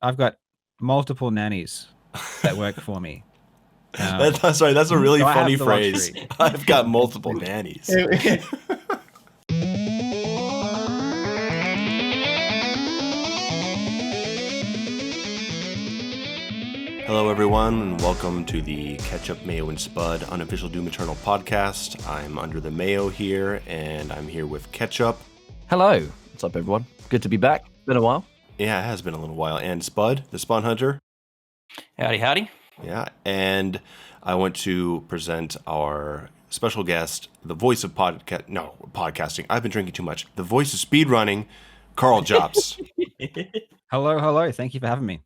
I've got multiple nannies that work for me. Sorry, that's a really So I funny have the phrase. luxury. I've got multiple nannies. Hello, everyone, and welcome to the Ketchup, Mayo, and Spud Unofficial Doom Eternal podcast. I'm under the Mayo here, and I'm here with Ketchup. Hello. What's up, everyone? Good to be back. Been a while. Yeah, it has been a little while. And Spud, the Spawn Hunter. Howdy, howdy. Yeah, and I want to present our special guest, the voice of podcasting. I've been drinking too much. The voice of speedrunning, Karl Jobst. Hello. Thank you for having me.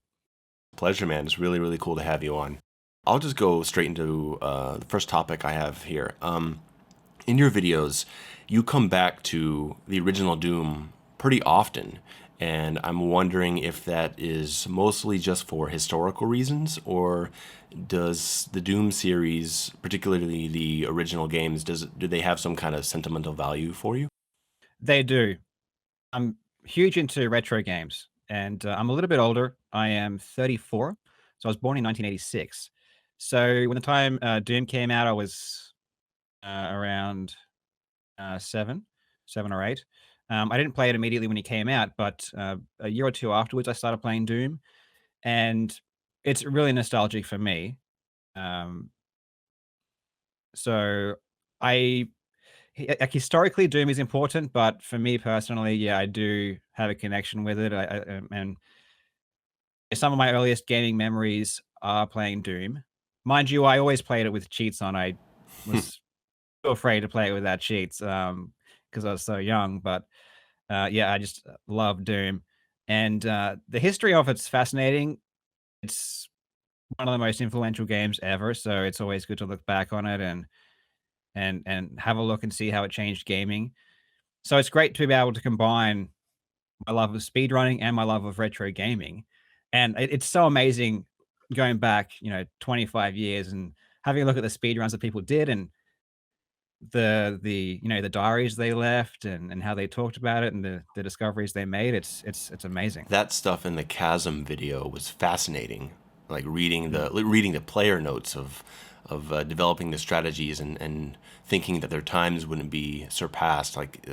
Pleasure, man. It's really, really cool to have you on. I'll just go straight into the first topic I have here. In your videos, you come back to the original Doom pretty often, and I'm wondering if that is mostly just for historical reasons, or does the Doom series, particularly the original games, do they have some kind of sentimental value for you? They do. I'm huge into retro games, and I'm a little bit older. I am 34, so I was born in 1986. So when the time Doom came out, I was around seven or eight. I didn't play it immediately when it came out, but a year or two afterwards, I started playing Doom, and it's really nostalgic for me. Um, so I like historically, Doom is important, but for me personally, yeah, I do have a connection with it. And some of my earliest gaming memories are playing Doom. Mind you, I always played it with cheats on. I was so afraid to play it without cheats because I was so young. But yeah, I just love Doom, and the history of it's fascinating. It's one of the most influential games ever, so it's always good to look back on it and have a look and see how it changed gaming. So it's great to be able to combine my love of speedrunning and my love of retro gaming. And it's so amazing going back, 25 years and having a look at the speedruns that people did and the diaries they left and how they talked about it and the discoveries they made. It's amazing. That stuff in the Chasm video was fascinating. Like reading the player notes of developing the strategies and thinking that their times wouldn't be surpassed. Like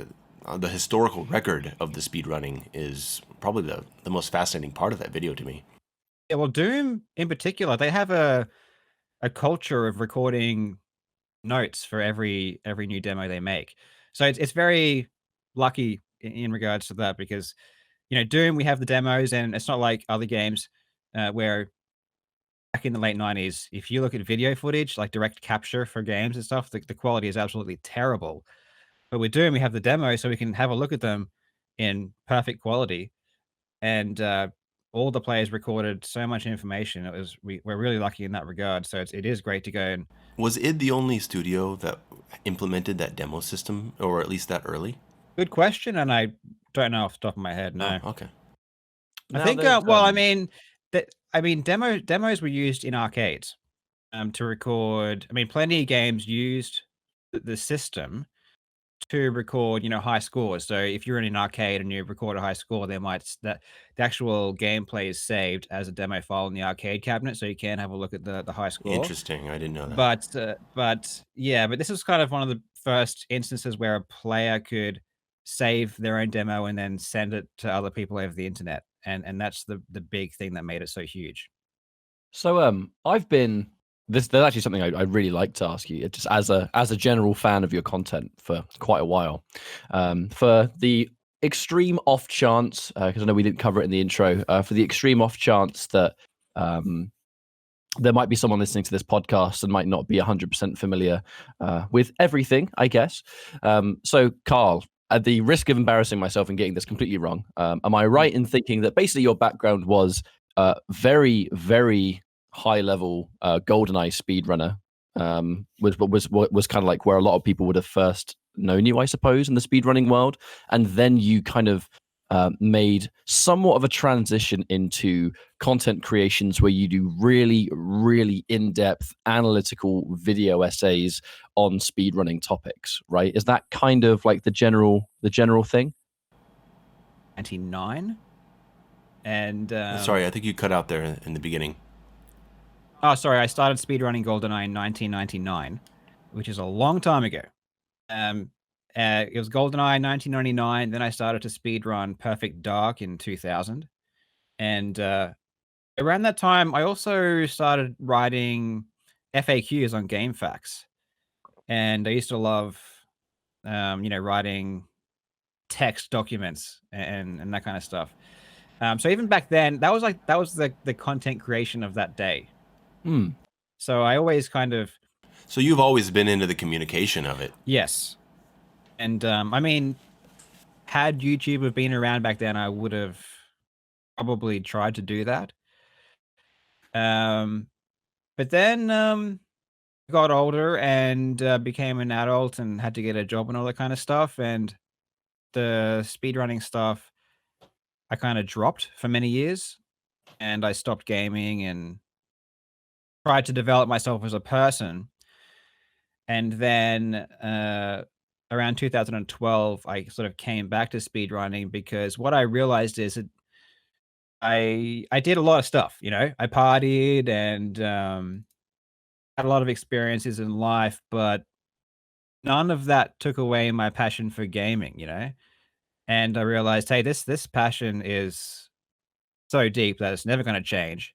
the historical record of the speedrunning is probably the most fascinating part of that video to me. Yeah, well, Doom in particular, they have a culture of recording notes for every new demo they make. So it's very lucky in regards to that because Doom, we have the demos, and it's not like other games where back in the late 90s, if you look at video footage, like direct capture for games and stuff, the quality is absolutely terrible. But with Doom, we have the demo, so we can have a look at them in perfect quality. And all the players recorded so much information. We're really lucky in that regard. So it is great to go and. Was id the only studio that implemented that demo system, or at least that early? Good question, and I don't know off the top of my head. No. Oh, okay. I think. Well, demos were used in arcades to record. I mean, plenty of games used the system to record, high scores. So if you're in an arcade and you record a high score, the actual gameplay is saved as a demo file in the arcade cabinet, so you can have a look at the high score. Interesting. I didn't know that. But this is kind of one of the first instances where a player could save their own demo and then send it to other people over the internet, and that's the big thing that made it so huge. So I've been there's actually something I really like to ask you, just as a general fan of your content for quite a while. For the extreme off chance, because I know we didn't cover it in the intro, for the extreme off chance that there might be someone listening to this podcast and might not be 100% familiar with everything, I guess. So Karl, at the risk of embarrassing myself and getting this completely wrong, am I right in thinking that basically your background was very, very high level GoldenEye speedrunner? Was kind of like where a lot of people would have first known you, I suppose, in the speedrunning world, and then you kind of made somewhat of a transition into content creations where you do really, really in-depth analytical video essays on speedrunning topics, right? Is that kind of like the general thing? 99? And Sorry, I think you cut out there in the beginning. oh, sorry, I started speedrunning GoldenEye in 1999, which is a long time ago. It was GoldenEye 1999. Then I started to speedrun Perfect Dark in 2000, and around that time, I also started writing FAQs on GameFAQs, and I used to love, writing text documents and that kind of stuff. So even back then, that was the content creation of that day. Hmm. So I always kind of So you've always been into the communication of it. yes, and I mean, had YouTube have been around back then, I would have probably tried to do that. But then got older and became an adult and had to get a job and all that kind of stuff. And the speedrunning stuff, I kind of dropped for many years, and I stopped gaming and tried to develop myself as a person. And then around 2012, I sort of came back to speedrunning because what I realized is that I did a lot of stuff, I partied and had a lot of experiences in life, but none of that took away my passion for gaming. And I realized, hey, this passion is so deep that it's never going to change,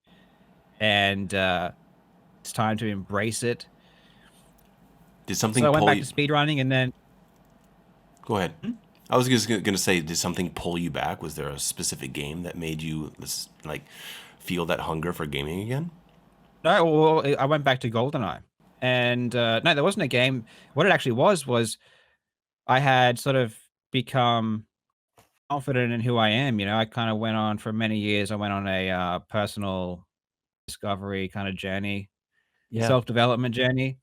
and it's time to embrace it. Did So something I went pull back you? to speedrunning, and then Go ahead. I was just going to say, did something pull you back? Was there a specific game that made you like feel that hunger for gaming again? no, well, I went back to GoldenEye, and no, there wasn't a game. What it actually was I had sort of become confident in who I am. I kind of went on for many years. I went on a personal discovery kind of journey, Yeah. self-development journey.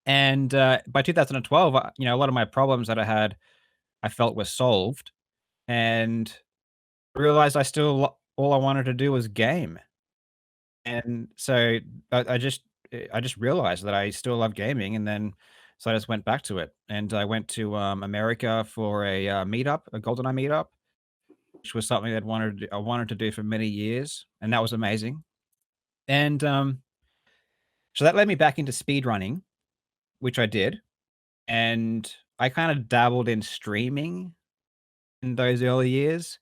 And by 2012, a lot of my problems that I had, I felt were solved, and I realized all I wanted to do was game. And so I just realized that I still love gaming, and then so I just went back to it, and I went to America for a meetup, a GoldenEye meetup, which was something I wanted to do for many years, and that was amazing. And so that led me back into speedrunning, which I did, and I kind of dabbled in streaming in those early years,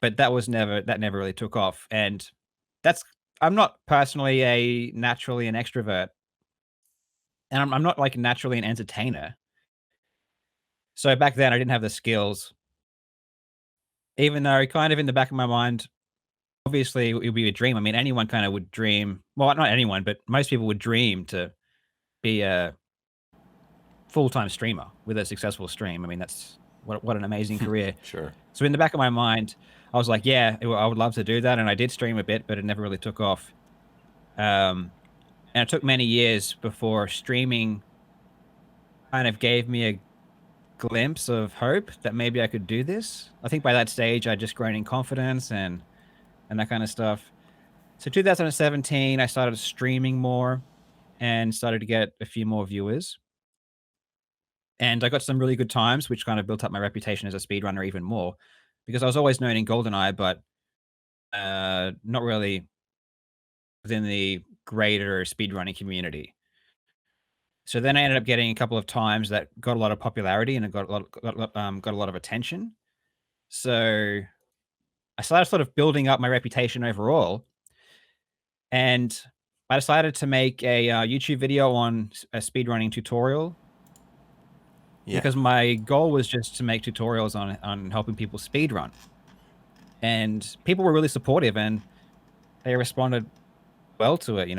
but that never really took off. And that's I'm not personally a naturally an extrovert, and I'm not like naturally an entertainer. So back then I didn't have the skills, even though kind of in the back of my mind, obviously it would be a dream. I mean, anyone kind of would dream. Well, not anyone, but most people would dream to be a full-time streamer with a successful stream. I mean, that's what an amazing career. Sure. So in the back of my mind, I was like, yeah, I would love to do that. And I did stream a bit, but it never really took off. And it took many years before streaming kind of gave me a glimpse of hope that maybe I could do this. I think by that stage, I'd just grown in confidence and that kind of stuff. So 2017, I started streaming more and started to get a few more viewers. And I got some really good times, which kind of built up my reputation as a speedrunner even more, because I was always known in GoldenEye, but not really within the greater speedrunning community. So then I ended up getting a couple of times that got a lot of popularity and it got a lot of attention. So I started sort of building up my reputation overall, and I decided to make a YouTube video on a speedrunning tutorial. Yeah. Because my goal was just to make tutorials on helping people speedrun. And people were really supportive and they responded well to it.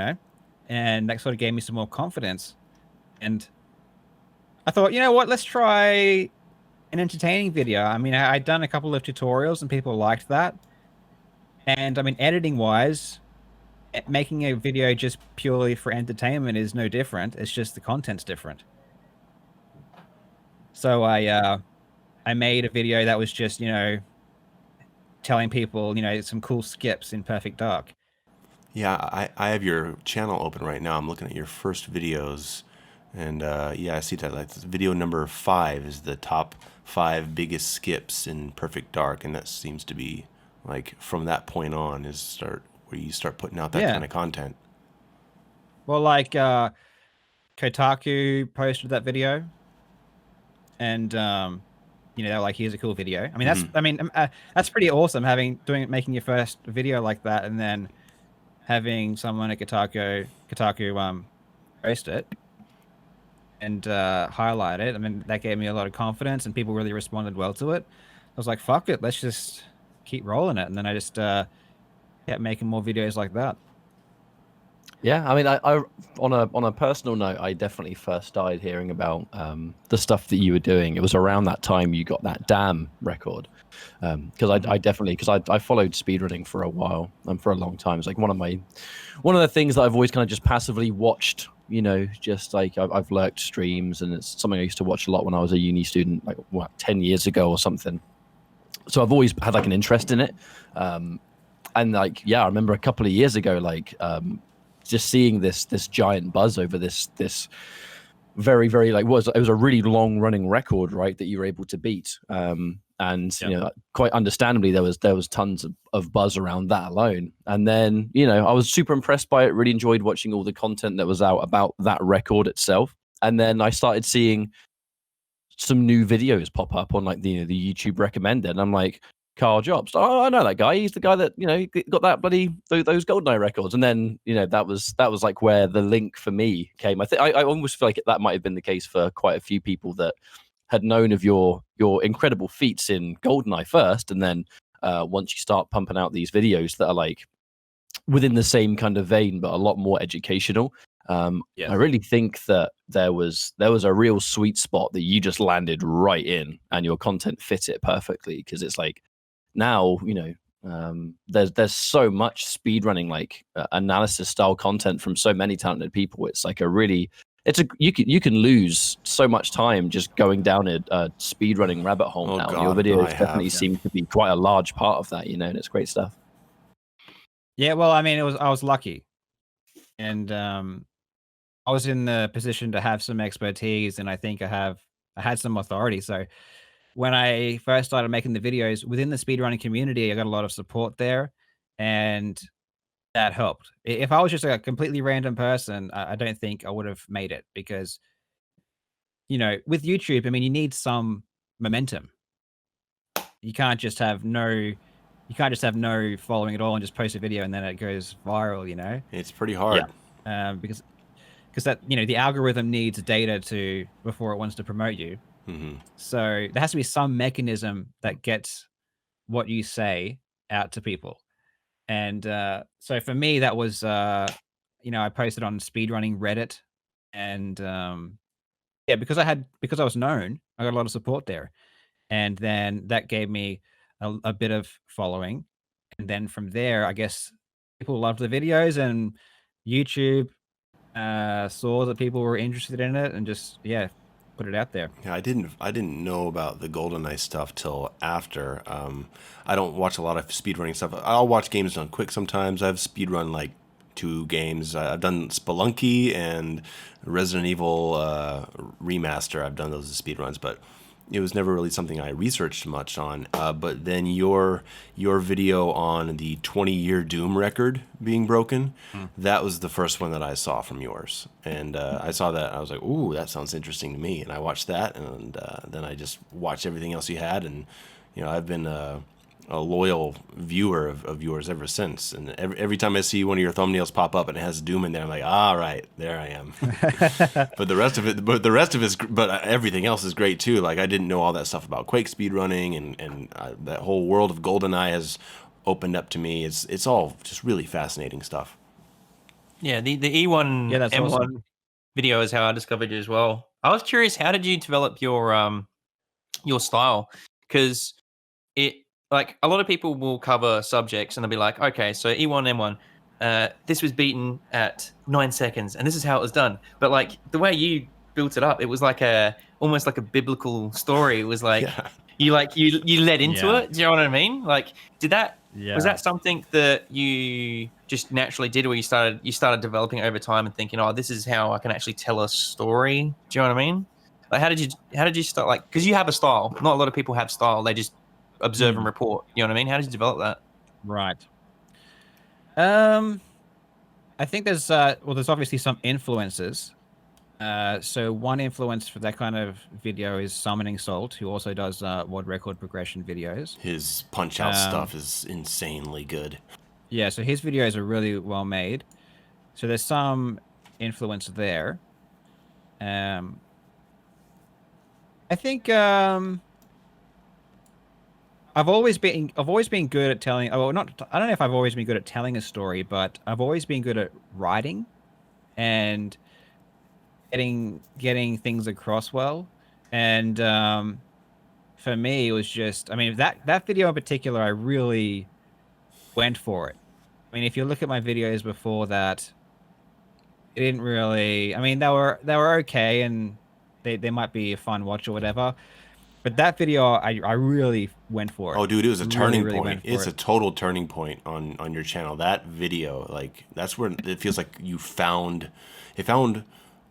And that sort of gave me some more confidence. And I thought, you know what, let's try an entertaining video. I mean, I'd done a couple of tutorials and people liked that. And I mean, editing wise, making a video just purely for entertainment is no different. It's just the content's different. So I made a video that was just, telling people, some cool skips in Perfect Dark. Yeah, I have your channel open right now. I'm looking at your first videos, and yeah, I see that. Like video number 5 is the top 5 biggest skips in Perfect Dark, and that seems to be Like from that point on where you start putting out that Yeah. kind of content. Well, like Kotaku posted that video, and they're like, "Here's a cool video." I mean, that's pretty awesome making your first video like that, and then having someone at Kotaku post it and highlight it. I mean, that gave me a lot of confidence, and people really responded well to it. I was like, "Fuck it, let's just keep rolling it," and then I just kept making more videos like that. Yeah, I mean, I on a personal note, I definitely first started hearing about the stuff that you were doing. It was around that time you got that Damn record, because I followed speedrunning for a while and for a long time. It's like one of the things that I've always kind of just passively watched. Just like I've lurked streams, and it's something I used to watch a lot when I was a uni student, like 10 years ago or something. So I've always had like an interest in it, and like I remember a couple of years ago, like. Just seeing this giant buzz over this very, very it was a really long running record, right, that you were able to beat, and quite understandably there was tons of buzz around that alone. And then I was super impressed by it, really enjoyed watching all the content that was out about that record itself. And then I started seeing some new videos pop up on like the YouTube recommended, and I'm like, Karl Jobst. Oh, I know that guy. He's the guy that got that bloody those GoldenEye records. And then that was like where the link for me came. I think I almost feel like that might have been the case for quite a few people that had known of your incredible feats in GoldenEye first, and then once you start pumping out these videos that are like within the same kind of vein but a lot more educational. Yes. I really think that there was a real sweet spot that you just landed right in, and your content fit it perfectly, because it's like. Now there's so much speedrunning like analysis style content from so many talented people. It's like you can lose so much time just going down a speedrunning rabbit hole now. God, And your videos definitely seem to be quite a large part of that, and it's great stuff. Yeah, well, I mean, I was lucky, and I was in the position to have some expertise, and I think I had some authority. So when I first started making the videos within the speedrunning community, I got a lot of support there, and that helped. If I was just a completely random person, I don't think I would have made it, because, with YouTube, I mean, you need some momentum. You can't just have no following at all and just post a video and then it goes viral. It's pretty hard. Because that, the algorithm needs data before it wants to promote you. Mm-hmm. So there has to be some mechanism that gets what you say out to people. And so for me, that was, I posted on speedrunning Reddit, and because I was known, I got a lot of support there. And then that gave me a bit of following. And then from there, I guess people loved the videos, and YouTube saw that people were interested in it, and just, put it out there. Yeah, I didn't know about the GoldenEye stuff till after. I don't watch a lot of speedrunning stuff. I'll watch games done quick sometimes. I've speedrun like 2 games. I've done Spelunky and Resident Evil Remaster. I've done those as speedruns, but it was never really something I researched much on. But then your video on the 20-year Doom record being broken, that was the first one that I saw from yours. And I saw that, I was like, ooh, that sounds interesting to me. And I watched that, and then I just watched everything else you had. And, I've been a loyal viewer of yours ever since. And every time I see one of your thumbnails pop up and it has Doom in there, I'm like, all right, there I am. but everything else is great too. Like, I didn't know all that stuff about Quake speedrunning, and that whole world of GoldenEye has opened up to me. It's all just really fascinating stuff. Yeah, the E1 that's M1 awesome. video is how I discovered you as well. I was curious, how did you develop your style? Because like a lot of people will cover subjects and they'll be like, okay, so E1 M1, this was beaten at 9 seconds and this is how it was done. But like the way you built it up, it was like almost like a biblical story. It was like you led into it. Do you know what I mean? Like, was that something that you just naturally did, or you started developing over time and thinking, oh, this is how I can actually tell a story? Do you know what I mean? Like, how did you start? Like, because you have a style. Not a lot of people have style. They just observe and report. You know what I mean? How did you develop that? Right. I think there's there's obviously some influences. So one influence for that kind of video is Summoning Salt, who also does WOD record progression videos. His punch out stuff is insanely good. Yeah, so his videos are really well made. So there's some influence there. I think I've always been good at telling. Oh, not. I don't know if I've always been good at telling a story, but I've always been good at writing and getting things across well. And for me, it was just. I mean, that video in particular, I really went for it. I mean, if you look at my videos before that, it didn't really. I mean, they were okay, and they might be a fun watch or whatever. But that video, I really went for it. Oh, dude, it was a turning really point. It's a total turning point on your channel. That video, like, that's where it feels like you found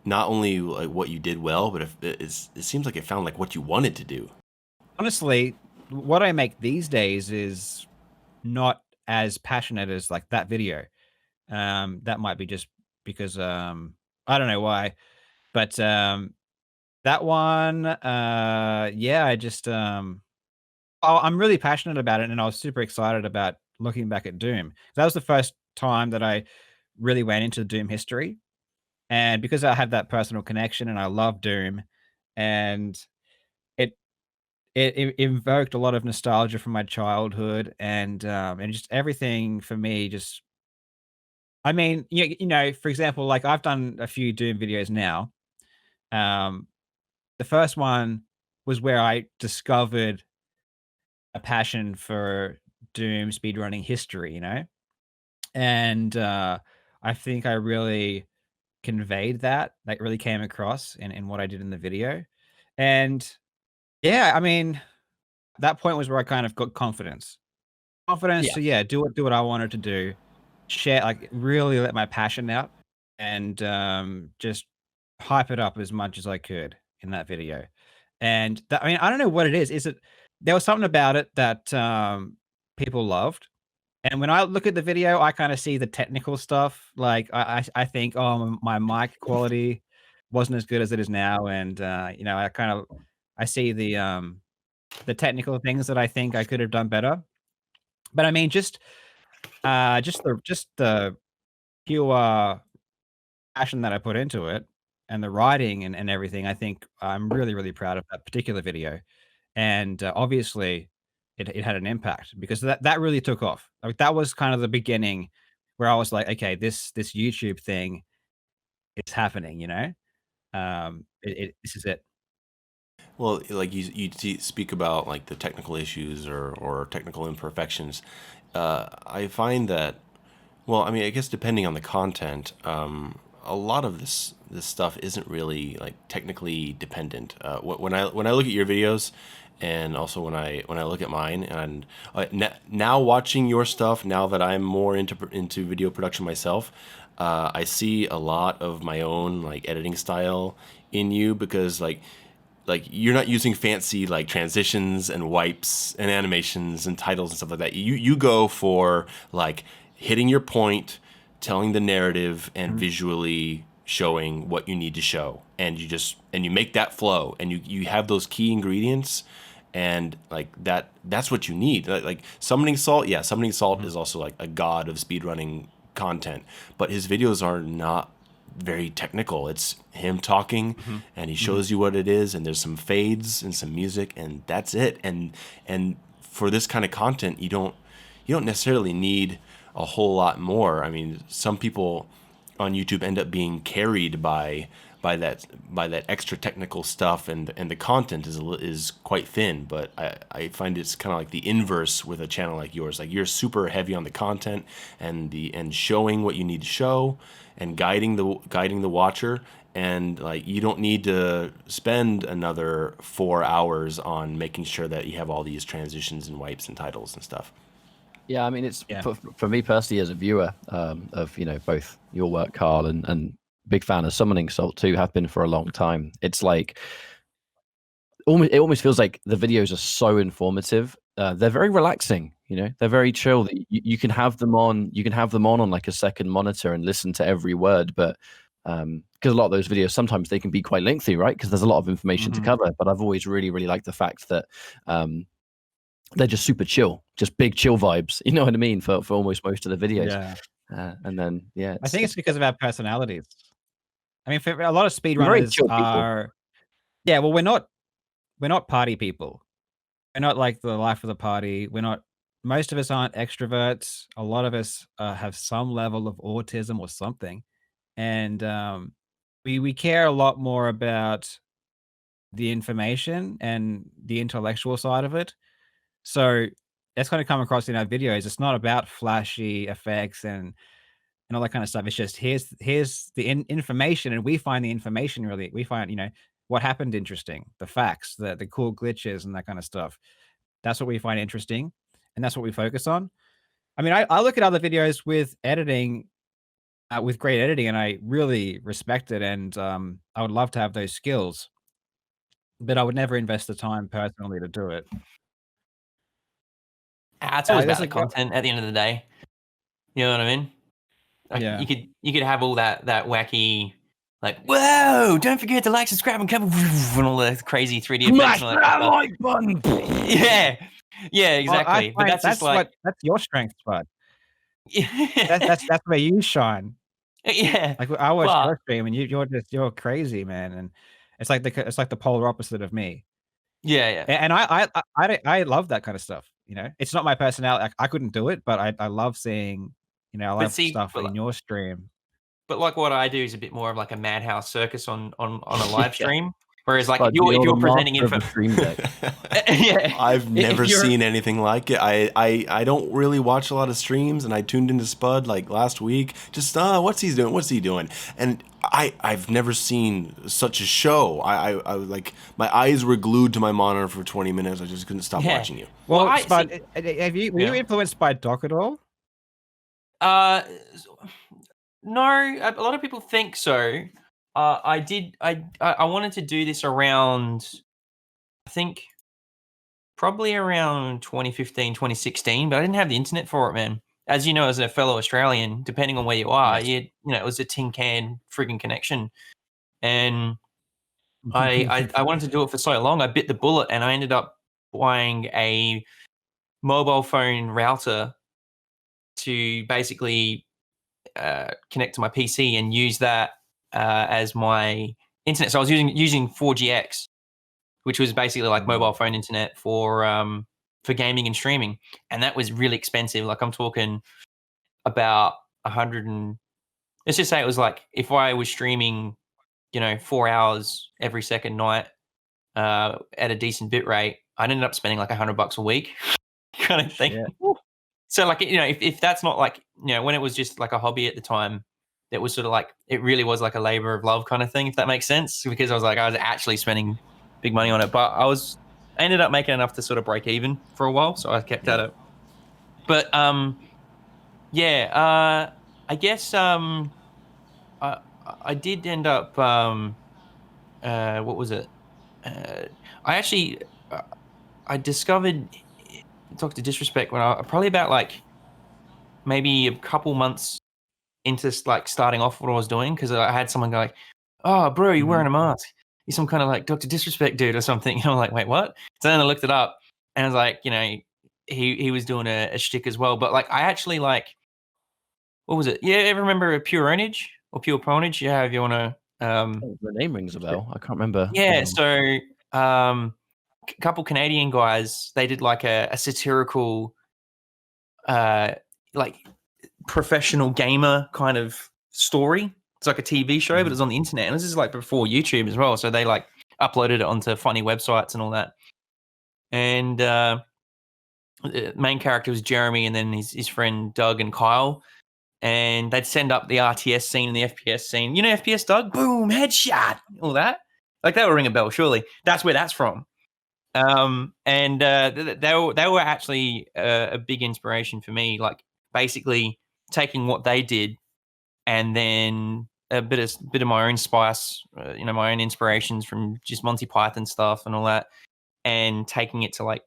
not only like what you did well, but it seems like it found like what you wanted to do. Honestly, what I make these days is not as passionate as like that video. That might be just because I don't know why, but that one, yeah, I just I'm really passionate about it, and I was super excited about looking back at Doom. That was the first time that I really went into Doom history, and because I have that personal connection and I love Doom, and it it invoked a lot of nostalgia from my childhood, and just everything for me. Just, I mean, you know, for example, like I've done a few Doom videos now. Um, the first one was where I discovered a passion for Doom speedrunning history, you know? And I think I really conveyed that, like really came across in what I did in the video. And yeah, I mean, that point was where I kind of got confidence. Confidence Yeah. to do what I wanted to do. Share, like, really let my passion out, and just hype it up as much as I could in that video. And that, I mean, I don't know what it is. Is it there was something about it that people loved. And when I look at the video, I kind of see the technical stuff. Like I think, oh, my mic quality wasn't as good as it is now, and you know, I see the technical things that I think I could have done better. But I mean, just the pure passion that I put into it, and the writing and everything, I think I'm really, really proud of that particular video. And obviously, it had an impact because that really took off. Like that was kind of the beginning where I was like, okay, this YouTube thing is happening. You know, this is it. Well, like speak about like the technical issues or technical imperfections. I find that, well, I mean, I guess depending on the content, a lot of this stuff isn't really like technically dependent. When I look at your videos, and also when I look at mine, and now watching your stuff, now that I'm more into video production myself, I see a lot of my own like editing style in you, because like you're not using fancy like transitions and wipes and animations and titles and stuff like that. You go for like hitting your point, telling the narrative, and visually showing what you need to show, and you make that flow, and you have those key ingredients, and like that's what you need. Like Summoning Salt, yeah, Summoning Salt is also like a god of speedrunning content, but his videos are not very technical. It's him talking, and he shows you what it is, and there's some fades and some music, and that's it. And for this kind of content, you don't necessarily need a whole lot more. I mean, some people on YouTube end up being carried by that extra technical stuff, and the content is quite thin. But I find it's kind of like the inverse with a channel like yours. Like you're super heavy on the content and showing what you need to show, and guiding the watcher, and like you don't need to spend another 4 hours on making sure that you have all these transitions and wipes and titles and stuff. Yeah, I mean, it's Yeah. for me personally as a viewer of both your work, Karl, and big fan of Summoning Salt too, have been for a long time. It's like it almost feels like the videos are so informative they're very relaxing. They're very chill. You can have them on. You can have them on like a second monitor and listen to every word. But because a lot of those videos sometimes they can be quite lengthy, right? Because there's a lot of information to cover. But I've always really, really liked the fact that they're just super chill, just big chill vibes. You know what I mean? For almost most of the videos. Yeah. And then I think it's because of our personalities. I mean, for a lot of we're very speedrunners chill people. are, yeah. Well, we're not party people. We're not like the life of the party. We're not. Most of us aren't extroverts. A lot of us have some level of autism or something, and we care a lot more about the information and the intellectual side of it. So that's kind of come across in our videos. It's not about flashy effects and all that kind of stuff. It's just here's the information, and we find the information really. We find what happened interesting, the facts, the cool glitches, and that kind of stuff. That's what we find interesting, and that's what we focus on. I mean, I look at other videos with editing, with great editing, and I really respect it, and I would love to have those skills, but I would never invest the time personally to do it. It's always There's about the content at the end of the day. You know what I mean? Like Yeah. you could have all that wacky, like, whoa, don't forget to like, subscribe, and comment, and all the crazy 3D effects. Smash And all that that like button. Yeah, exactly. Well, But that's just like that's your strength, Spud. That's where you shine. yeah. Like I watch But your stream, and you're crazy, man, and it's like the polar opposite of me. yeah. And I love that kind of stuff. It's not my personality. I couldn't do it, but I love seeing. I But love see, stuff in your stream. but like what I do is a bit more of like a madhouse circus on a live Yeah. stream. Whereas like Spud, if you're the presenting master of info, the stream deck. yeah, I've never if you're- seen anything like it. I don't really watch a lot of streams, and I tuned into Spud like last week. Just what's he doing? What's he doing? And I've never seen such a show. I was like, my eyes were glued to my monitor for 20 minutes. I just couldn't stop Yeah. watching you. Well, I Spud, see- were you Yeah. influenced by Doc at all? No, a lot of people think so. I did. I wanted to do this around, I think, probably around 2015, 2016, but I didn't have the internet for it, man. As you know, as a fellow Australian, depending on where you are, Yes. it was a tin can frigging connection, and I wanted to do it for so long. I bit the bullet, and I ended up buying a mobile phone router to basically connect to my PC and use that as my internet. So I was using 4GX, which was basically like mobile phone internet for gaming and streaming, and that was really expensive. Like I'm talking about 100 and let's just say it was like if I was streaming, 4 hours every second night at a decent bit rate, I'd ended up spending like $100 a week, kind of thing. Shit. So like if that's not like when it was just like a hobby at the time, it was sort of like it really was like a labor of love kind of thing, if that makes sense, because I was actually spending big money on it, but I ended up making enough to sort of break even for a while, so I kept at it. But I guess I did end up what was it? I actually I discovered Dr. Disrespect when I probably about like maybe a couple months into like starting off what I was doing, because I had someone go like, "Oh, bro, you're wearing a mask. You're some kind of like Dr. Disrespect dude or something." And I'm like, "Wait, what?" So then I looked it up, and I was like, he was doing a shtick as well. But like, I actually like, what was it? Yeah, ever remember a Pure Ownage or Pure Ponage? Yeah, if you want to. The name rings a bell. I can't remember. Yeah, so a couple Canadian guys, they did like a satirical, like professional gamer kind of story. It's like a TV show, but it's on the internet, and this is like before YouTube as well. So they like uploaded it onto funny websites and all that. And the main character was Jeremy, and then his friend Doug and Kyle. And they'd send up the RTS scene and the FPS scene. FPS, Doug? Boom, headshot, all that. Like that would ring a bell, surely. That's where that's from. And they were actually a big inspiration for me. Like basically taking what they did and then a bit of my own spice, my own inspirations from just Monty Python stuff and all that, and taking it to like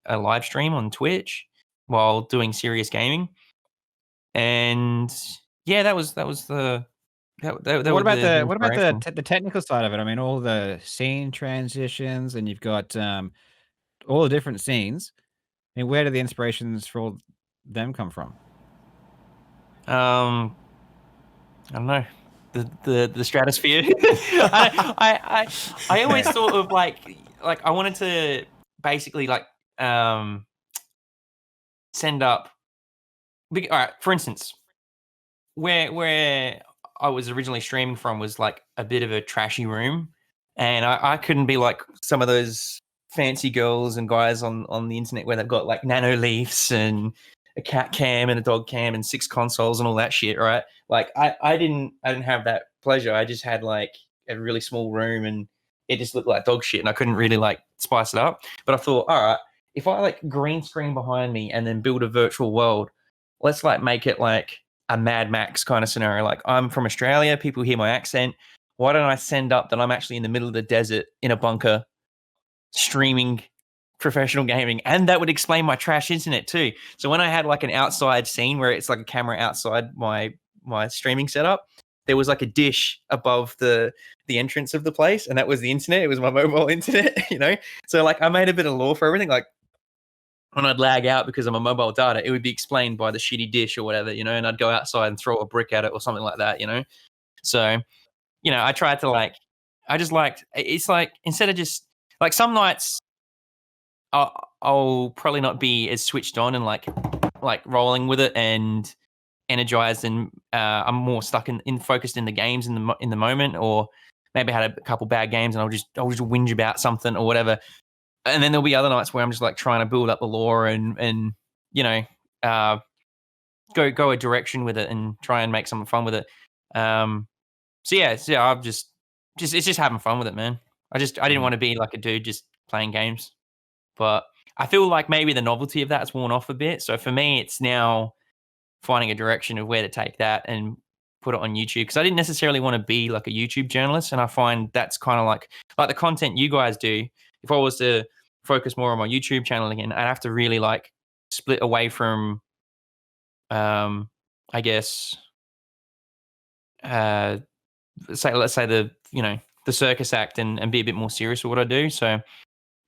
a live stream on Twitch while doing serious gaming, and yeah, that was the that What was about the what about inspiration. the technical side of it? I mean, all the scene transitions, and you've got all the different scenes. I mean, where do the inspirations for all them come from? I don't know. The stratosphere. I always thought of like I wanted to basically like send up. All right, for instance, where I was originally streaming from was like a bit of a trashy room, and I couldn't be like some of those fancy girls and guys on the internet where they've got like nano leafs and a cat cam and a dog cam and 6 consoles and all that shit, right? Like I didn't have that pleasure. I just had like a really small room and it just looked like dog shit and I couldn't really like spice it up. But I thought, all right, if I like green screen behind me and then build a virtual world, let's like make it like a Mad Max kind of scenario. Like I'm from Australia, people hear my accent. Why don't I send up that I'm actually in the middle of the desert in a bunker streaming professional gaming? And that would explain my trash internet too. So when I had like an outside scene where it's like a camera outside my streaming setup, there was like a dish above the entrance of the place, and that was the internet. It was my mobile internet, you know? So like I made a bit of lore for everything. Like when I'd lag out because of my mobile data, it would be explained by the shitty dish or whatever, you know, and I'd go outside and throw a brick at it or something like that, you know? So, you know, I tried to like, I just liked, it's like, instead of just, like some nights I'll probably not be as switched on and like rolling with it and energized, and I'm more stuck in focused in the games in the moment, or maybe I had a couple bad games and I'll just whinge about something or whatever. And then there'll be other nights where I'm just like trying to build up the lore and you know go a direction with it and try and make something fun with it. So yeah, I'm just it's just having fun with it, man. I didn't want to be like a dude just playing games, but I feel like maybe the novelty of that has worn off a bit. So for me, it's now finding a direction of where to take that and put it on YouTube, because I didn't necessarily want to be like a YouTube journalist, and I find that's kind of like the content you guys do. If I was to focus more on my YouTube channel again, I'd have to really like split away from, I guess, let's say the the circus act and be a bit more serious with what I do. So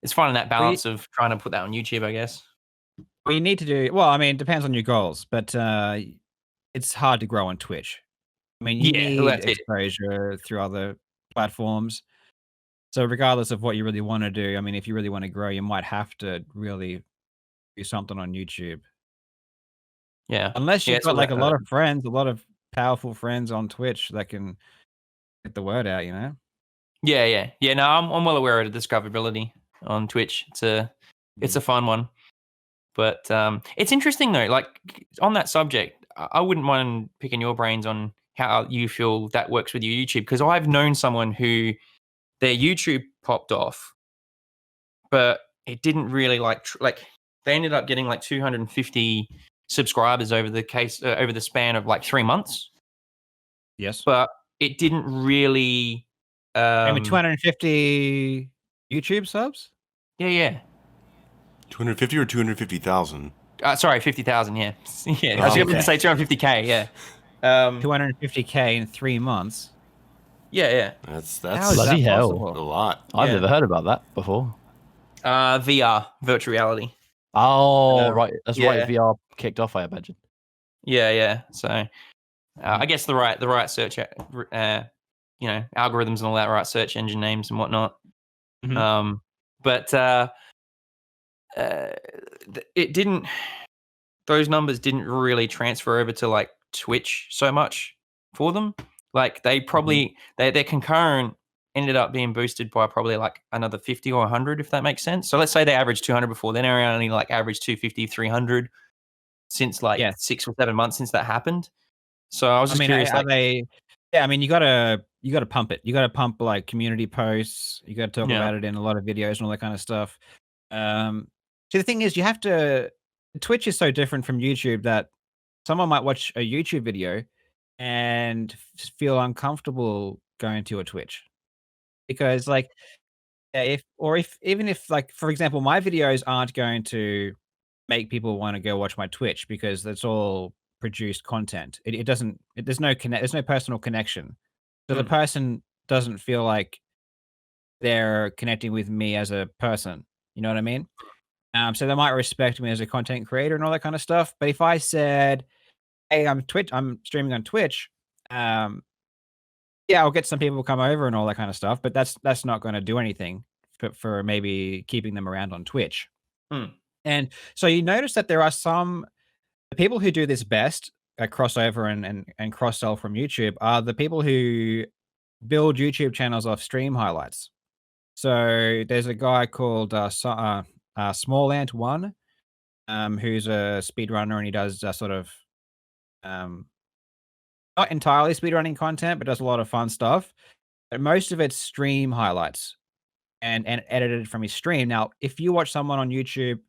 it's finding that We balance of trying to put that on YouTube, I guess. we need to do well. I mean, it depends on your goals, but it's hard to grow on Twitch. I mean, you Yeah, well, need that's it. exposure through other platforms. So regardless of what you really want to do, I mean, if you really want to grow, you might have to really do something on YouTube. Yeah, Unless yeah, you've it's got all like that. a lot of friends, a lot of powerful friends on Twitch that can get the word out, you know? Yeah. No, I'm well aware of the discoverability on Twitch. It's a fun one, but it's interesting though. Like on that subject, I wouldn't mind picking your brains on how you feel that works with your YouTube, because I've known someone who their YouTube popped off, but it didn't really like they ended up getting like 250 subscribers over over the span of like 3 months, Yes. but it didn't really. I mean, Um, 250 YouTube subs? yeah. 250 or 250,000? Sorry, 50,000. Yeah, yeah. I was Oh, going to okay. say 250K. Yeah, 250K in 3 months? yeah. That's How is Bloody that hell. a possible? lot. I've Yeah. never heard about that before. VR, virtual reality. Oh, right. That's right. Yeah. VR kicked off, I imagine. Yeah. So I guess the right search, algorithms and all that, right search engine names and whatnot. Mhm. But it didn't. Those numbers didn't really transfer over to like Twitch so much for them. Like they probably their concurrent ended up being boosted by probably like another 50 or 100, if that makes sense. So let's say they averaged 200 before, then they only like averaged 250, 300 since like Yes. 6 or 7 months since that happened. So I was I just mean, curious, are like, they yeah, I mean, you gotta pump it. You gotta pump, like, community posts. You gotta talk yeah, about it in a lot of videos and all that kinda stuff. Um, See, the thing is you have to Twitch is so different from YouTube that someone might watch a YouTube video and feel uncomfortable going to a Twitch because, like, if even if, like, for example, my videos aren't going to make people want to go watch my Twitch because that's all produced content. It doesn't. There's no There's no personal connection. So the Mm. person doesn't feel like they're connecting with me as a person. You know what I mean? So they might respect me as a content creator and all that kind of stuff. But if I said, "Hey, I'm streaming on Twitch," um, yeah, I'll get some people to come over and all that kind of stuff. But that's not going to do anything for maybe keeping them around on Twitch. Mm. And so you notice that there are some the people who do this best, crossover and cross sell from YouTube, are the people who build YouTube channels off stream highlights. So there's a guy called Small Ant One, who's a speedrunner, and he does sort of um, not entirely speedrunning content, but does a lot of fun stuff. But most of it's stream highlights and edited from his stream. Now, if you watch someone on YouTube,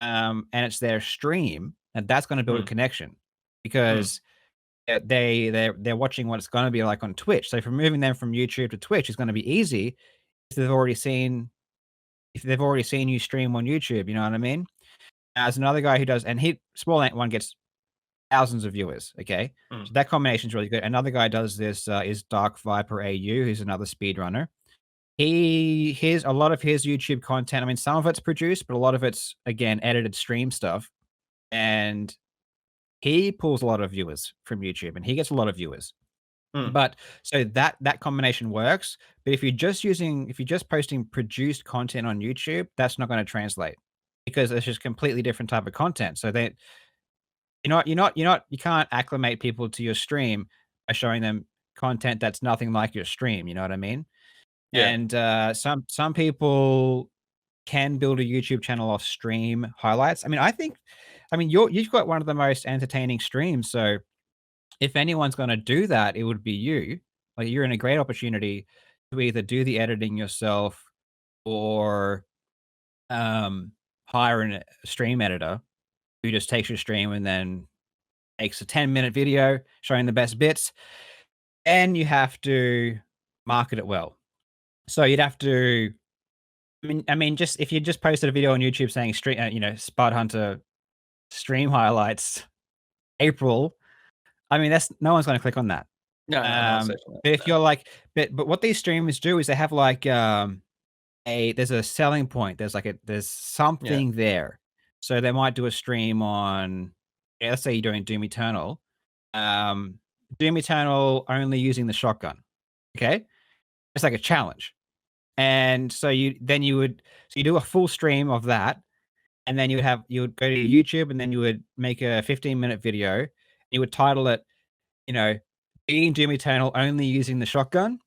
and it's their stream, and that's going to build a Mm. connection Mm. because they're watching what it's going to be like on Twitch. So, for moving them from YouTube to Twitch is going to be easy if they've already seen you stream on YouTube. You know what I mean? As another guy who does, and he Small Ant One gets thousands of viewers. Okay, Mm. so that combination is really good. Another guy does this is Dark Viper AU, who's another speedrunner. His a lot of his YouTube content. I mean, some of it's produced, but a lot of it's again edited stream stuff, and he pulls a lot of viewers from YouTube, and he gets a lot of viewers. Mm. But so that combination works. But if you're just posting produced content on YouTube, that's not going to translate because it's just completely different type of content. So that you can't acclimate people to your stream by showing them content that's nothing like your stream. You know what I mean? Yeah. And some people can build a YouTube channel off stream highlights. I mean you've got one of the most entertaining streams. So if anyone's going to do that, it would be you. Like you're in a great opportunity to either do the editing yourself or hire a stream editor who just takes your stream and then makes a 10-minute video showing the best bits. And you have to market it well. So you'd have to just if you just posted a video on YouTube saying Spud Hunter stream highlights April, that's no one's gonna click on that. No, certainly But if you're like but what these streamers do is they have like, there's a selling point. There's Yeah. something there. So they might do a stream on, yeah, let's say you're doing Doom Eternal. Doom Eternal only using the shotgun, okay? It's like a challenge. And so you do a full stream of that, and then you would go to YouTube, and then you would make a 15-minute video. You would title it, you know, beating Doom Eternal only using the shotgun.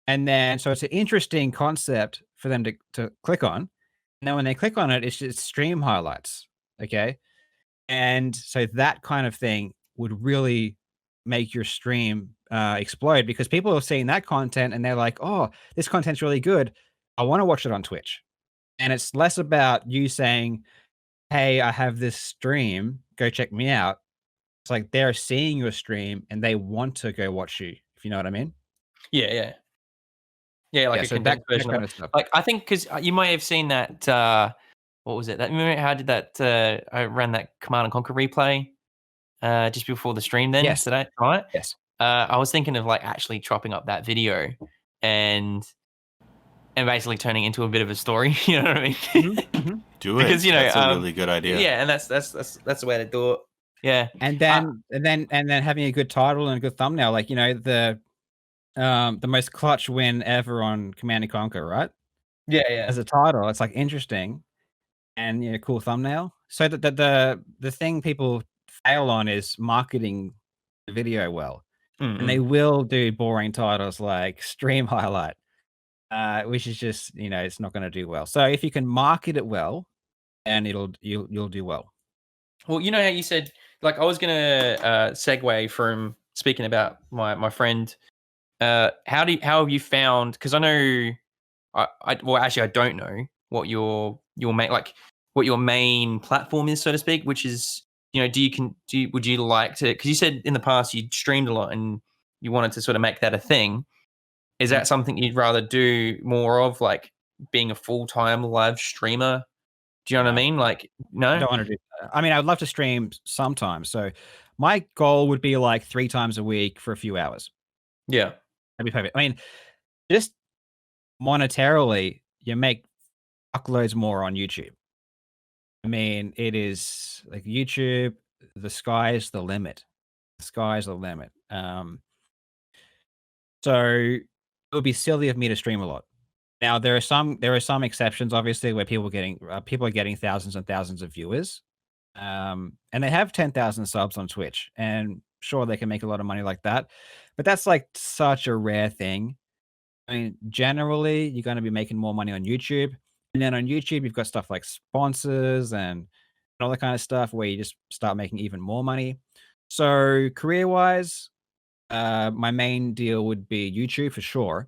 And then so it's an interesting concept for them to click on. Now when they click on it, it's just stream highlights. Okay. And so that kind of thing would really make your stream explode because people are seeing that content and they're like, oh, this content's really good. I want to watch it on Twitch. And it's less about you saying, hey, I have this stream, go check me out. It's like they're seeing your stream and they want to go watch you, if you know what I mean. Yeah, yeah. Yeah, like Yeah, a so that condensed version of kind it. of stuff. Like, I think because you might have seen that, what was it? That remember how I did that, I ran that Command& and Conquer replay, just before the stream then Yes. today, right? Yes. I was thinking of, like, actually chopping up that video and basically turning it into a bit of a story, you know what I mean? Mhm. Do it. Because, That's a really good idea. Yeah, and that's the way to do it. Yeah. And then having a good title and a good thumbnail, like, the most clutch win ever on Command& Conquer, right? Yeah, yeah. As a title, it's like interesting and cool thumbnail. So the thing people fail on is marketing the video well. And they will do boring titles like stream highlight, which is just, it's not gonna do well. So if you can market it well, and you'll do well. Well, you know how you said, like, I was gonna segue from speaking about my friend. How have you found? Because I know, well, actually, I don't know what your main what your main platform is, so to speak. Which is, would you like to? Because you said in the past you streamed a lot and you wanted to sort of make that a thing. Is that something you'd rather do more of, like being a full-time live streamer. Do you know what I No. mean? Like, I no? don't want to do that. I mean, I would love to stream sometimes. So my goal would be like 3 times a week for a few hours. Yeah. That'd be perfect. I mean, just monetarily, you make fuckloads more on YouTube. I mean, it is like YouTube, the sky's the limit. The sky's the limit. So it would be silly of me to stream a lot. Now there are some exceptions, obviously, where people are getting thousands and thousands of viewers, and they have 10,000 subs on Twitch, and sure they can make a lot of money like that, but that's like such a rare thing. I mean, generally, you're going to be making more money on YouTube, and then on YouTube you've got stuff like sponsors and all that kind of stuff where you just start making even more money. So career wise, my main deal would be YouTube for sure,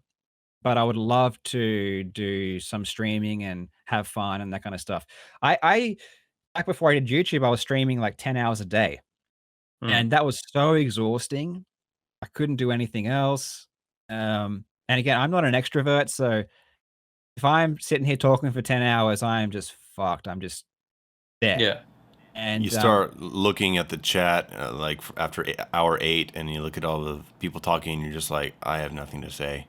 but I would love to do some streaming and have fun and that kind of stuff. I back before I did YouTube, I was streaming like 10 hours a day, Mm. and that was so exhausting. I couldn't do anything else. And again, I'm not an extrovert, so if I'm sitting here talking for 10 hours, I am just fucked. I'm just dead. Yeah. And You start looking at the chat after hour 8, and you look at all the people talking, and you're just like, I have nothing to say.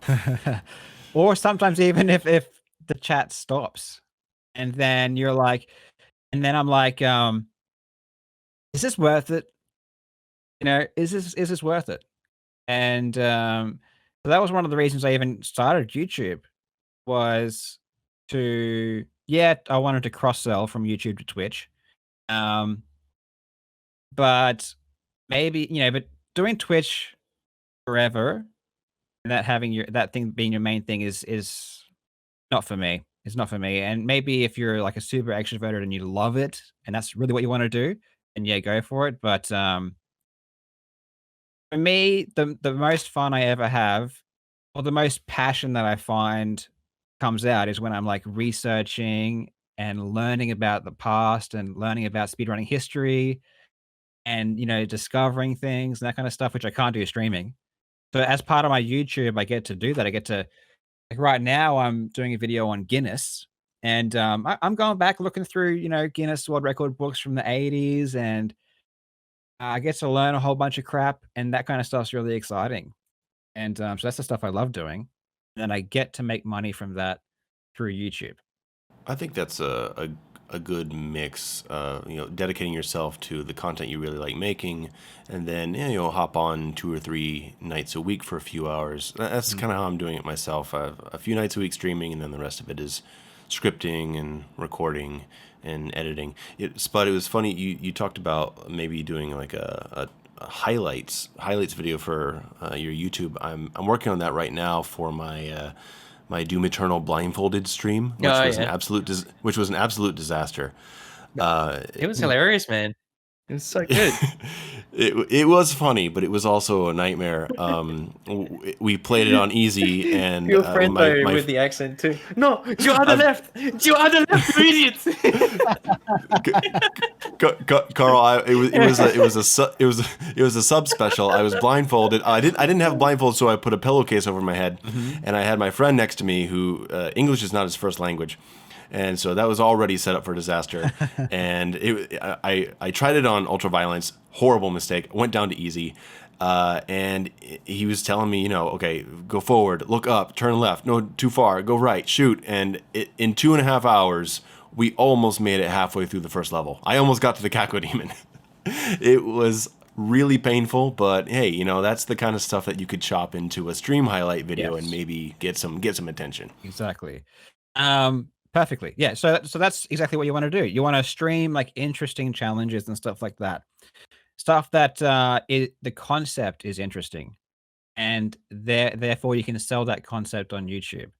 or sometimes even if the chat stops, and then you're like, and then I'm like, is this worth it? You know, is this worth it? And so that was one of the reasons I even started YouTube, was to I wanted to cross sell from YouTube to Twitch. But maybe, but doing Twitch forever and that thing being your main thing is not for me. It's not for me. And maybe if you're like a super extroverted and you love it and that's really what you want to do, and go for it. But for me, the most fun I ever have, or the most passion that I find comes out, is when I'm like researching and learning about the past and learning about speedrunning history and discovering things and that kind of stuff, which I can't do streaming. So as part of my YouTube, I get to do that. I get to, like, right now I'm doing a video on Guinness, and I'm going back looking through Guinness World Record books from the 80s, and I get to learn a whole bunch of crap, and that kind of stuff's really exciting. And so that's the stuff I love doing, and I get to make money from that through YouTube. I think that's a good mix. Dedicating yourself to the content you really like making, and then hop on 2 or 3 nights a week for a few hours. That's kind of how I'm doing it myself. I have a few nights a week streaming, and then the rest of it is scripting and recording and editing. Spud, it was funny you talked about maybe doing like a highlights video for your YouTube. I'm working on that right now for my my Doom Eternal blindfolded stream, which was an absolute disaster. It was hilarious, man. It was so good. It was funny, but it was also a nightmare. We played it on easy, and Your friend with the accent too. No, you are the left. You are the left, you idiots. Carl, it was a sub special. I was blindfolded. I didn't have a blindfold, so I put a pillowcase over my head, and I had my friend next to me who English is not his first language. And so that was already set up for disaster. And I tried it on ultraviolence, horrible mistake. Went down to easy, and he was telling me, okay, go forward, look up, turn left, no, too far, go right, shoot. And in 2.5 hours, we almost made it halfway through the first level. I almost got to the Caco Demon. It was really painful, but hey, that's the kind of stuff that you could chop into a stream highlight video and maybe get some attention. Exactly. Perfectly. Yeah. So that's exactly what you want to do. You want to stream like interesting challenges and stuff like that. Stuff that the concept is interesting, and therefore you can sell that concept on YouTube.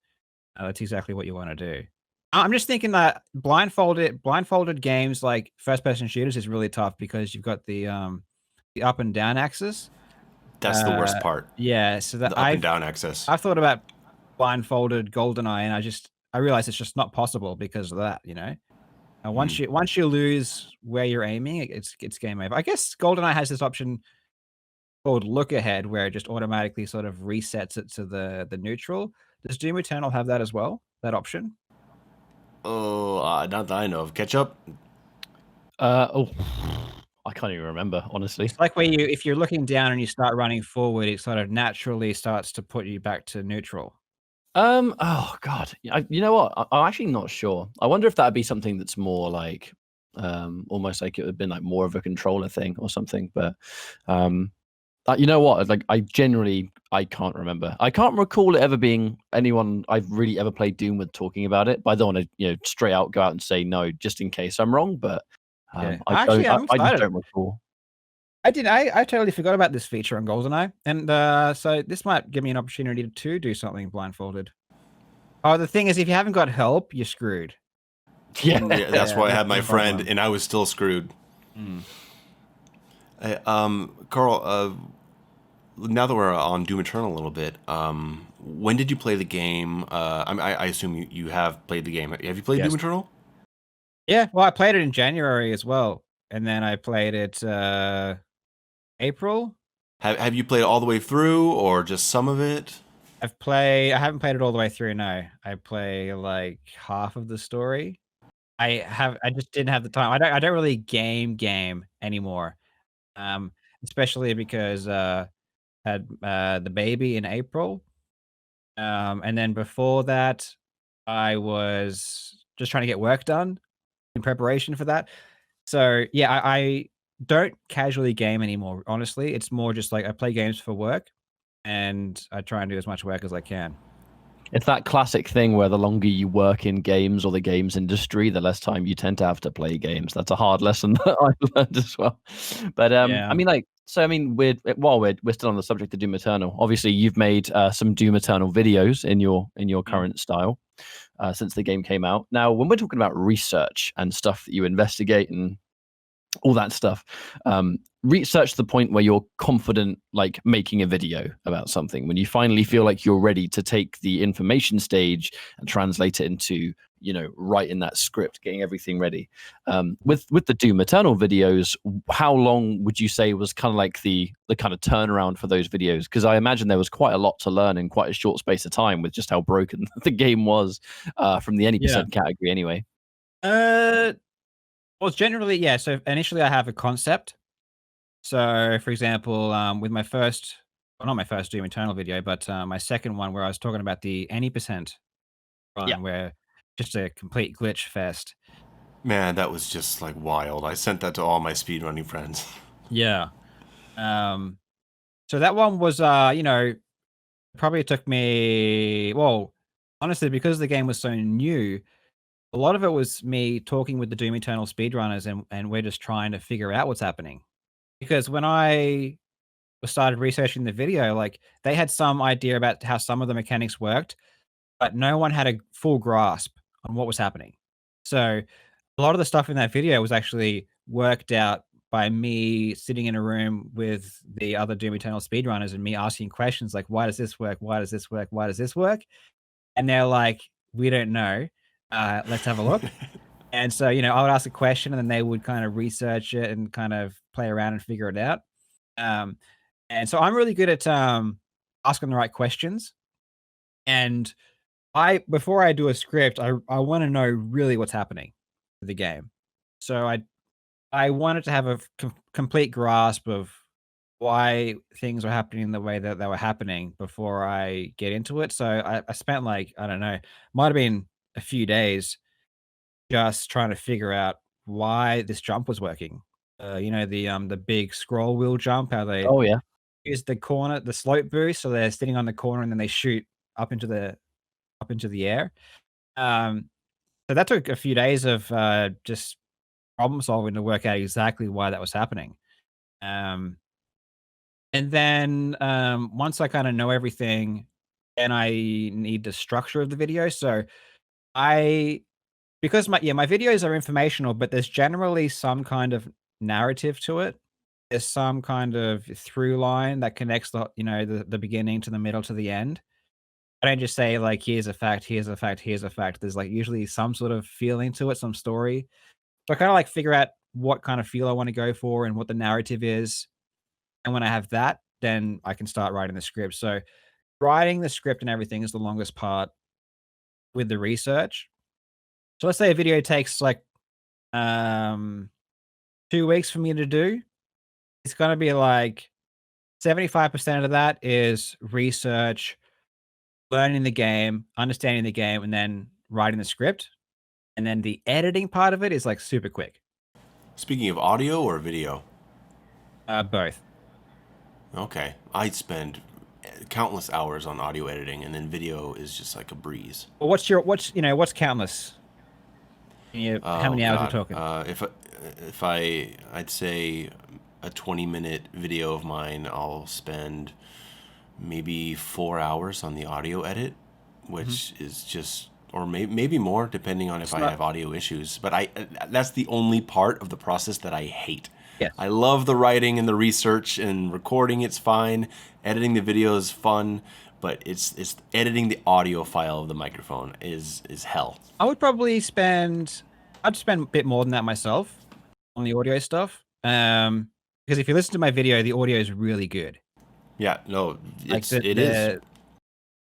That's exactly what you want to do. I'm just thinking that blindfolded games like first person shooters is really tough because you've got the up and down axis. That's the worst part. Yeah. So that the up and down axis. I've thought about blindfolded GoldenEye, and I realize it's just not possible because of that, once you lose where you're aiming, it's game over. I guess GoldenEye has this option called look ahead, where it just automatically sort of resets it to the neutral. Does Doom Eternal have that as well? That option? Oh, not that I know of. Ketchup? Oh, I can't even remember, honestly. It's like where if you're looking down and you start running forward, it sort of naturally starts to put you back to neutral. Oh God, you know what? I'm actually not sure. I wonder if that'd be something that's more like, almost like it would have been like more of a controller thing or something. But, you know what? Like, I can't remember. I can't recall it ever being anyone I've really ever played Doom with talking about it. But I don't want to, straight out go out and say no, just in case I'm wrong. But, Yeah. I Actually, don't. I'm I just excited. don't recall. I totally forgot about this feature on GoldenEye, and so this might give me an opportunity to do something blindfolded. Oh, the thing is, if you haven't got help, you're screwed. Yeah. Yeah, that's why I That's had my the bottom friend, line. and I was still screwed. Mm. Carl, now that we're on Doom Eternal a little bit, when did you play the game? I assume you have played the game. Have you played Doom Yes. Eternal? Yeah. Well, I played it in January as well, and then I played it April. Have you played it all the way through, or just some of it? I haven't played it all the way through. No, I play like half of the story. I just didn't have the time. I don't really game anymore. Um, Especially because had the baby in April. And then before that, I was just trying to get work done in preparation for that. So yeah, I don't casually game anymore. Honestly, it's more just like I play games for work, and I try and do as much work as I can. It's that classic thing where the longer you work in games or the games industry, the less time you tend to have to play games. That's a hard lesson that I learned as well. But I Yeah. mean, like, so I mean, while we're still on the subject of Doom Eternal, obviously you've made some Doom Eternal videos in your Mm. current style since the game came out. Now, when we're talking about research and stuff that you investigate and all that stuff, research to the point where you're confident like making a video about something, when you finally feel like you're ready to take the information stage and translate it into, writing that script, getting everything ready. With the Doom Eternal videos, how long would you say was kind of like the kind of turnaround for those videos? Because I imagine there was quite a lot to learn in quite a short space of time with just how broken the game was, from the any Yeah. percent category anyway. Uh, well, it's generally, yeah. So initially, I have a concept. So, for example, with my first, well, not my first Doom Eternal video, but my second one, where I was talking about the any percent Yeah. run, where just a complete glitch fest. Man, that was just like wild. I sent that to all my speedrunning friends. Yeah. Um, so that one was, probably took me, well, honestly, because the game was so new, a lot of it was me talking with the Doom Eternal speedrunners, and we're just trying to figure out what's happening. Because when I started researching the video, like they had some idea about how some of the mechanics worked, but no one had a full grasp on what was happening. So a lot of the stuff in that video was actually worked out by me sitting in a room with the other Doom Eternal speedrunners and me asking questions like, why does this work? Why does this work? Why does this work? And they're like, we don't know. Let's have a look. And so, I would ask a question and then they would kind of research it and kind of play around and figure it out. Um, and so I'm really good at asking the right questions. And before I do a script, I want to know really what's happening with the game. So I wanted to have a complete grasp of why things were happening the way that they were happening before I get into it. So I spent like, I don't know, might have been a few days just trying to figure out why this jump was working. The big scroll wheel jump, how they Oh yeah. use the slope boost, so they're sitting on the corner and then they shoot up into the air. Um, so that took a few days of just problem solving to work out exactly why that was happening. Um, and then once I kind of know everything, then I need the structure of the video. So I because my videos are informational, but there's generally some kind of narrative to it. There's some kind of through line that connects the beginning to the middle to the end. I don't just say like, here's a fact, here's a fact, here's a fact. There's like usually some sort of feeling to it, some story. So I kind of like figure out what kind of feel I want to go for and what the narrative is. And when I have that, then I can start writing the script. So writing the script and everything is the longest part with the research. So let's say a video takes like 2 weeks for me to do. It's gonna be like 75% of that is research, learning the game, understanding the game, and then writing the script. And then the editing part of it is like super quick. Speaking of audio or video? Both. Okay. I spend countless hours on audio editing, and then video is just like a breeze. Well, what's countless? How many hours are we talking? I'd say a 20-minute video of mine, I'll spend maybe 4 hours on the audio edit, which is just, or maybe more, depending on if I have audio issues. But that's the only part of the process that I hate. Yes. I love the writing and the research and recording. It's fine. Editing the video is fun, but it's editing the audio file of the microphone is hell. I'd spend a bit more than that myself on the audio stuff. Because if you listen to my video, the audio is really good. Yeah, no, Like it is.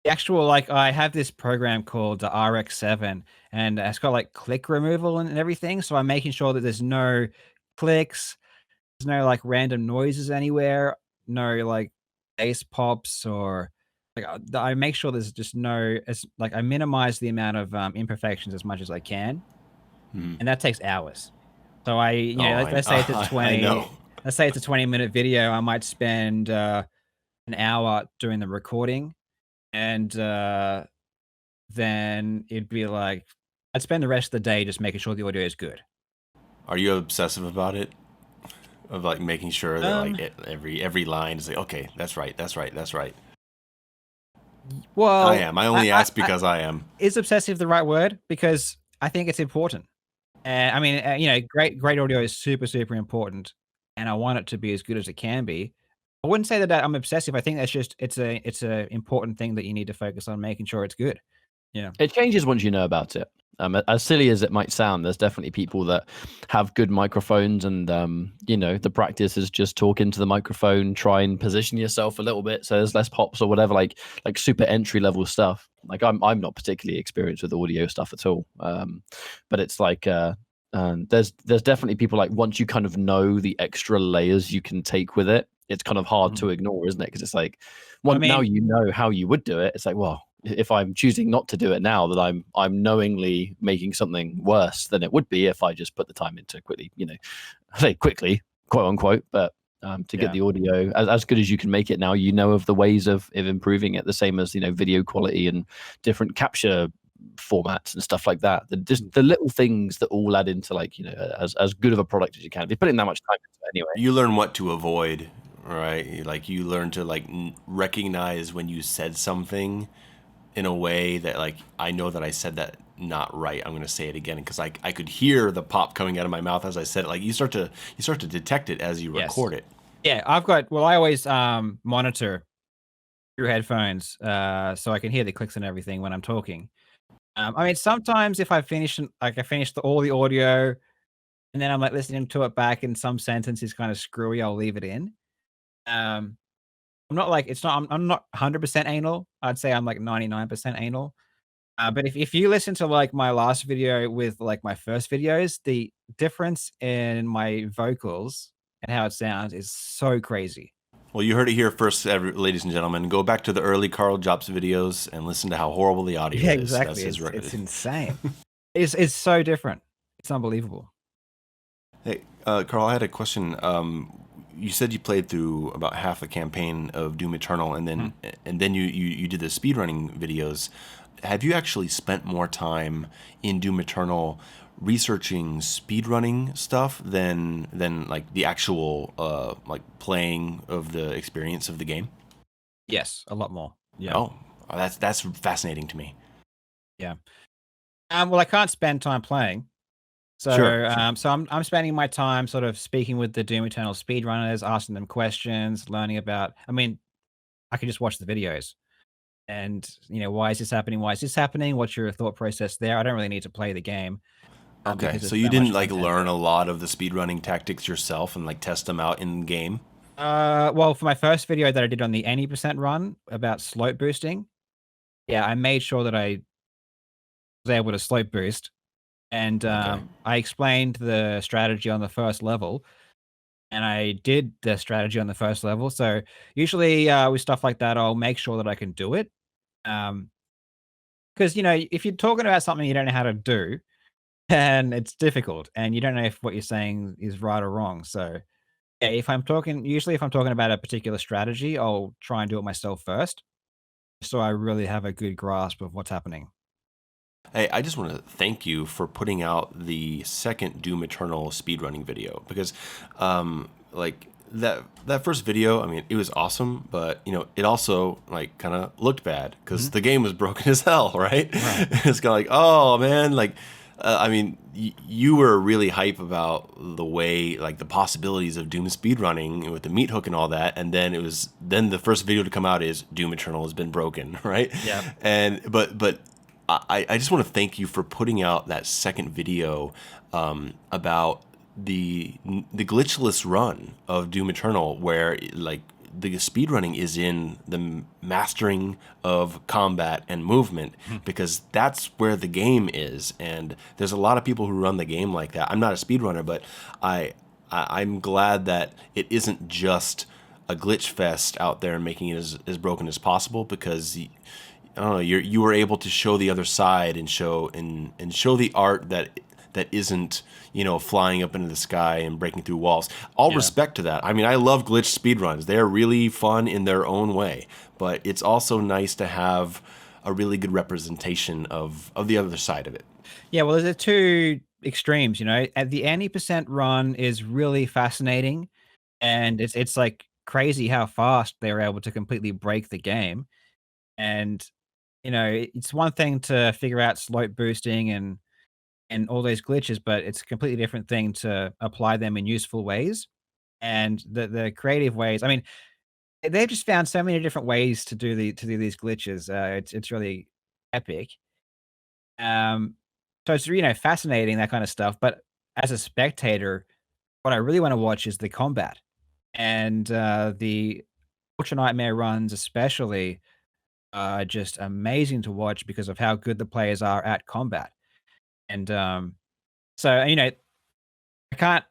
The actual, like, I have this program called the RX7, and it's got like click removal and everything. So I'm making sure that there's no clicks, there's no like random noises anywhere, no like bass pops, or like I make sure there's just I minimize the amount of imperfections as much as I can, and that takes hours. So let's say it's a 20. I know. Let's say it's a 20-minute video. I might spend an hour doing the recording, and then it'd be like I'd spend the rest of the day just making sure the audio is good. Are you obsessive about it? Of like making sure that like every line is like, okay, that's right. Well, I am. I only ask because I am. Is obsessive the right word? Because I think it's important. And I mean, great audio is super, super important, and I want it to be as good as it can be. I wouldn't say that I'm obsessive. I think that's just it's a important thing that you need to focus on making sure it's good. Yeah. It changes once you know about it. As silly as it might sound, there's definitely people that have good microphones, and the practice is just talk into the microphone, try and position yourself a little bit so there's less pops or whatever, like super entry level stuff. Like I'm not particularly experienced with audio stuff at all, but it's like there's definitely people, like, once you kind of know the extra layers you can take with it, it's kind of hard to ignore, isn't it? Because it's like, now you know how you would do it. It's like, well, if I'm choosing not to do it now, that I'm knowingly making something worse than it would be if I just put the time into quickly, I say quickly, quote unquote, but to get the audio as good as you can make it now, of the ways of improving it, the same as, video quality and different capture formats and stuff like that. Just the little things that all add into, like, as good of a product as you can. If you're putting that much time into it anyway. You learn what to avoid, right? Like you learn to recognize when you said something in a way that, like, I know that I said that not right. I'm going to say it again because I could hear the pop coming out of my mouth as I said it. Like you start to detect it as you record it. Yeah, I always monitor through headphones so I can hear the clicks and everything when I'm talking. I mean, sometimes if I finish all the audio and then I'm like listening to it back and some sentence is kind of screwy, I'll leave it in. I'm not 100% anal. I'd say I'm like 99% anal. But if you listen to like my last video with like my first videos, the difference in my vocals and how it sounds is so crazy. Well, you heard it here first, ladies and gentlemen. Go back to the early Karl Jobst videos and listen to how horrible the audio is. Yeah, exactly. It's insane. It's so different. It's unbelievable. Hey, Karl, I had a question. You said you played through about half the campaign of Doom Eternal, and then you did the speedrunning videos. Have you actually spent more time in Doom Eternal researching speedrunning stuff than like the actual like playing of the experience of the game? Yes, a lot more. Yeah. Oh, that's fascinating to me. Yeah. Well, I can't spend time playing. So, Sure. So I'm spending my time sort of speaking with the Doom Eternal speedrunners, asking them questions, learning about. I mean, I can just watch the videos, and why is this happening? Why is this happening? What's your thought process there? I don't really need to play the game. Okay, so you didn't like learn a lot of the speedrunning tactics yourself and like test them out in game? Well, for my first video that I did on the 80% run about slope boosting, yeah, I made sure that I was able to slope boost. And Okay. I explained the strategy on the first level, and I did the strategy on the first level. So usually with stuff like that, I'll make sure that I can do it. Because if you're talking about something you don't know how to do, and it's difficult, and you don't know if what you're saying is right or wrong. So yeah, usually if I'm talking about a particular strategy, I'll try and do it myself first, so I really have a good grasp of what's happening. Hey, I just want to thank you for putting out the second Doom Eternal speedrunning video because, like that first video, I mean, it was awesome, but it also like kind of looked bad because Mhm. the game was broken as hell, right? Right. It's kind of like, oh man, like, I mean, you were really hype about the way, like, the possibilities of Doom speedrunning with the meat hook and all that, and then the first video to come out is Doom Eternal has been broken, right? Yep. And but I just want to thank you for putting out that second video about the glitchless run of Doom Eternal, where like the speedrunning is in the mastering of combat and movement, Mhm. because that's where the game is. And there's a lot of people who run the game like that. I'm not a speedrunner, but I'm glad that it isn't just a glitch fest out there and making it as broken as possible, because I don't know, you were able to show the other side and show the art that isn't flying up into the sky and breaking through walls. All Yeah. respect to that. I mean, I love glitch speedruns. They're really fun in their own way, but it's also nice to have a really good representation of the other side of it. Yeah, well, there's two extremes. At the any percent run is really fascinating, and it's like crazy how fast they were able to completely break the game. And it's one thing to figure out slope boosting and all those glitches, but it's a completely different thing to apply them in useful ways. And the creative ways. I mean, they've just found so many different ways to do these glitches. It's really epic. Um, so it's fascinating, that kind of stuff. But as a spectator, what I really want to watch is the combat, and the Ultra Nightmare runs, especially, are just amazing to watch because of how good the players are at combat. And so I can't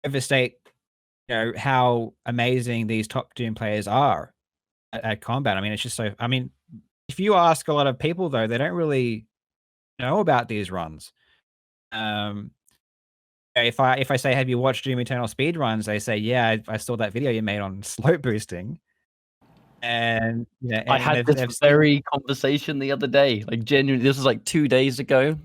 overstate how amazing these top Doom players are at combat. I mean, it's just so. I mean, if you ask a lot of people though, they don't really know about these runs. Um, if I say, "Have you watched Doom Eternal speed runs?" They say, "Yeah, I saw that video you made on slope boosting." And I and had they've this they've seen. very conversation the other day, like genuinely. This was like 2 days ago,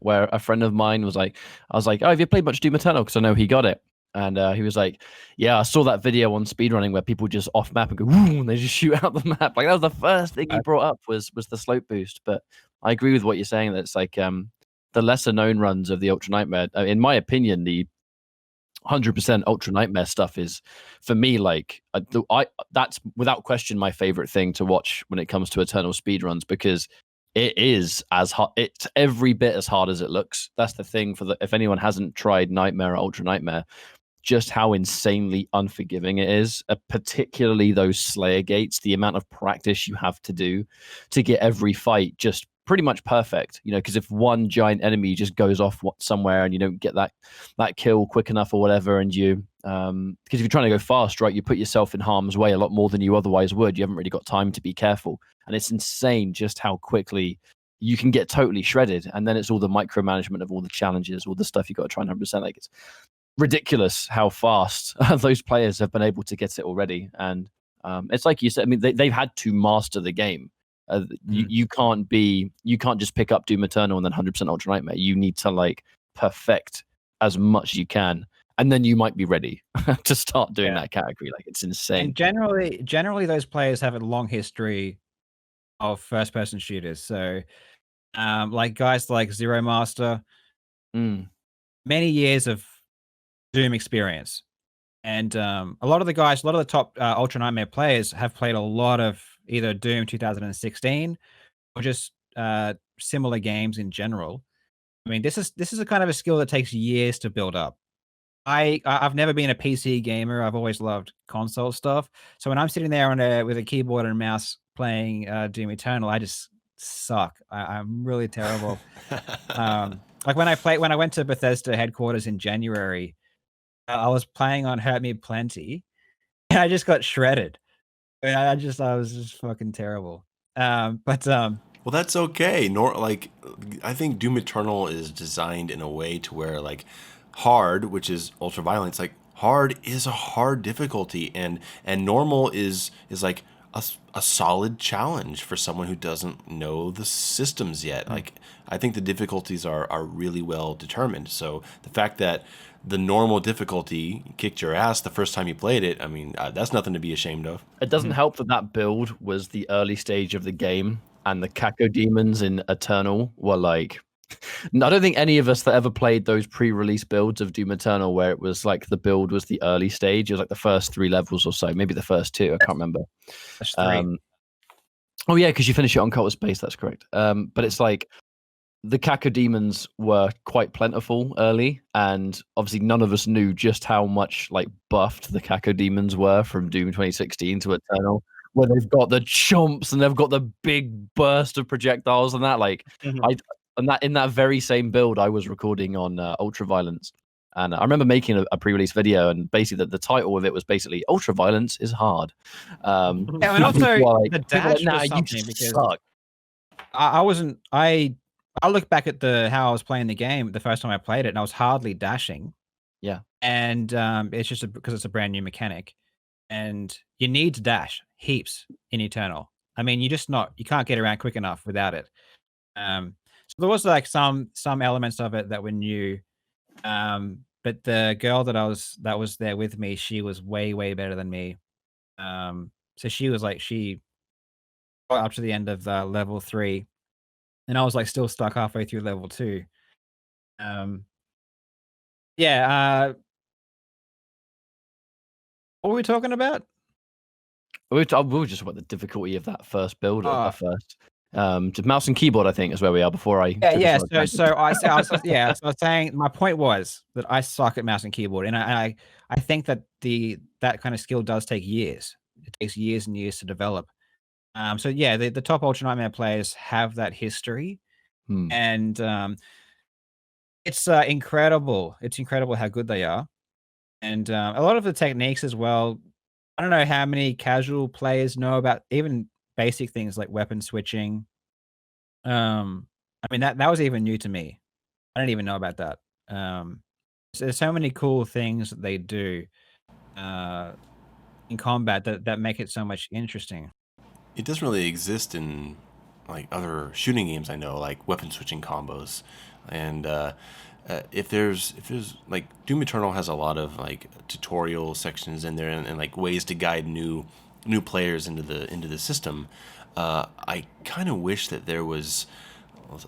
where a friend of mine was like, I was like, "Oh, have you played much Doom Eternal?" Because I know he got it, and he was like, "Yeah, I saw that video on speedrunning where people just off map and go, woo, and they just shoot out the map." Like that was the first thing he brought up was the slope boost. But I agree with what you're saying. That it's like the lesser known runs of the Ultra Nightmare. In my opinion, the 100% Ultra Nightmare stuff is, for me, like that's without question my favorite thing to watch when it comes to Eternal speedruns, because it is as hard, it's every bit as hard as it looks. That's the thing. If anyone hasn't tried Nightmare or Ultra Nightmare, just how insanely unforgiving it is, particularly those Slayer gates, the amount of practice you have to do to get every fight just pretty much perfect. Because if one giant enemy just goes off somewhere and you don't get that kill quick enough or whatever, and you because if you're trying to go fast, right, you put yourself in harm's way a lot more than you otherwise would. You haven't really got time to be careful, and it's insane just how quickly you can get totally shredded. And then it's all the micromanagement of all the challenges, all the stuff you got to try and 100%. Like, it's ridiculous how fast those players have been able to get it already. And it's like you said, I mean, they've had to master the game. You can't just pick up Doom Eternal and then 100% Ultra Nightmare. You need to like perfect as much as you can, and then you might be ready to start doing that category. Like, it's insane. And generally, those players have a long history of first-person shooters. So, like guys like Zero Master, many years of Doom experience. And a lot of the top Ultra Nightmare players have played a lot of either Doom 2016 or just similar games in general. I mean, this is a kind of a skill that takes years to build up. I've never been a PC gamer. I've always loved console stuff. So when I'm sitting there with a keyboard and mouse playing Doom Eternal, I just suck. I'm really terrible. Like when I went to Bethesda headquarters in January, I was playing on Hurt Me Plenty, and I just got shredded. And I was just fucking terrible. Well, that's okay. Like, I think Doom Eternal is designed in a way to where like hard, which is ultra violence, like hard is a hard difficulty, and normal is like a solid challenge for someone who doesn't know the systems yet. Like, I think the difficulties are really well determined. So the fact that the normal difficulty kicked your ass the first time you played it, I mean, that's nothing to be ashamed of. It doesn't help that that build was the early stage of the game, and the cacodemons in Eternal were like. I don't think any of us that ever played those pre-release builds of Doom Eternal, where it was like the build was the early stage, it was like the first 3 levels or so, maybe the first 2, I can't remember. That's 3. Oh yeah, because you finish it on Cult of Space, that's correct. But it's like the cacodemons were quite plentiful early, and obviously none of us knew just how much like buffed the cacodemons were from Doom 2016 to Eternal, where they've got the chomps and they've got the big burst of projectiles and that. Like, in that very same build, I was recording on Ultraviolence, and I remember making a pre-release video, and basically the title of it was basically "Ultraviolence is hard." Yeah, and also the dash nah, was you something because suck. I wasn't. I look back at how I was playing the game the first time I played it, and I was hardly dashing. Yeah. And it's just because it's a brand new mechanic, and you need to dash heaps in Eternal. I mean, you can't get around quick enough without it. So there was like some elements of it that were new. But the girl that was there with me, she was way better than me. So she got up to the end of level 3, and I was like still stuck halfway through level 2. Yeah. What were we talking about? We were just about the difficulty of that first build Ah. at first. Just mouse and keyboard, I think, is where we are before I. Yeah. So I was saying my point was that I suck at mouse and keyboard, and I think that that kind of skill does take years. It takes years and years to develop. So yeah, the top Ultra Nightmare players have that history, and it's incredible. It's incredible how good they are, and a lot of the techniques as well. I don't know how many casual players know about even basic things like weapon switching. I mean that was even new to me. I didn't even know about that. So there's so many cool things that they do in combat that make it so much interesting. It doesn't really exist in like other shooting games I know, like weapon switching combos. And if there's like Doom Eternal has a lot of like tutorial sections in there, and like ways to guide new players into the system. I kind of wish that there was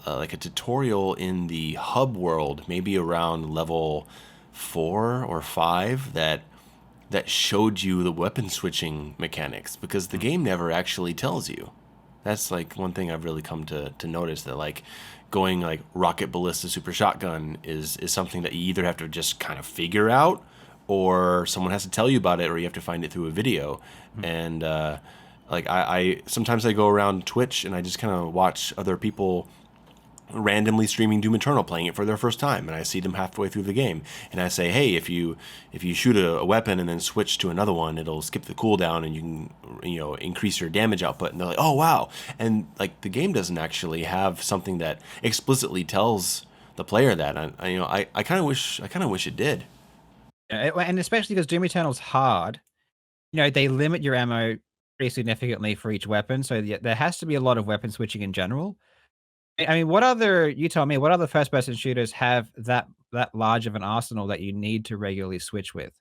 like a tutorial in the hub world, maybe around level 4 or 5, that showed you the weapon switching mechanics, because the game never actually tells you. That's like one thing I've really come to notice, that like going like rocket ballista super shotgun is something that you either have to just kind of figure out, or someone has to tell you about it, or you have to find it through a video. And like I sometimes I go around Twitch and I just kind of watch other people randomly streaming Doom Eternal, playing it for their first time, and I see them halfway through the game, and I say, hey, if you shoot a weapon and then switch to another one, it'll skip the cooldown and you can increase your damage output. And they're like, oh wow. And like the game doesn't actually have something that explicitly tells the player that. I kind of wish it did. And especially because Doom Eternal's hard, they limit your ammo pretty significantly for each weapon, so there has to be a lot of weapon switching in general. I mean, you tell me, what other first-person shooters have that large of an arsenal that you need to regularly switch with?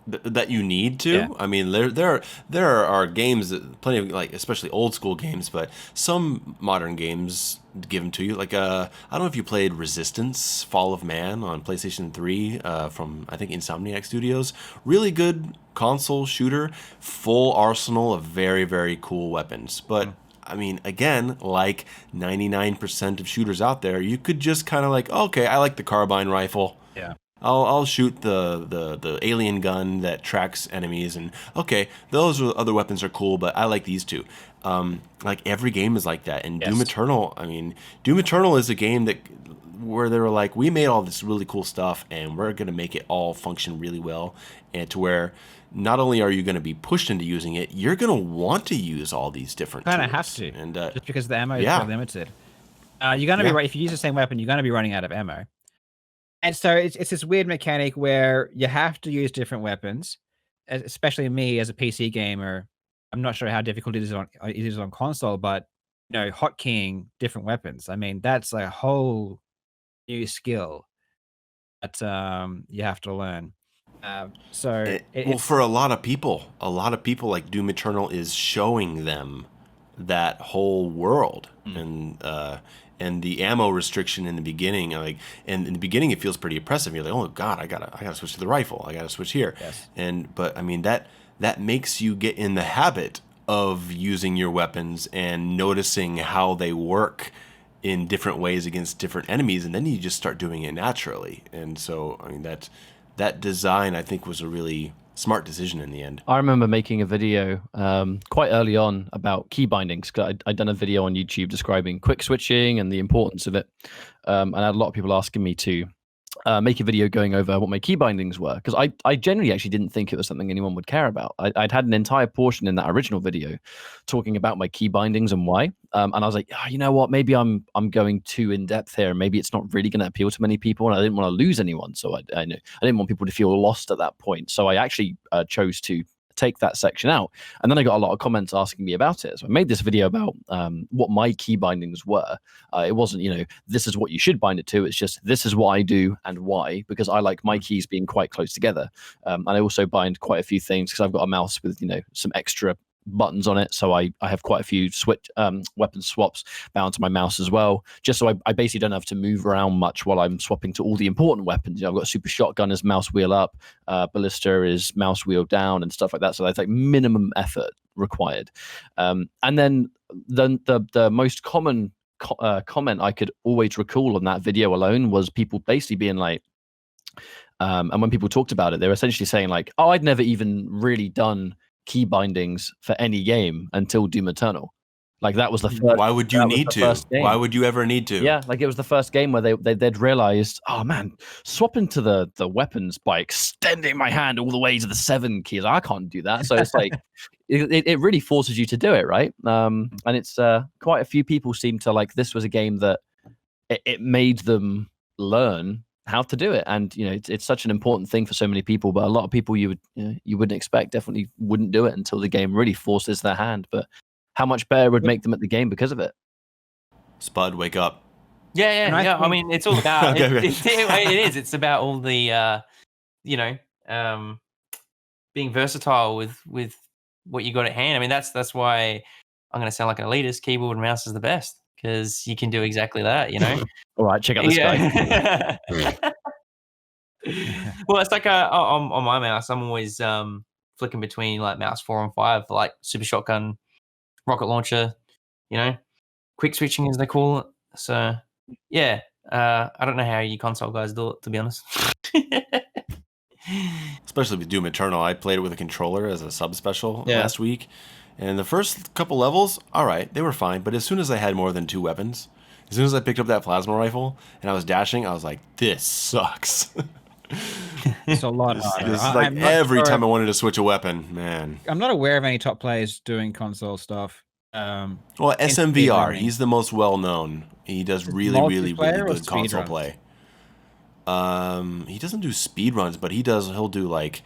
That you need to. Yeah. I mean, there are games, plenty of like, especially old school games, but some modern games give them to you. Like I don't know if you played Resistance: Fall of Man on PlayStation 3 from I think Insomniac Studios. Really good console shooter, full arsenal of very very cool weapons. But I mean, again, like 99% of shooters out there, you could just kind of like, okay, I like the carbine rifle. Yeah. I'll shoot the alien gun that tracks enemies, and okay, those other weapons are cool, but I like these two. Like every game is like that, and Yes. Doom Eternal. I mean, Doom Eternal is a game that where they were like, we made all this really cool stuff and we're going to make it all function really well, and to where not only are you going to be pushed into using it, you're going to want to use all these different Kind tools. of have to, And just because the ammo is yeah. so limited. You're gonna be right if you use the same weapon. You're gonna be running out of ammo, and so it's this weird mechanic where you have to use different weapons. Especially me as a PC gamer, I'm not sure how difficult it is on console, but hotkeying different weapons. I mean, that's a whole new skill that you have to learn. So Well, for a lot of people, like Doom Eternal is showing them that whole world, and the ammo restriction in the beginning, like, and in the beginning it feels pretty oppressive. You're like, oh god, I gotta switch to the rifle. I gotta switch here. Yes. But I mean that makes you get in the habit of using your weapons and noticing how they work in different ways against different enemies, and then you just start doing it naturally. And so, I mean, that design, I think, was a really smart decision in the end. I remember making a video quite early on about key bindings. I'd done a video on YouTube describing quick switching and the importance of it. And I had a lot of people asking me to make a video going over what my key bindings were, because I generally actually didn't think it was something anyone would care about. I'd had an entire portion in that original video talking about my key bindings and why, and I was like, oh, you know what, maybe I'm going too in depth here, maybe it's not really going to appeal to many people, and I didn't want to lose anyone, so I didn't want people to feel lost at that point, so I actually chose to take that section out. And then I got a lot of comments asking me about it. So I made this video about what my key bindings were. It wasn't, this is what you should bind it to. It's just, this is what I do and why, because I like my keys being quite close together. And I also bind quite a few things because I've got a mouse with, some extra buttons on it, so I have quite a few weapon swaps bound to my mouse as well, just so I basically don't have to move around much while I'm swapping to all the important weapons. I've got super shotgun as mouse wheel up, ballista is mouse wheel down, and stuff like that, so that's like minimum effort required. And then the most common comment I could always recall on that video alone was people basically being like, and when people talked about it, they were essentially saying like, oh, I'd never even really done key bindings for any game until Doom Eternal. Like that was the first. Why would you need to? Why would you ever need to? Yeah, like it was the first game where they'd realized, oh man, swapping to the weapons by extending my hand all the way to the 7 keys, I can't do that. So it's like it really forces you to do it, right? And it's quite a few people seem to like this was a game that it made them learn how to do it, and it's such an important thing for so many people, but a lot of people you wouldn't expect definitely wouldn't do it until the game really forces their hand. But how much better it would make them at the game because of it. Spud, wake up. Yeah. I mean, it's all about Okay. it is. It's about all the being versatile with what you got at hand. I mean, that's why I'm going to sound like an elitist. Keyboard and mouse is the best because you can do exactly that. All right, check out this guy. Well, it's like on my mouse, I'm always flicking between like mouse 4 and 5 for like super shotgun, rocket launcher, quick switching as they call it. So yeah, I don't know how you console guys do it, to be honest. Especially with Doom Eternal, I played it with a controller as a subspecial last week, and the first couple levels, all right, they were fine. But as soon as I had more than 2 weapons, as soon as I picked up that plasma rifle and I was dashing, I was like, this sucks. It's a lot harder. This is like every time I wanted to switch a weapon, man. I'm not aware of any top players doing console stuff. Well, SMVR, he's the most well-known. He does really, really, really good console play. He doesn't do speed runs, but he'll do like,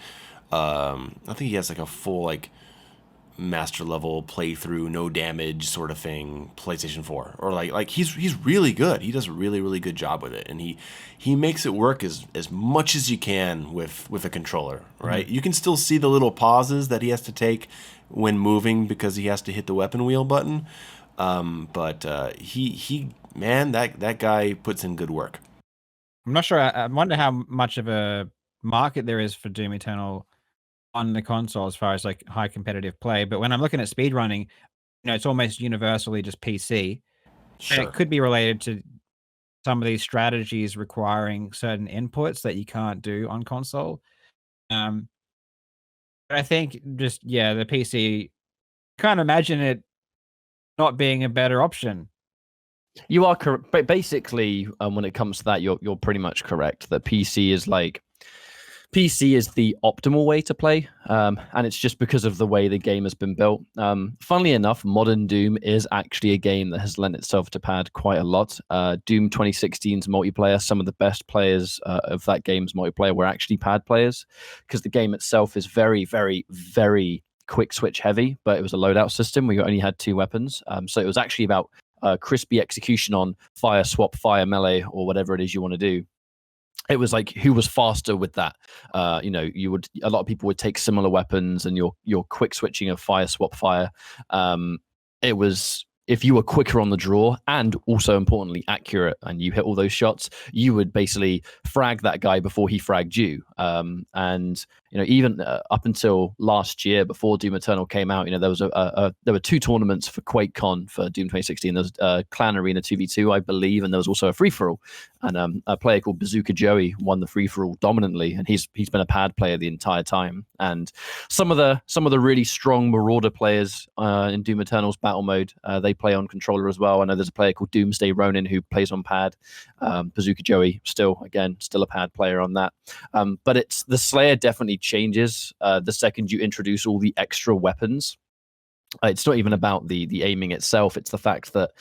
I think he has like a full like master level playthrough, no damage sort of thing, PlayStation 4, or like he's really good. He does a really, really good job with it, and he makes it work as much as you can with a controller, right? You can still see the little pauses that he has to take when moving because he has to hit the weapon wheel button, but man, that guy puts in good work. I'm not sure. I wonder how much of a market there is for Doom Eternal on the console as far as like high competitive play. But when I'm looking at speedrunning, it's almost universally just PC. Sure. And it could be related to some of these strategies requiring certain inputs that you can't do on console. But I think just, the PC, can't imagine it not being a better option. You are correct. But basically, when it comes to that, you're pretty much correct. That PC is the optimal way to play, and it's just because of the way the game has been built. Funnily enough, modern Doom is actually a game that has lent itself to pad quite a lot. Doom 2016's multiplayer, some of the best players of that game's multiplayer were actually pad players, because the game itself is very, very, very quick switch heavy, but it was a loadout system where you only had 2 weapons. So it was actually about crispy execution on fire, swap, fire, melee, or whatever it is you want to do. It was like who was faster with that. A lot of people would take similar weapons, and your quick switching of fire, swap, fire. It was, if you were quicker on the draw and also importantly accurate, and you hit all those shots, you would basically frag that guy before he fragged you. And even up until last year, before Doom Eternal came out, there was there were 2 tournaments for QuakeCon for Doom 2016. There was Clan Arena 2v2, I believe, and there was also a free for all. And a player called Bazooka Joey won the free for all dominantly, and he's been a pad player the entire time. And some of the really strong Marauder players in Doom Eternal's battle mode, they play on controller as well. I know there's a player called Doomsday Ronin who plays on pad. Bazooka Joey still a pad player on that. But it's the Slayer definitely changes the second you introduce all the extra weapons. It's not even about the aiming itself. It's the fact that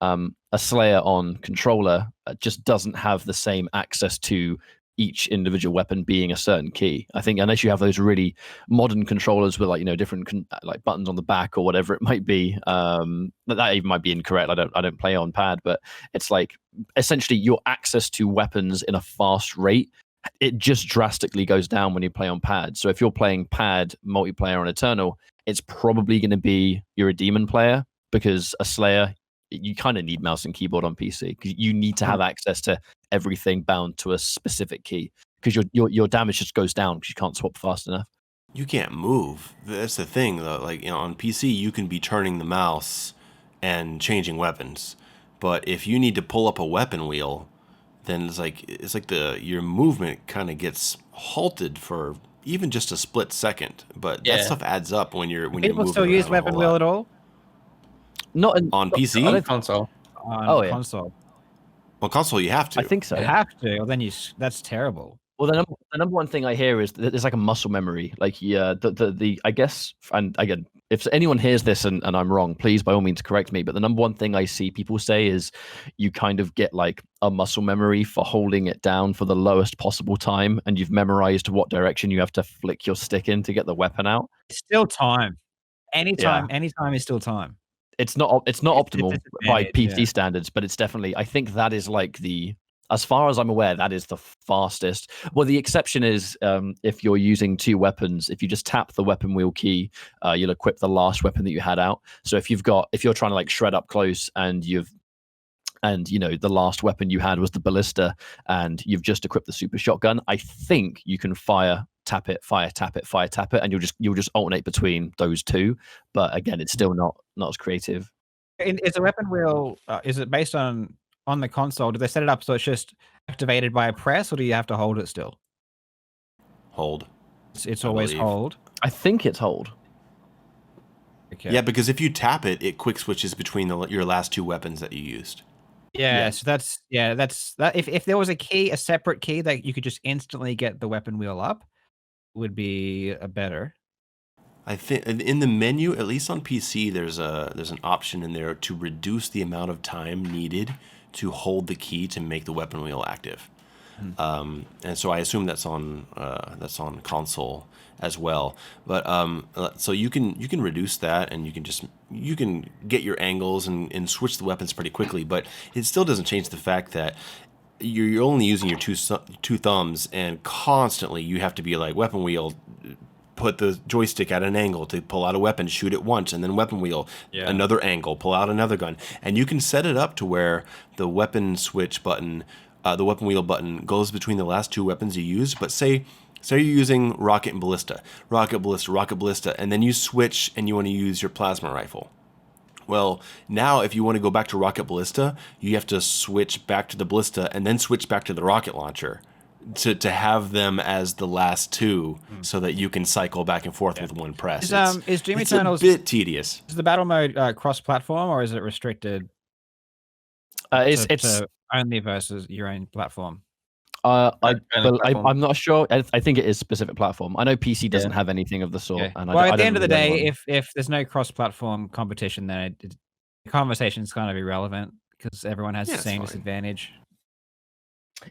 a Slayer on controller just doesn't have the same access to each individual weapon being a certain key. I think unless you have those really modern controllers with different buttons on the back or whatever it might be, that even might be incorrect. I don't play on pad, but it's like essentially your access to weapons in a fast rate, it just drastically goes down when you play on pad. So if you're playing pad multiplayer on Eternal, it's probably going to be you're a demon player, because a Slayer, you kind of need mouse and keyboard on PC, because you need to have access to everything bound to a specific key, because your damage just goes down because you can't swap fast enough. You can't move. That's the thing, though. On PC, you can be turning the mouse and changing weapons, but if you need to pull up a weapon wheel, then it's like your movement kind of gets halted for even just a split second. But that stuff adds up when you're People still use weapon wheel at all? Not on PC? On console. On console. On console, you have to. I think so. You have to. Well, then that's terrible. Well, the number one thing I hear is that there's like a muscle memory. Like, the I guess, and again, if anyone hears this and I'm wrong, please by all means correct me. But the number one thing I see people say is you kind of get like a muscle memory for holding it down for the lowest possible time, and you've memorized what direction you have to flick your stick in to get the weapon out. It's still time. Anytime is still time. It's not optimal by PC yeah. standards, but it's definitely, I think that is like as far as I'm aware, that is the fastest. Well, the exception is if you're using 2 weapons, if you just tap the weapon wheel key, you'll equip the last weapon that you had out. So if you're trying to like shred up close and the last weapon you had was the ballista and you've just equipped the super shotgun, I think you can tap it, tap it, and you'll just alternate between those 2. But again, it's still not as creative. Is a weapon wheel, is it based on the console? Do they set it up so it's just activated by a press, or do you have to hold it still? Hold. It's always hold. I think it's hold. Okay. Yeah, because if you tap it, it quick switches between your last 2 weapons that you used. Yeah, so that's that. If there was a separate key that you could just instantly get the weapon wheel up, would be a better. I think in the menu, at least on PC, there's an option in there to reduce the amount of time needed to hold the key to make the weapon wheel active. And so I assume that's on console as well. But so you can reduce that, and you can get your angles and switch the weapons pretty quickly. But it still doesn't change the fact that you're only using your two thumbs, and constantly you have to be like weapon wheel, put the joystick at an angle to pull out a weapon, shoot it once, and then weapon wheel, another angle, pull out another gun. And you can set it up to where the weapon switch button, the weapon wheel button, goes between the last 2 weapons you use. But say you're using rocket and ballista, and then you switch and you want to use your plasma rifle. Well, now if you want to go back to rocket ballista, you have to switch back to the ballista and then switch back to the rocket launcher to have them as the last 2, so that you can cycle back and forth with one press. Is Doom Eternal's a bit tedious? Is the battle mode cross-platform, or is it restricted? It's only versus your own platform. I'm not sure. I think it is specific platform. I know PC doesn't have anything of the sort. Yeah. And Well, I at the don't end of the really know day, anyone. if there's no cross-platform competition, then the conversation is kind of irrelevant because everyone has the same disadvantage.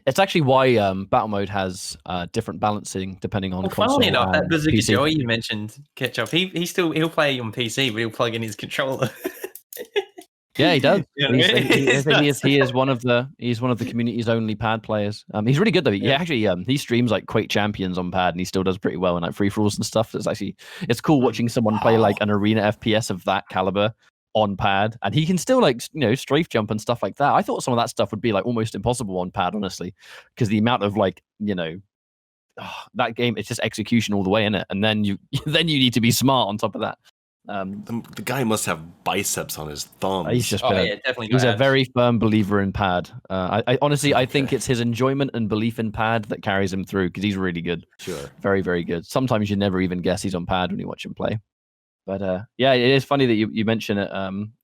It's actually why battle mode has different balancing depending on console. Funnily enough, that and Bazooka PC. Joey you mentioned, Ketchup, he'll play on PC, but he'll plug in his controller. Yeah, he does. You know what I mean? He is one of the community's only pad players. He's really good though. Yeah, actually, he streams like Quake Champions on pad, and he still does pretty well in like free for alls and stuff. It's cool watching someone play like an arena FPS of that caliber on pad, and he can still like strafe jump and stuff like that. I thought some of that stuff would be like almost impossible on pad, honestly, because the amount of like that game, it's just execution all the way in it, and then you need to be smart on top of that. The guy must have biceps on his thumbs. He's just definitely. He's a very firm believer in pad. I honestly, I think it's his enjoyment and belief in pad that carries him through because he's really good. Sure, very, very good. Sometimes you never even guess he's on pad when you watch him play. But yeah, it is funny that you mention it.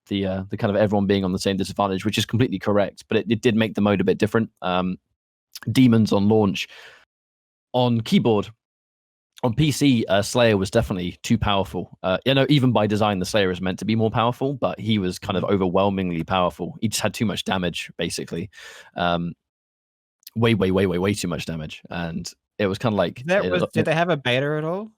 The kind of everyone being on the same disadvantage, which is completely correct. But it did make the mode a bit different. Demons on launch on keyboard. On PC, Slayer was definitely too powerful. Even by design, the Slayer is meant to be more powerful, but he was kind of overwhelmingly powerful. He just had too much damage, basically. Way too much damage. And it was kind of like... Did they have a beta at all?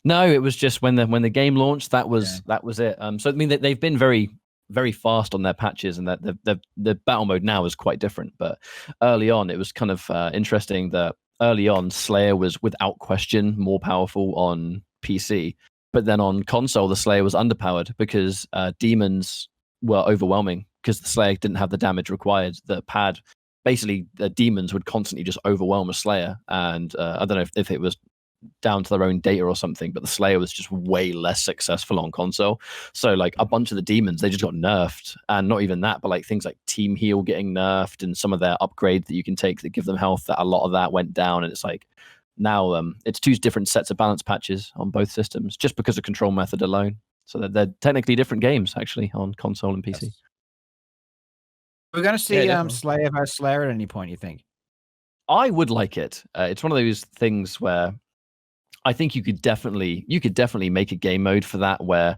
No, it was just when the game launched, that was it. So I mean, they've been very, very fast on their patches, and that the battle mode now is quite different. But early on, it was kind of interesting that early on, Slayer was without question more powerful on PC, but then on console, the Slayer was underpowered because demons were overwhelming because the Slayer didn't have the damage required. The pad, basically, the demons would constantly just overwhelm a Slayer, and I don't know if it was down to their own data or something, but the Slayer was just way less successful on console. So like a bunch of the demons, they just got nerfed, and not even that, but like things like team heal getting nerfed and some of their upgrades that you can take that give them health, that a lot of that went down. And it's like now it's two different sets of balance patches on both systems just because of control method alone. So they're technically different games actually on console and PC. Yes. We're going to see Slayer versus Slayer at any point, you think? I would like it. It's one of those things where I think you could definitely make a game mode for that where,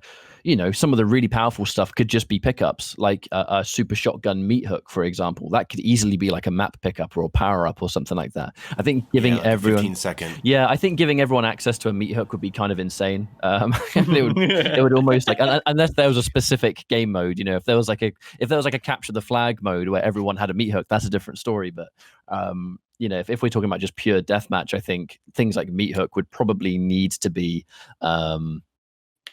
some of the really powerful stuff could just be pickups, like a super shotgun meat hook, for example. That could easily be like a map pickup or a power up or something like that. I think giving everyone 15-second. Yeah, I think giving everyone access to a meat hook would be kind of insane. It would almost like unless there was a specific game mode, if there was like a capture the flag mode where everyone had a meat hook, that's a different story. But if we're talking about just pure deathmatch, I think things like meat hook would probably need to be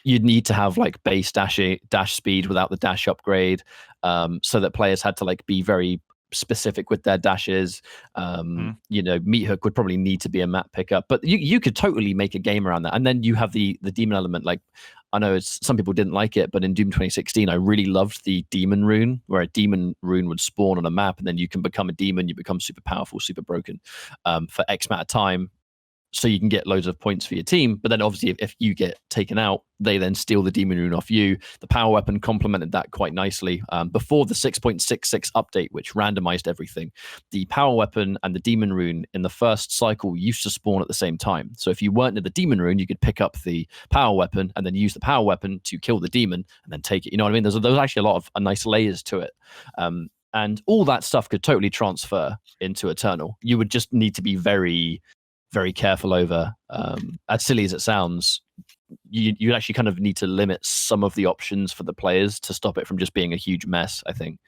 you'd need to have like base dash speed without the dash upgrade, so that players had to like be very specific with their dashes. Meat hook would probably need to be a map pickup, but you could totally make a game around that. And then you have the demon element. Like I know some people didn't like it, but in Doom 2016, I really loved the demon rune, where a demon rune would spawn on a map, and then you can become a demon. You become super powerful, super broken for X amount of time, so you can get loads of points for your team. But then obviously if you get taken out, they then steal the demon rune off you. The power weapon complemented that quite nicely. Before the 6.66 update, which randomized everything, the power weapon and the demon rune in the first cycle used to spawn at the same time. So if you weren't near the demon rune, you could pick up the power weapon and then use the power weapon to kill the demon and then take it. You know what I mean? There's actually a lot of nice layers to it. And all that stuff could totally transfer into Eternal. You would just need to be very, very careful over, as silly as it sounds, you actually kind of need to limit some of the options for the players to stop it from just being a huge mess, I think.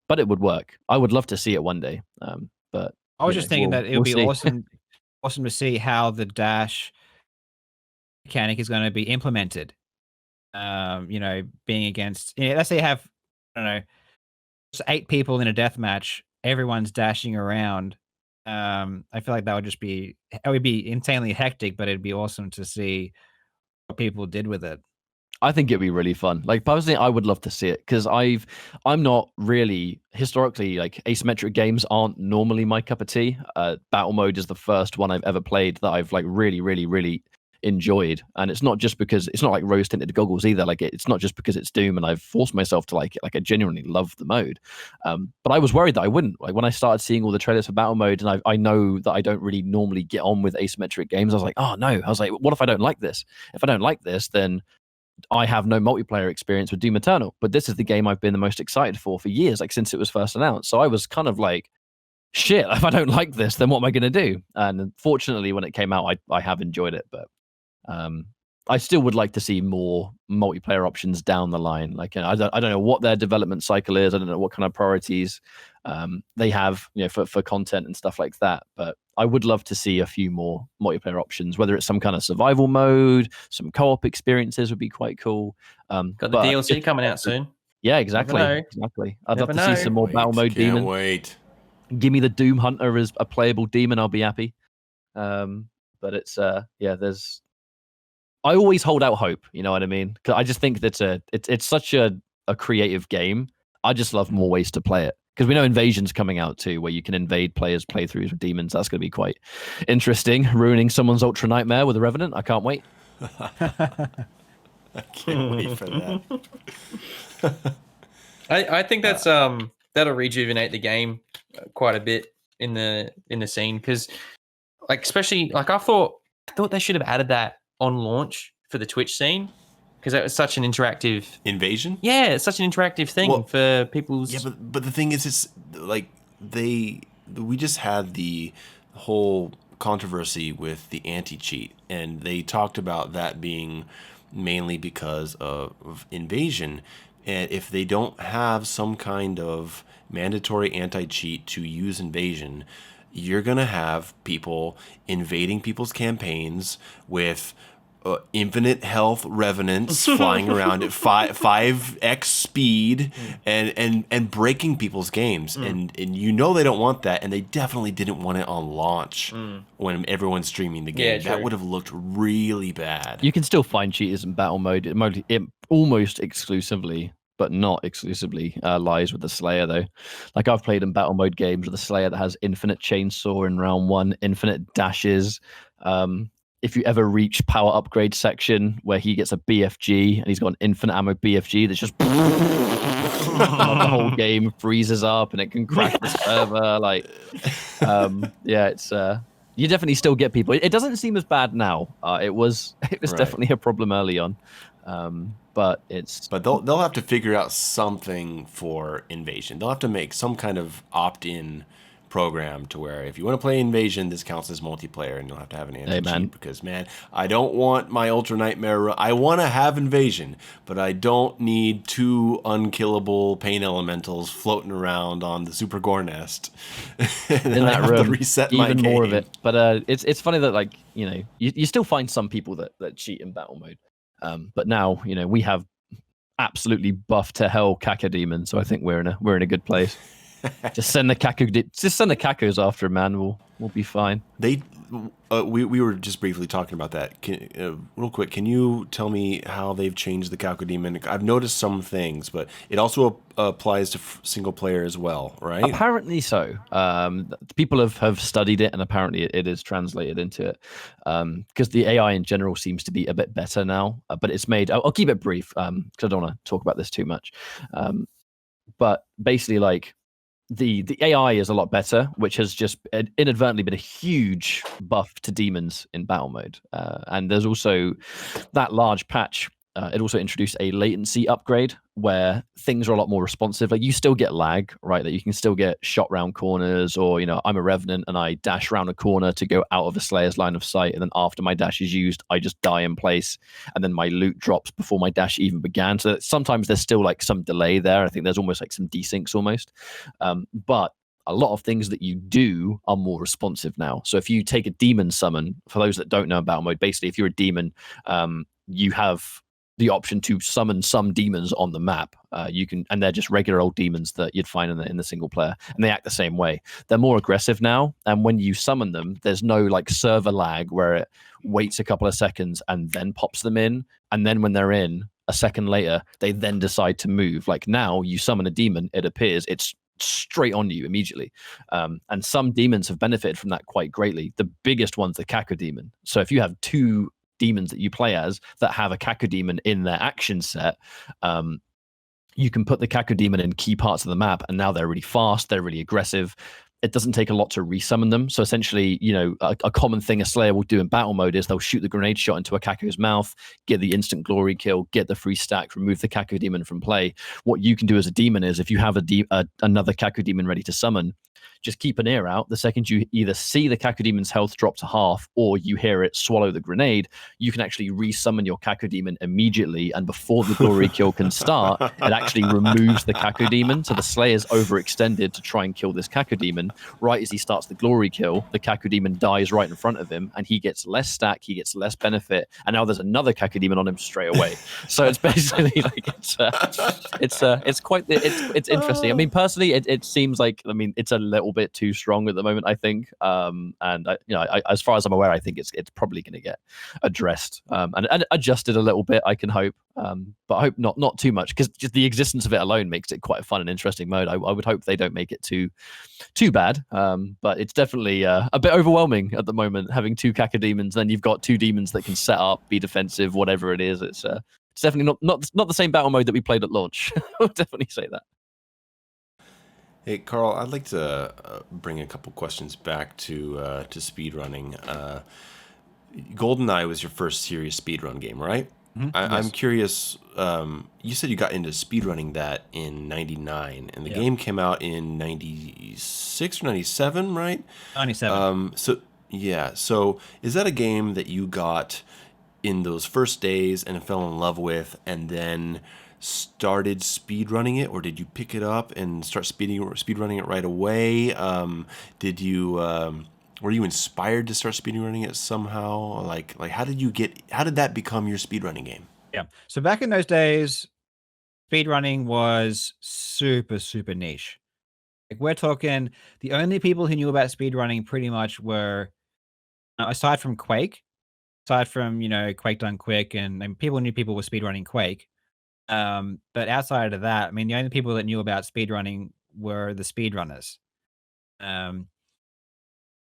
But it would work. I would love to see it one day. But I was just thinking that it would be awesome to see how the dash mechanic is going to be implemented. Being against, let's say you have, I don't know, 8 people in a death match, everyone's dashing around. I feel like it would be insanely hectic, but it'd be awesome to see what people did with it. I think it'd be really fun. Like personally, I would love to see it because I'm not really historically like asymmetric games aren't normally my cup of tea. Battle mode is the first one I've ever played that I've like really, really, really enjoyed. And it's not just because it's not like rose tinted goggles either. Like it's not just because it's Doom and I've forced myself to like it. Like I genuinely love the mode. But I was worried that I wouldn't. Like when I started seeing all the trailers for battle mode, and I know that I don't really normally get on with asymmetric games, I was like, oh no. I was like, what if I don't like this? If I don't like this, then I have no multiplayer experience with Doom Eternal. But this is the game I've been the most excited for years, like since it was first announced. So I was kind of like, shit, if I don't like this, then what am I going to do? And fortunately, when it came out, I have enjoyed it. But I still would like to see more multiplayer options down the line. Like, I don't know what their development cycle is. I don't know what kind of priorities they have, for content and stuff like that. But I would love to see a few more multiplayer options, whether it's some kind of survival mode, some co-op experiences would be quite cool. Got the DLC coming out soon. Yeah, exactly. Never know. Exactly. I'd Never love to see some more battle mode demons. Can't wait. Give me the Doom Hunter as a playable demon, I'll be happy. But it's there's. I always hold out hope. You know what I mean? Because I just think that it's such a creative game. I just love more ways to play it. Because we know Invasion's coming out too, where you can invade players' playthroughs with demons. That's going to be quite interesting. Ruining someone's Ultra Nightmare with a Revenant. I can't wait. I can't wait for that. I think that's that'll rejuvenate the game quite a bit in the scene, because like especially like I thought they should have added that on launch for the Twitch scene, because that was such an interactive Invasion. Yeah, it's such an interactive thing for people's. Yeah, but the thing is, it's like we just had the whole controversy with the anti-cheat, and they talked about that being mainly because of Invasion. And if they don't have some kind of mandatory anti-cheat to use Invasion, you're going to have people invading people's campaigns with infinite health revenants flying around at 5x speed and breaking people's games. And they don't want that, and they definitely didn't want it on launch when everyone's streaming the game. That would have looked really bad. You can still find cheaters in battle mode. It almost exclusively, but not exclusively, lies with the Slayer, though. Like, I've played in battle mode games with the Slayer that has infinite chainsaw in round 1, infinite dashes. If you ever reach power upgrade section where he gets a BFG and he's got an infinite ammo BFG that's just the whole game freezes up and it can crash the server. Like, it's you definitely still get people. It doesn't seem as bad now. It was definitely a problem early on. But they'll have to figure out something for Invasion. They'll have to make some kind of opt-in program to where if you want to play Invasion, this counts as multiplayer, and you'll have to have an anti-cheat. Because I don't want my Ultra Nightmare. I want to have Invasion, but I don't need 2 unkillable pain elementals floating around on the Super Gore Nest. And in that room, reset even my more game. of it. But it's funny that, like, you still find some people that cheat in battle mode. But now, we have absolutely buffed to hell Kaka Demon, so I think we're in a good place. Just send the Kakos after him, man. We'll be fine. We were just briefly talking about that. Real quick, can you tell me how they've changed the Kako Demon? I've noticed some things, but it also applies to single player as well, right? Apparently so. People have studied it, and apparently it is translated into it. Because the AI in general seems to be a bit better now, but it's made. I'll keep it brief because I don't want to talk about this too much. But basically, like, the AI is a lot better, which has just inadvertently been a huge buff to demons in battle mode. And there's also that large patch. It also introduced a latency upgrade where things are a lot more responsive. Like, you still get lag, right? That you can still get shot round corners, or, I'm a Revenant and I dash round a corner to go out of a Slayer's line of sight. And then after my dash is used, I just die in place. And then my loot drops before my dash even began. So sometimes there's still like some delay there. I think there's almost like some desyncs almost. But a lot of things that you do are more responsive now. So if you take a demon summon, for those that don't know about mode, basically if you're a demon, you have the option to summon some demons on the map. And they're just regular old demons that you'd find in the single player, and they act the same way. They're more aggressive now, and when you summon them, there's no like server lag where it waits a couple of seconds and then pops them in, and then when they're in a second later, they then decide to move. Like, now you summon a demon, it appears, it's straight on you immediately. And some demons have benefited from that quite greatly. The biggest one's the Kako demon. So if you have 2 demons that you play as that have a Cacodemon in their action set, you can put the Cacodemon in key parts of the map, and now they're really fast, they're really aggressive. It doesn't take a lot to resummon them. So essentially, a common thing a Slayer will do in battle mode is they'll shoot the grenade shot into a Caco's mouth, get the instant glory kill, get the free stack, remove the Cacodemon from play. What you can do as a demon is, if you have another Cacodemon ready to summon, just keep an ear out. The second you either see the Cacodemon's health drop to half or you hear it swallow the grenade, you can actually resummon your Cacodemon immediately, and before the glory kill can start, it actually removes the Cacodemon. So the Slayer's overextended to try and kill this Cacodemon. Right as he starts the glory kill, the Cacodemon dies right in front of him, and he gets less stack, he gets less benefit, and now there's another Cacodemon on him straight away. So it's basically like it's quite it's interesting. I mean, personally, it seems like, I mean, it's a little bit too strong at the moment, I think. And as far as I'm aware, I think it's probably going to get addressed and adjusted a little bit, I can hope. But I hope not too much, because just the existence of it alone makes it quite a fun and interesting mode. I would hope they don't make it too bad. But it's definitely a bit overwhelming at the moment, having two Cacodemons. Then you've got two demons that can set up, be defensive, whatever it is. It's definitely not the same battle mode that we played at launch. I'll definitely say that. Hey, Karl, I'd like to bring a couple questions back to speedrunning. GoldenEye was your first serious speedrun game, right? Mhm, I'm yes. curious, you said you got into speedrunning that in 99, and the Yeah. game came out in 96 or 97, right? 97. So is that a game that you got in those first days and fell in love with, and then started speedrunning it, or did you pick it up and start speedrunning it right away? Were you inspired to start speedrunning it somehow? Like how did that become your speedrunning game? Yeah. So back in those days, speedrunning was super, super niche. Like, we're talking, the only people who knew about speedrunning pretty much were, aside from Quake, aside from, Quake Done Quick, and people knew people were speedrunning Quake. But outside of that, I mean, the only people that knew about speedrunning were the speedrunners. Um,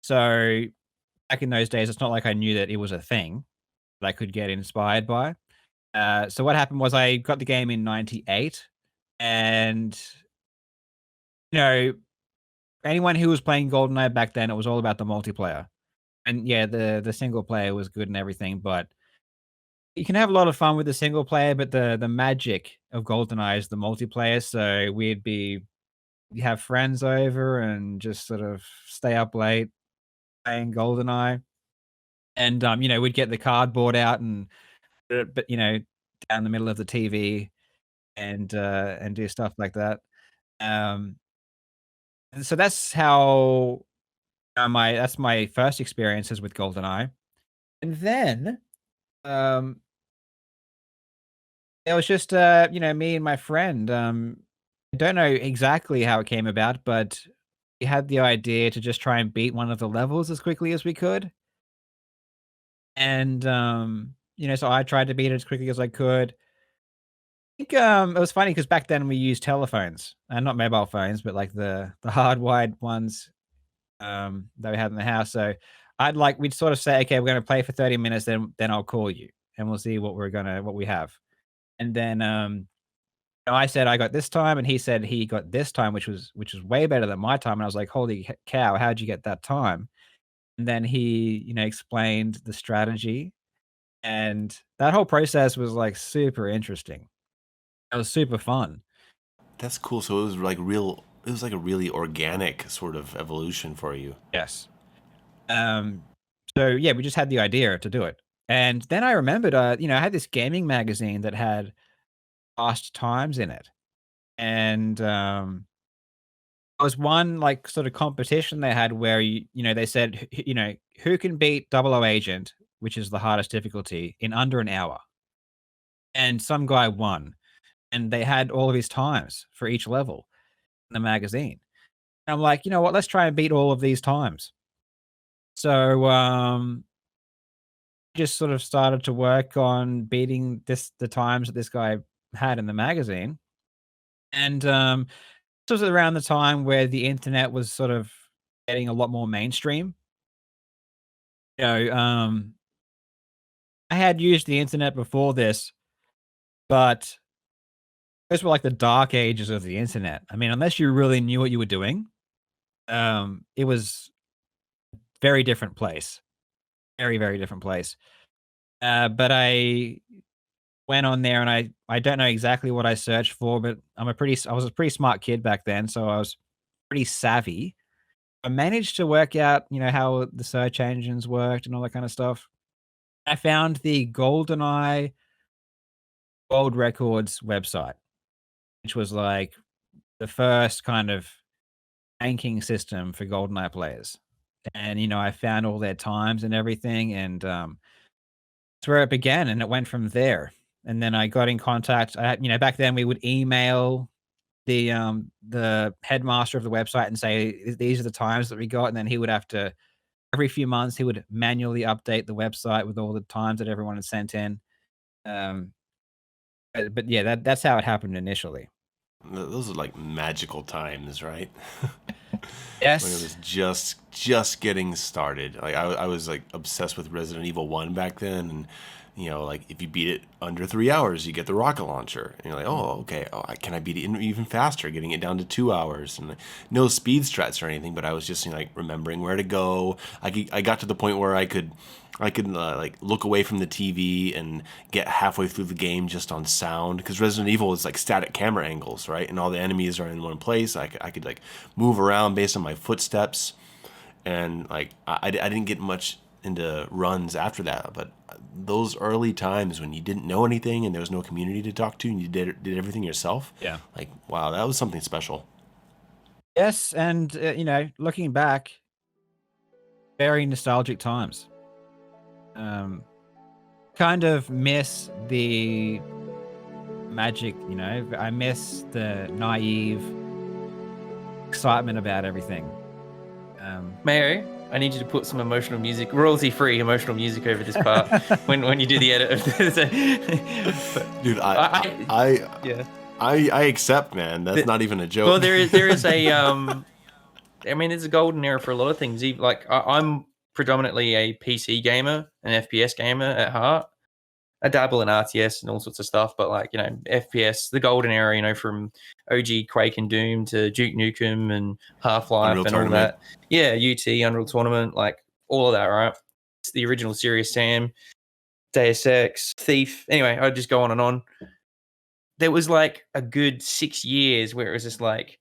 so back in those days, it's not like I knew that it was a thing that I could get inspired by. So what happened was, I got the game in 98, and, you know, anyone who was playing GoldenEye back then, it was all about the multiplayer. And yeah, the single player was good and everything, but you can have a lot of fun with the single player, but the magic of GoldenEye is the multiplayer. So we'd have friends over and just sort of stay up late playing GoldenEye. And we'd get the cardboard out and but down the middle of the TV, and do stuff like that. Um and so that's how that's my first experiences with GoldenEye. And then um it was just me and my friend. I don't know exactly how it came about, but we had the idea to just try and beat one of the levels as quickly as we could. And so I tried to beat it as quickly as I could. I think it was funny because back then we used telephones, and not mobile phones, but like the hardwired ones that we had in the house. So we'd sort of say, okay, we're gonna play for 30 minutes, then I'll call you and we'll see what we have. And then I said I got this time, and he said he got this time, which was way better than my time. And I was like, "Holy cow, how'd you get that time?" And then he, explained the strategy, and that whole process was like super interesting. It was super fun. That's cool. So it was like real. It was like a really organic sort of evolution for you. Yes. Um. So yeah, we just had the idea to do it, and then I remembered, I had this gaming magazine that had fast times in it, and there was one, like, sort of competition they had where they said, who can beat Double O Agent, which is the hardest difficulty, in under an hour. And some guy won, and they had all of his times for each level in the magazine. And I'm like, you know what? Let's try and beat all of these times. So just sort of started to work on beating the times that this guy had in the magazine. And this was around the time where the internet was sort of getting a lot more mainstream. You know, um, I had used the internet before this, but those were like the dark ages of the internet. I mean, unless you really knew what you were doing, it was very different place. Very, very different place. But I went on there and I don't know exactly what I searched for, but I was a pretty smart kid back then, so I was pretty savvy. I managed to work out, how the search engines worked and all that kind of stuff. I found the GoldenEye World Records website, which was like the first kind of ranking system for GoldenEye players. And I found all their times and everything, and that's where it began, and it went from there. And then I got in contact. Back then we would email the headmaster of the website and say these are the times that we got, and then he would have to every few months he would manually update the website with all the times that everyone had sent in. Um, but yeah, that's how it happened initially. Those are like magical times, right? Yes. When it was just getting started. Like I was like obsessed with Resident Evil 1 back then, and like if you beat it under 3 hours, you get the rocket launcher. And you're like, oh, okay, can I beat it even faster? Getting it down to 2 hours, and no speed strats or anything. But I was just like remembering where to go. I got to the point where I could like look away from the TV and get halfway through the game just on sound, because Resident Evil is like static camera angles, right? And all the enemies are in one place. I could like move around based on my footsteps, and like I didn't get much into runs after that. But those early times when you didn't know anything and there was no community to talk to and you did everything yourself, Yeah. like wow, that was something special. Yes, and looking back, very nostalgic times. Kind of miss the magic, I miss the naive excitement about everything. Mayo, I need you to put some emotional music, royalty-free emotional music over this part when you do the edit of this. Dude, yeah. I accept, man. That's not even a joke. Well, there is a I mean, it's a golden era for a lot of things. Like I'm predominantly a PC gamer, an FPS gamer at heart. I dabble in RTS and all sorts of stuff, but like, FPS, the golden era, from OG Quake and Doom to Duke Nukem and Half-Life Unreal and Tournament. all that. Yeah, UT, Unreal Tournament, like all of that, right? It's the original Serious Sam, Deus Ex, Thief. Anyway, I'd just go on and on. There was like a good 6 years where it was just like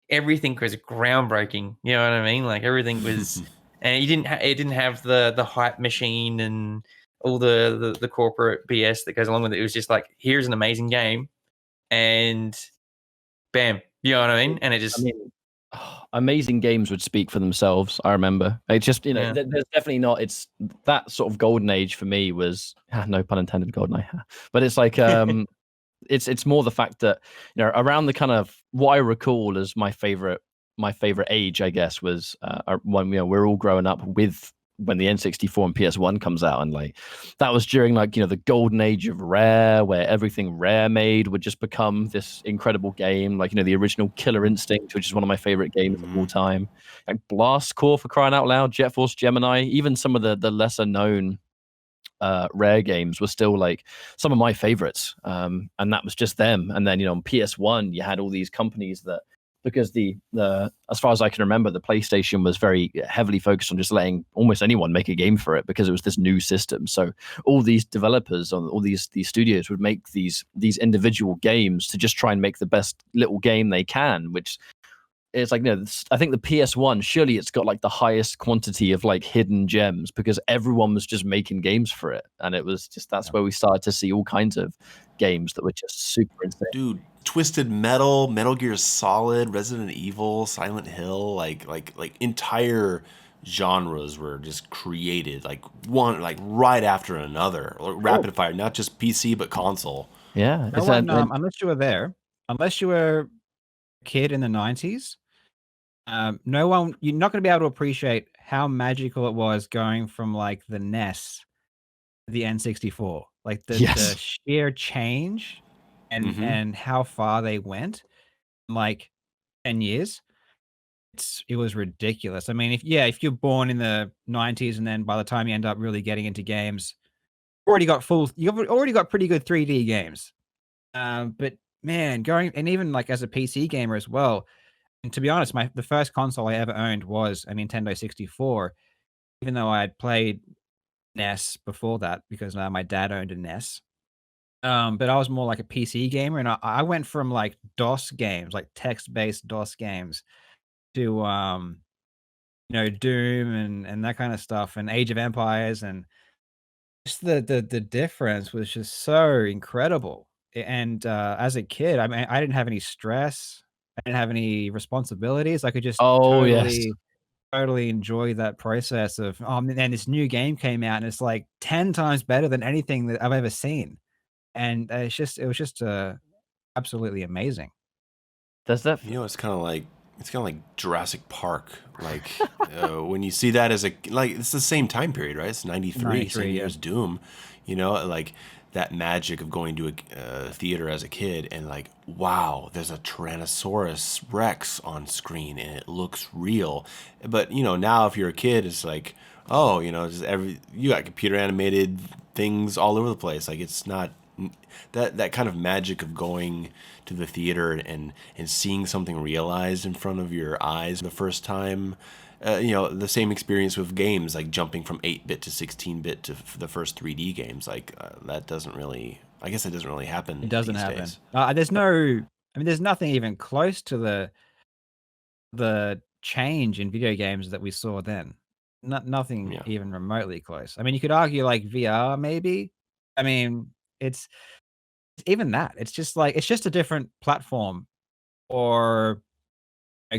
everything was groundbreaking. You know what I mean? Like everything was, and it didn't have the hype machine and all the corporate BS that goes along with it. It was just like, here's an amazing game, and bam, you know what I mean? And it just, amazing games would speak for themselves. I remember it's just Yeah. there's definitely not. It's that sort of golden age for me was no pun intended, golden age, but it's like it's more the fact that around the kind of what I recall as my favorite age, I guess, was when we're all growing up with when the N64 and PS1 comes out, and like that was during like the golden age of Rare, where everything Rare made would just become this incredible game, like the original Killer Instinct, which is one of my favorite games of all time, like Blast Corps, for crying out loud, Jet Force Gemini, even some of the lesser known Rare games were still like some of my favorites, and that was just them. And then on PS1 you had all these companies that, because the as far as I can remember, the PlayStation was very heavily focused on just letting almost anyone make a game for it, because it was this new system. So all these developers on all these studios would make these individual games to just try and make the best little game they can, which it's like, I think the PS1, surely it's got like the highest quantity of like hidden gems, because everyone was just making games for it. And it was just, that's where we started to see all kinds of games that were just super insane. Dude, Twisted Metal, Metal Gear Solid, Resident Evil, Silent Hill, like entire genres were just created like right after another, rapid fire, not just PC but console. Yeah. Unless you were there, unless you were a kid in the 90s, you're not going to be able to appreciate how magical it was going from like the NES to the N64. Like the sheer change and how far they went in like 10 years. It was ridiculous. I mean, if you're born in the 90s and then by the time you end up really getting into games, you've already got pretty good 3D games. But man, going and even like as a PC gamer as well. And to be honest, the first console I ever owned was a Nintendo 64, even though I had played NES before that because my dad owned a NES. But I was more like a PC gamer, and I went from like DOS games, like text-based DOS games, to Doom and that kind of stuff, and Age of Empires, and just the difference was just so incredible. And as a kid, I mean, I didn't have any stress, I didn't have any responsibilities. I could just Oh yes. totally enjoy that process of, oh man, this new game came out and it's like 10 times better than anything that I've ever seen. And it was just absolutely amazing. Does that? It's kind of like Jurassic Park. Like when you see that as it's the same time period, right? It's 93, same 93, year yeah. as Doom. Like that magic of going to a theater as a kid and like, wow, there's a Tyrannosaurus Rex on screen and it looks real. But now if you're a kid, it's like, oh, just you got computer animated things all over the place. Like it's not that kind of magic of going to the theater and seeing something realized in front of your eyes the first time. The same experience with games, like jumping from 8-bit to 16-bit to the first 3D games. Like that doesn't really, I guess it doesn't really happen It doesn't these happen. days. There's nothing even close to the change in video games that we saw then. Nothing Yeah. even remotely close. I mean, you could argue like VR maybe. I mean, it's even that. It's just a different platform or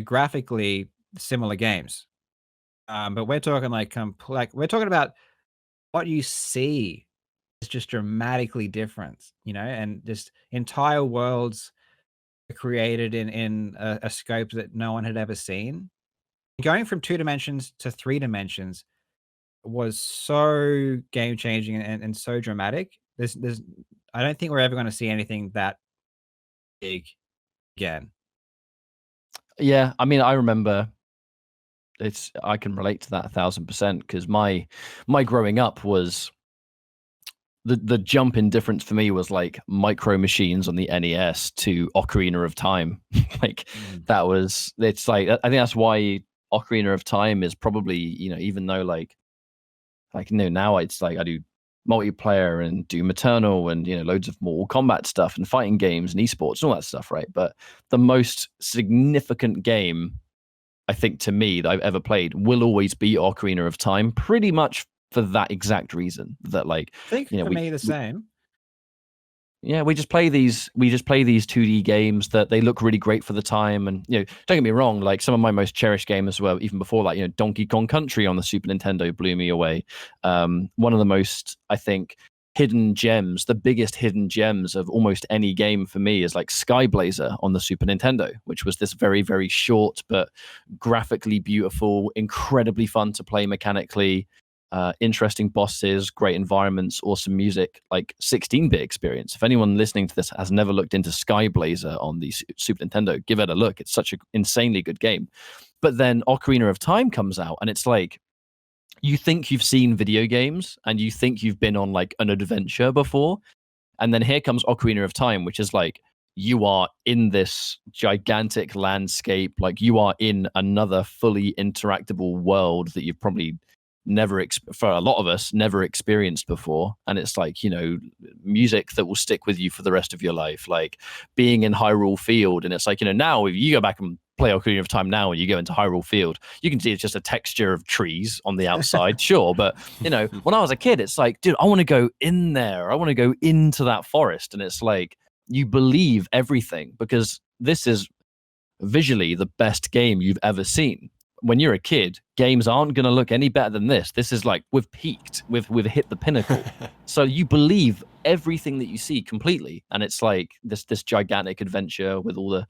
graphically similar games. But we're talking like we're talking about what you see is just dramatically different, and just entire worlds are created in a scope that no one had ever seen. Going from 2 dimensions to 3 dimensions was so game changing and so dramatic. There's I don't think we're ever going to see anything that big again. Yeah, I mean, I remember. I can relate to that 1,000% because my growing up was the jump in difference for me was like Micro Machines on the NES to Ocarina of Time. Like it's like I think that's why Ocarina of Time is probably, even though now it's like I do multiplayer and Doom Eternal and loads of Mortal Kombat stuff and fighting games and esports and all that stuff, right? But the most significant game I think to me that I've ever played will always be Ocarina of Time, pretty much for that exact reason that I think for me the same. we just play these 2D games that they look really great for the time. And don't get me wrong, like some of my most cherished games were even before that. Donkey Kong Country on the Super Nintendo blew me away. One of the most, I think, hidden gems, the biggest hidden gems of almost any game for me is like Sky Blazer on the Super Nintendo, which was this very, very short but graphically beautiful, incredibly fun to play mechanically. Interesting bosses, great environments, awesome music, like 16-bit experience. If anyone listening to this has never looked into Sky Blazer on the Super Nintendo, give it a look. It's such an insanely good game. But then Ocarina of Time comes out, and it's like, you think you've seen video games, and you think you've been on like an adventure before, and then here comes Ocarina of Time, which is like, you are in this gigantic landscape, like you are in another fully interactable world that you've probably for a lot of us never experienced before. And it's like music that will stick with you for the rest of your life, like being in Hyrule Field. And it's like now if you go back and play Ocarina of Time now and you go into Hyrule Field, you can see it's just a texture of trees on the outside. Sure, but when I was a kid, it's like, dude, I want to go in there, I want to go into that forest. And it's like you believe everything because this is visually the best game you've ever seen. When you're a kid, games aren't going to look any better than this. This is like we've peaked, we've hit the pinnacle. So you believe everything that you see completely, and it's like this gigantic adventure with all the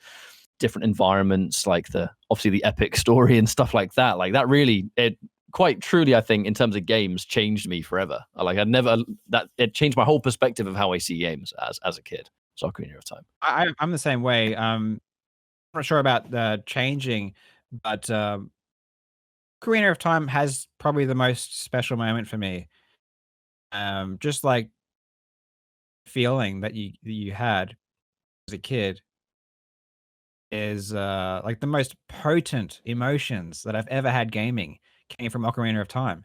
different environments, like obviously the epic story and stuff like that. Like that really, it quite truly, I think, in terms of games, changed me forever. It changed my whole perspective of how I see games as a kid. So Ocarina of Time. I'm the same way. I'm not sure about the changing, but Ocarina of Time has probably the most special moment for me. Just like feeling that you had as a kid is like the most potent emotions that I've ever had gaming came from Ocarina of Time.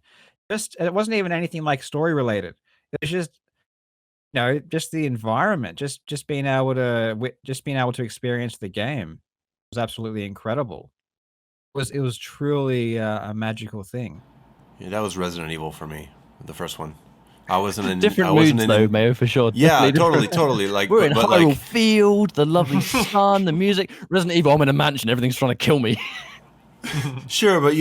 Just it wasn't even anything like story related. It was just just the environment, just being able to just being able to experience the game was absolutely incredible. It was truly a magical thing. Yeah, that was Resident Evil for me, the first one. I wasn't in. Different I wasn't moods in. though, Mayo, for sure. Yeah, Definitely totally. Like, we're in but Hyrule like, Field, the lovely sun, the music. Resident Evil, I'm in a mansion, everything's trying to kill me. sure, but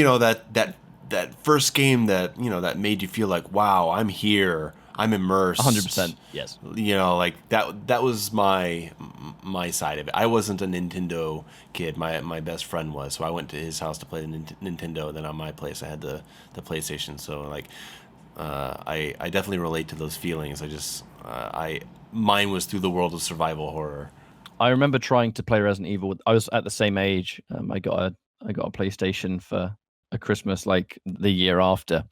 that first game that made you feel like, wow, I'm here, I'm immersed. 100%. Yes. Like that was my side of it. I wasn't a Nintendo kid. My best friend was, so I went to his house to play the Nintendo. Then on my place, I had the PlayStation. So like, I definitely relate to those feelings. Mine was through the world of survival horror. I remember trying to play Resident Evil. I was at the same age. I got a PlayStation for a Christmas like the year after,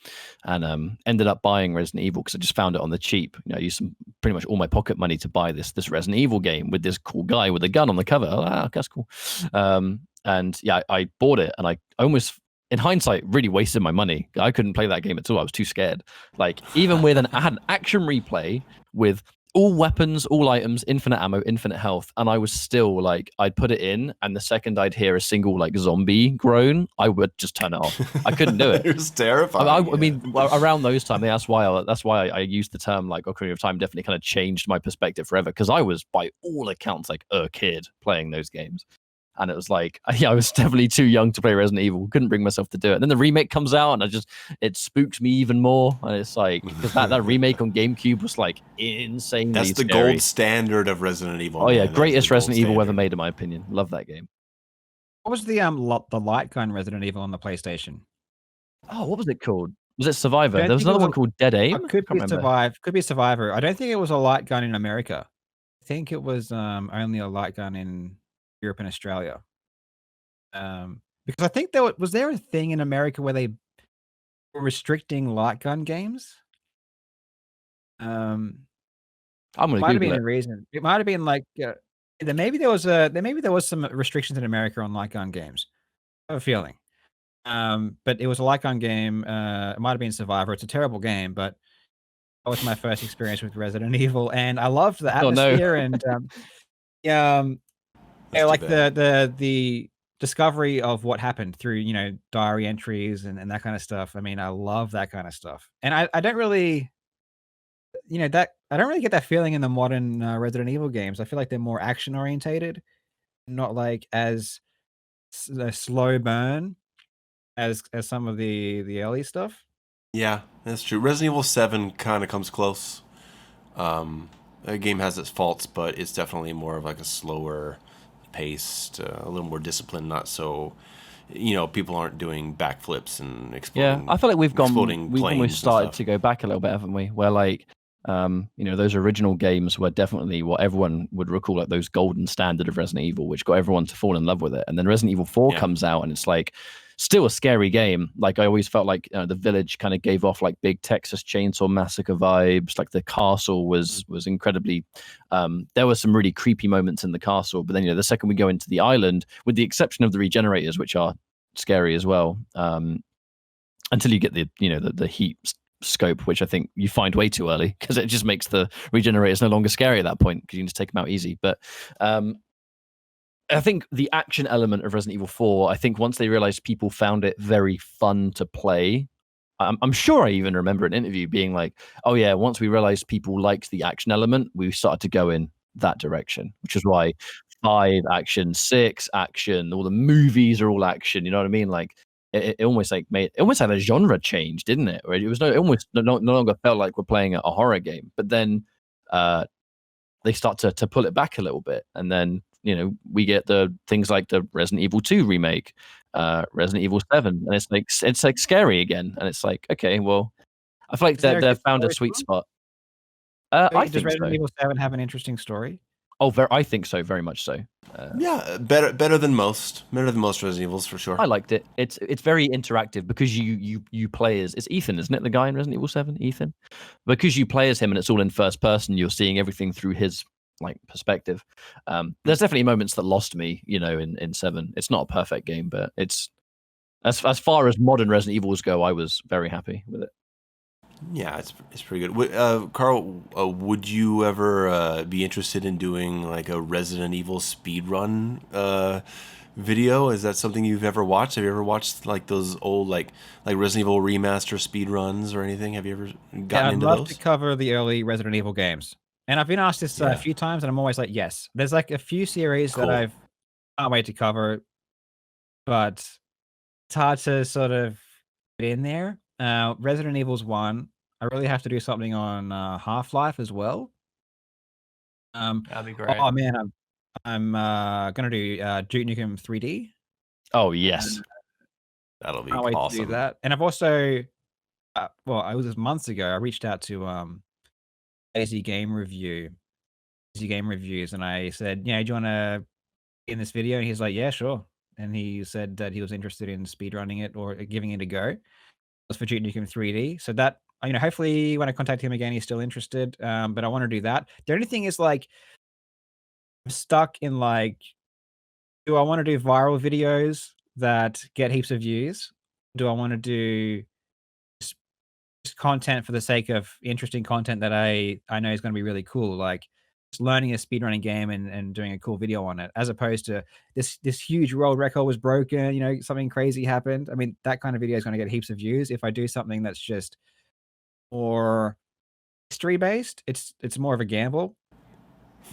and ended up buying Resident Evil because I just found it on the cheap. I used pretty much all my pocket money to buy this Resident Evil game with this cool guy with a gun on the cover. Oh, that's cool. And yeah, I bought it, and I almost, in hindsight, really wasted my money. I couldn't play that game at all. I was too scared. Like, even with I had an action replay with all weapons, all items, infinite ammo, infinite health, and I was still like, I'd put it in, and the second I'd hear a single like zombie groan, I would just turn it off. I couldn't do it. It was terrifying. I mean, around those times, that's why I used the term like Ocarina of Time. Definitely kind of changed my perspective forever, because I was, by all accounts, like a kid playing those games. And it was like, I was definitely too young to play Resident Evil. Couldn't bring myself to do it. And then the remake comes out, and it spooks me even more. And it's like, because that remake on GameCube was like insanely That's the scary. gold standard of Resident Evil. Oh yeah, man. greatest Resident Evil ever made, in my opinion. Love that game. What was the light gun Resident Evil on the PlayStation? Oh, what was it called? Was it Survivor? Don't There was think it another was one called Dead Aim. Could be Survivor. I don't think it was a light gun in America. I think it was only a light gun in Europe and Australia. Because I think was there a thing in America where they were restricting light gun games? I'm gonna Might have been Google a reason. It might have been like maybe there was some restrictions in America on light gun games. I have a feeling. But it was a light gun game. It might have been Survivor. It's a terrible game, but that was my first experience with Resident Evil, and I loved the atmosphere and like the discovery of what happened through diary entries and that kind of stuff. I mean, I love that kind of stuff, and I don't really I don't really get that feeling in the modern Resident Evil games. I feel like they're more action orientated, not like as a slow burn as some of the early stuff. Yeah, that's true. Resident Evil 7 kind of comes close. The game has its faults, but it's definitely more of like a slower paced, a little more disciplined, not so, people aren't doing backflips and exploding. Yeah, I feel like we've we've almost started to go back a little bit, haven't we? Where like, those original games were definitely what everyone would recall like those golden standard of Resident Evil, which got everyone to fall in love with it. And then Resident Evil 4 comes out, and it's like still a scary game. Like I always felt like the village kind of gave off like big Texas Chainsaw Massacre vibes. Like the castle was incredibly. There were some really creepy moments in the castle, but then the second we go into the island, with the exception of the regenerators, which are scary as well, until you get the heat scope, which I think you find way too early, because it just makes the regenerators no longer scary at that point, because you can just take them out easy. But I think the action element of Resident Evil 4, I think once they realized people found it very fun to play, I'm sure I even remember an interview being like, oh yeah, once we realized people liked the action element, we started to go in that direction, which is why 5 action, 6 action, all the movies are all action, you know what I mean? Like it almost like had a genre change, didn't it? Or it was almost no longer felt like we're playing a horror game. But then they start to pull it back a little bit, and then we get the things like the Resident Evil 2 remake, Resident Evil 7, and it's like scary again, and it's like, okay, well, I feel like they've found a sweet spot. I Does think Resident so. Evil 7 have an interesting story? Oh, I think so, very much so. Yeah, better than most Resident Evils for sure. I liked it. It's very interactive because you play as it's Ethan, isn't it? The guy in Resident Evil 7, Ethan. Because you play as him and it's all in first person, you're seeing everything through his like perspective. There's definitely moments that lost me, in 7. It's not a perfect game, but it's as far as modern Resident Evils go, I was very happy with it. Yeah, it's pretty good. Carl, would you ever be interested in doing like a Resident Evil speedrun video? Is that something you've ever watched? Have you ever watched like those old like Resident Evil remaster speedruns or anything? Have you ever gotten into I'd love those? to cover the early Resident Evil games. And I've been asked this a few times, and I'm always like, yes. There's like a few series Cool. that can't wait to cover, but it's hard to sort of get in there. Resident Evil's 1. I really have to do something on Half-Life as well. That'd be great. Oh man, I'm gonna do Duke Nukem 3D. Oh yes, That'll be Can't wait to do awesome. that. And I've also, well, it was months ago. I reached out to Lazy Game Reviews, and I said, do you want to be in this video? And he's like, yeah, sure. And he said that he was interested in speedrunning it or giving it a go. It was for Duke Nukem 3D. So that, hopefully when I contact him again, he's still interested. But I want to do that. The only thing is like, I'm stuck in like, do I want to do viral videos that get heaps of views? Do I want to do just content for the sake of interesting content that I know is going to be really cool, like just learning a speedrunning game and doing a cool video on it, as opposed to this huge world record was broken, something crazy happened. I mean, that kind of video is going to get heaps of views. If I do something that's just more history based, it's more of a gamble.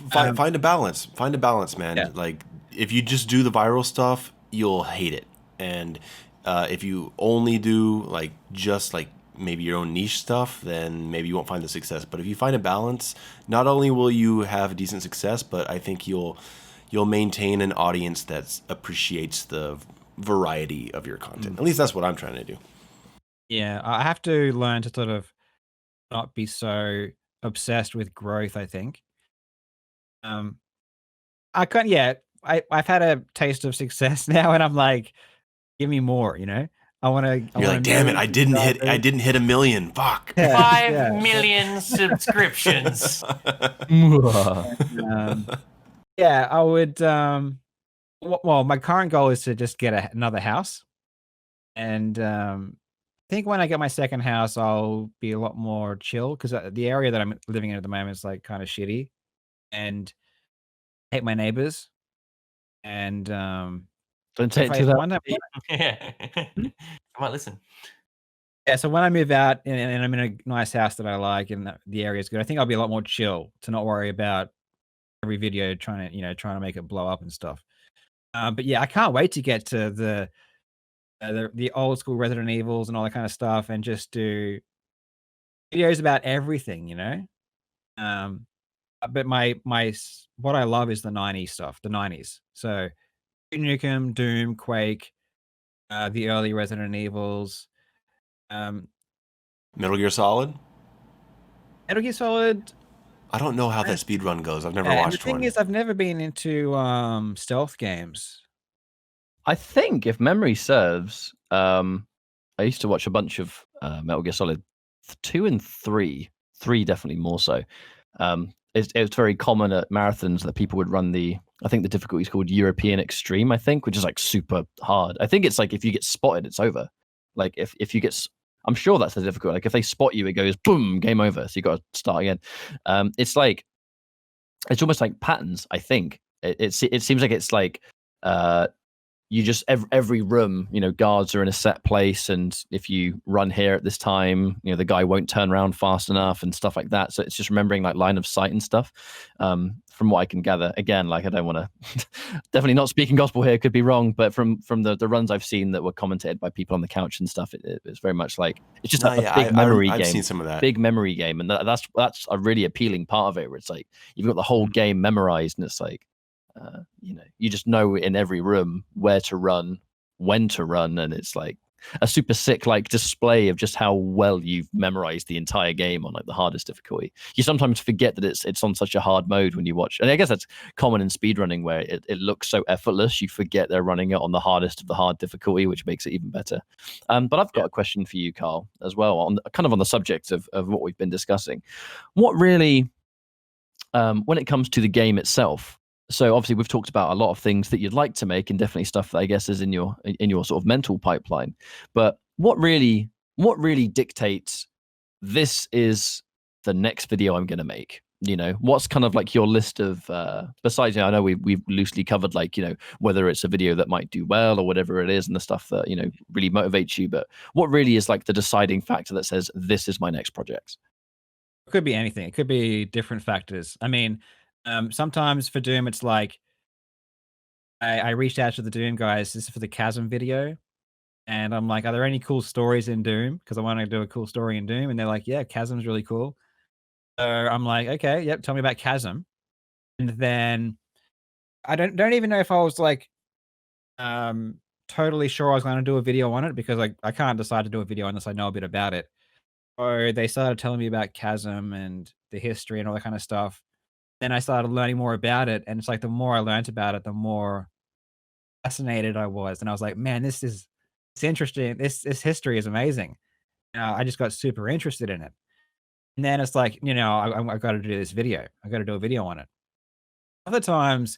Find a balance. Find a balance, man. Yeah. Like if you just do the viral stuff, you'll hate it. And if you only do like just like maybe your own niche stuff, then maybe you won't find the success. But if you find a balance, not only will you have decent success, but I think you'll maintain an audience that appreciates the variety of your content. At least that's what I'm trying to do. Yeah, I have to learn to sort of not be so obsessed with growth, I think. I can't. Yeah, I've had a taste of success now, and I'm like, give me more. I want to. You're like, damn it! I didn't hit 1 million. Fuck. Yeah, 5 million subscriptions. Yeah, I would. Well, my current goal is to just get another house, and I think when I get my second house, I'll be a lot more chill because the area that I'm living in at the moment is like kind of shitty, and I hate my neighbors. And don't take to that. Yeah. I might listen. Yeah, so when I move out and I'm in a nice house that I like and the area is good, I think I'll be a lot more chill to not worry about every video trying to make it blow up and stuff. But yeah, I can't wait to get to the old school Resident Evils and all that kind of stuff and just do videos about everything. But what I love is the 90s stuff, the 90s. So Nukem, Doom, Quake, the early Resident Evils. Metal Gear Solid? Metal Gear Solid. I don't know how that speedrun goes. I've never And watched the thing one. is, I've never been into stealth games. I think, if memory serves, I used to watch a bunch of Metal Gear Solid 2 and 3. 3 definitely more so. It's very common at marathons that people would run I think the difficulty is called European Extreme, I think, which is like super hard. I think it's like if you get spotted, it's over. Like if you get, I'm sure that's the difficulty. Like if they spot you, it goes boom, game over. So you got to start again. It's like, it's almost like patterns, I think. It seems like it's like, you just every room, guards are in a set place, and if you run here at this time, the guy won't turn around fast enough and stuff like that. So it's just remembering like line of sight and stuff. From what I can gather, again, like I don't want to definitely not speaking gospel here, could be wrong, but from the runs I've seen that were commented by people on the couch and stuff, it's very much like it's just a big memory game. I've seen some of that. Big memory game, and that's a really appealing part of it, where it's like you've got the whole game memorized, and it's like. You just know in every room where to run, when to run, and it's like a super sick like display of just how well you've memorized the entire game on like the hardest difficulty. You sometimes forget that it's on such a hard mode when you watch, and I guess that's common in speedrunning where it looks so effortless. You forget they're running it on the hardest of the hard difficulty, which makes it even better. But I've got a question for you, Karl, as well, on kind of on the subject of what we've been discussing. What really, when it comes to the game itself, so obviously we've talked about a lot of things that you'd like to make, and definitely stuff that I guess is in your sort of mental pipeline. But what really dictates this is the next video I'm going to make? You know, what's kind of like your list of besides, I know we've loosely covered like, whether it's a video that might do well or whatever it is, and the stuff that really motivates you. But what really is like the deciding factor that says this is my next project? It could be anything. It could be different factors. I mean, sometimes for Doom, it's like I reached out to the Doom guys. This is for the Chasm video. And I'm like, are there any cool stories in Doom? Because I want to do a cool story in Doom. And they're like, yeah, Chasm's really cool. So I'm like, okay, yep, tell me about Chasm. And then I don't even know if I was like totally sure I was going to do a video on it, because I can't decide to do a video unless I know a bit about it. So they started telling me about Chasm and the history and all that kind of stuff. Then I started learning more about it, and it's like the more I learned about it, the more fascinated I was, and I was like, "Man, it's interesting. This history is amazing." I just got super interested in it, and then it's like, I got to do this video. I got to do a video on it. Other times,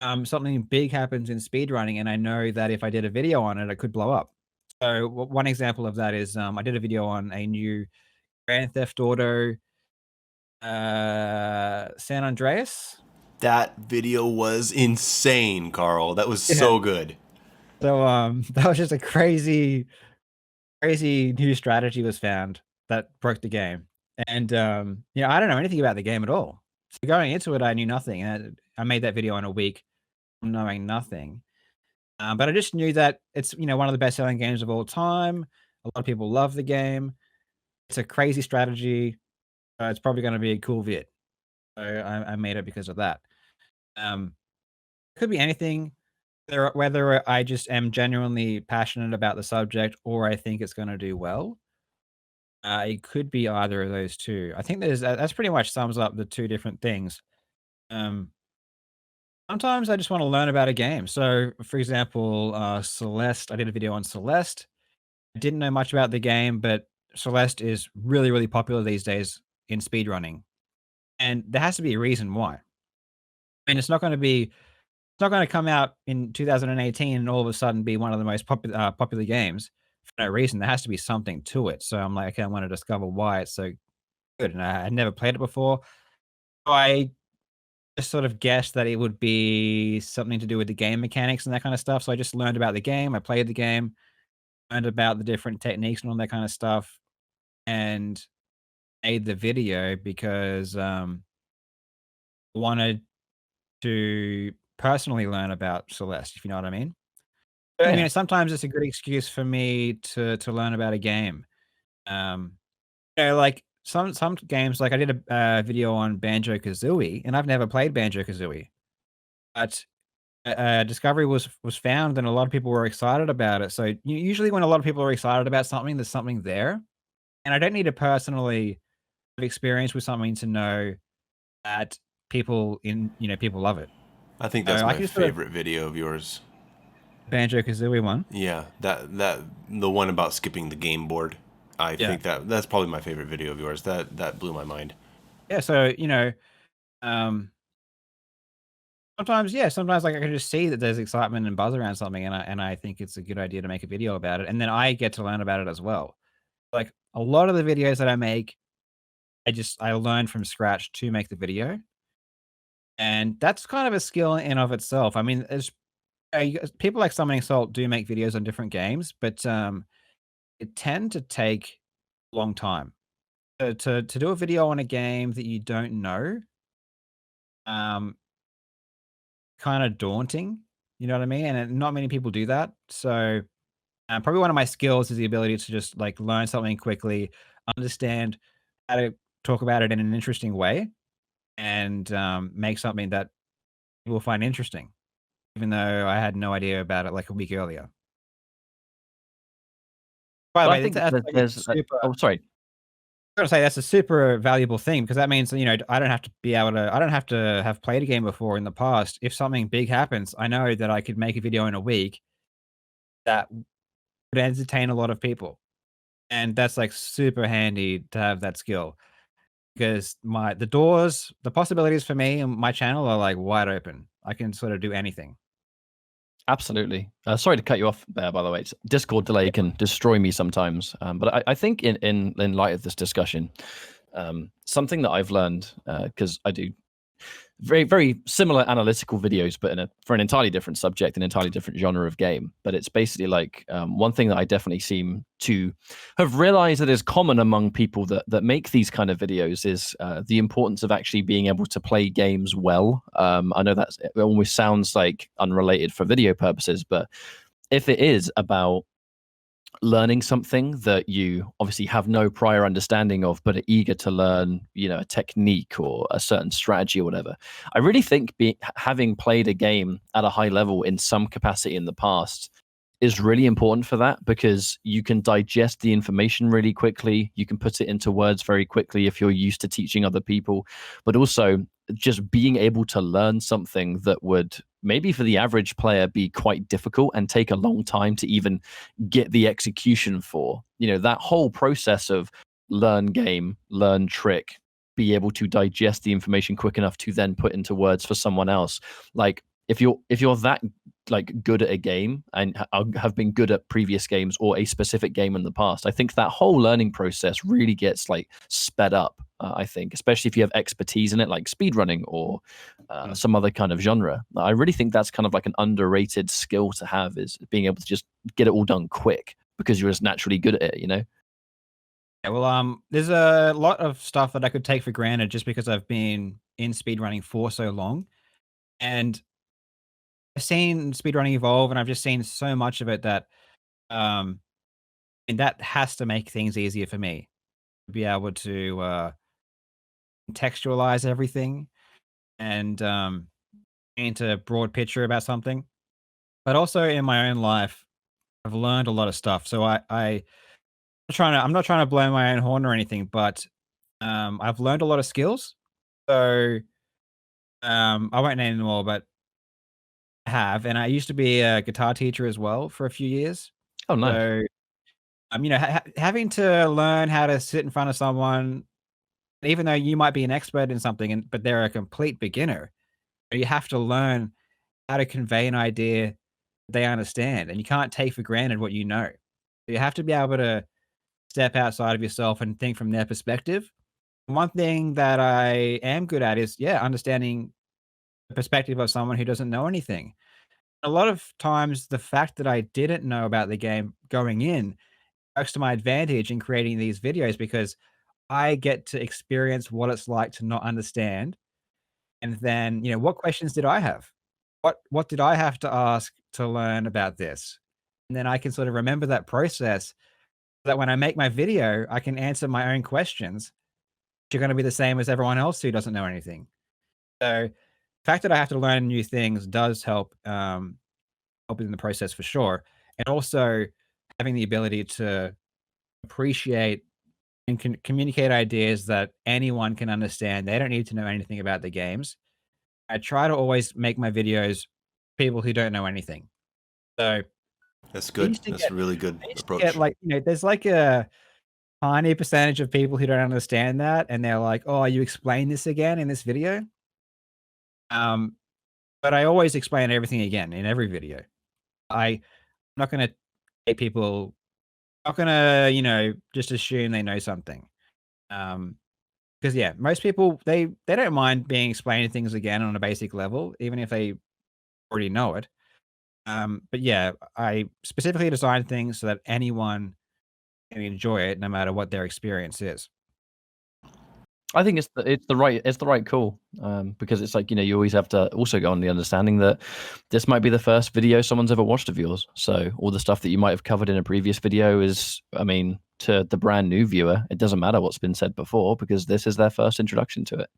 something big happens in speedrunning, and I know that if I did a video on it, it could blow up. So one example of that is I did a video on a new Grand Theft Auto San Andreas. That video was insane, Karl. That was so good. So that was just a crazy new strategy was found that broke the game. And I don't know anything about the game at all. So going into it, I knew nothing. And I made that video in a week knowing nothing. But I just knew that it's one of the best selling games of all time. A lot of people love the game. It's a crazy strategy. It's probably going to be a cool vid. So I made it because of that. Could be anything. Whether I just am genuinely passionate about the subject or I think it's gonna do well. It could be either of those 2. I think that's pretty much sums up the 2 different things. Um, Sometimes I just wanna learn about a game. So, for example, Celeste, I did a video on Celeste. I didn't know much about the game, but Celeste is really, really popular these days in speedrunning, and there has to be a reason why. I mean, it's not gonna come out in 2018 and all of a sudden be one of the most popular games for no reason. There has to be something to it. So I'm like, okay, I want to discover why it's so good. And I had never played it before. So I just sort of guessed that it would be something to do with the game mechanics and that kind of stuff. So I just learned about the game. I played the game, learned about the different techniques and all that kind of stuff, and made the video because I wanted to personally learn about Celeste, if you know what I mean. I Yeah. mean, sometimes it's a good excuse for me to learn about a game. Um, like some games, like I did a video on Banjo-Kazooie, and I've never played Banjo-Kazooie, but Discovery was found, and a lot of people were excited about it. So usually when a lot of people are excited about something, there's something there, and I don't need to personally have experience with something to know that people love it. I think So that's I my can just sort of favorite video of yours. Banjo-Kazooie one. Yeah, that the one about skipping the game board. I Yeah. think that's probably my favorite video of yours. That blew my mind. Yeah, so, um, sometimes, like, I can just see that there's excitement and buzz around something, and I think it's a good idea to make a video about it, and then I get to learn about it as well. Like, a lot of the videos that I make, I learn from scratch to make the video, and that's kind of a skill in of itself. I mean, people like Summoning Salt do make videos on different games, but, it tend to take a long time. To do a video on a game that you don't know, um kinda daunting, you know what I mean? And not many people do that. So, probably one of my skills is the ability to just, like, learn something quickly, understand how to talk about it in an interesting way, and, make something that people find interesting, even though I had no idea about it, like, a week earlier. By the But I way, think that's that like there's super. oh, sorry. I gotta say that's a super valuable thing because that means I don't have to be able to. I don't have to have played a game before in the past. If something big happens, I know that I could make a video in a week that would entertain a lot of people, and that's like super handy to have that skill because the possibilities for me and my channel are like wide open. I can sort of do anything. Absolutely. Sorry to cut you off there, by the way. Discord delay can destroy me sometimes. But I think in light of this discussion, something that I've learned, because I do very, very similar analytical videos, but for an entirely different subject, an entirely different genre of game. But it's basically like one thing that I definitely seem to have realized that is common among people that make these kind of videos is the importance of actually being able to play games well. I know it almost sounds like unrelated for video purposes, but if it is about learning something that you obviously have no prior understanding of but are eager to learn, a technique or a certain strategy or whatever, I really think having played a game at a high level in some capacity in the past is really important for that, because you can digest the information really quickly. You can put it into words very quickly if you're used to teaching other people, but also just being able to learn something that would maybe for the average player be quite difficult and take a long time to even get the execution for. That whole process of learn game, learn trick, be able to digest the information quick enough to then put into words for someone else. Like if you're that like good at a game and have been good at previous games or a specific game in the past, I think that whole learning process really gets like sped up. I think, especially if you have expertise in it, like speedrunning or some other kind of genre. I really think that's kind of like an underrated skill to have, is being able to just get it all done quick because you're just naturally good at it. Yeah, well, there's a lot of stuff that I could take for granted just because I've been in speedrunning for so long, and I've seen speedrunning evolve, and I've just seen so much of it that, um, and that has to make things easier for me to be able to contextualize everything and paint a broad picture about something. But also in my own life, I've learned a lot of stuff. So I'm not trying to blow my own horn or anything, but I've learned a lot of skills. So I won't name them all, but I have, and I used to be a guitar teacher as well for a few years. Oh, nice. So having to learn how to sit in front of someone, even though you might be an expert in something, but they're a complete beginner, you have to learn how to convey an idea they understand, and you can't take for granted what you know. You have to be able to step outside of yourself and think from their perspective. One thing that I am good at is, yeah, understanding the perspective of someone who doesn't know anything. A lot of times, the fact that I didn't know about the game going in works to my advantage in creating these videos because I get to experience what it's like to not understand. And then, what questions did I have? What did I have to ask to learn about this? And then I can sort of remember that process so that when I make my video, I can answer my own questions, which are going to be the same as everyone else who doesn't know anything. So the fact that I have to learn new things does help in the process for sure. And also having the ability to appreciate and can communicate ideas that anyone can understand. They don't need to know anything about the games. I try to always make my videos people who don't know anything. So That's I good. used to That's get a really good I used to get approach. like, there's like a tiny percentage of people who don't understand that, and they're like, "Oh, you explain this again in this video?" Um, but I always explain everything again in every video. I'm not gonna take people not gonna, just assume they know something. Um, because yeah, most people they don't mind being explained things again on a basic level, even if they already know it. But yeah, I specifically designed things so that anyone can enjoy it no matter what their experience is. I think it's the right call, because it's like, you always have to also go on the understanding that this might be the first video someone's ever watched of yours. So all the stuff that you might have covered in a previous video is, I mean, to the brand new viewer, it doesn't matter what's been said before because this is their first introduction to it.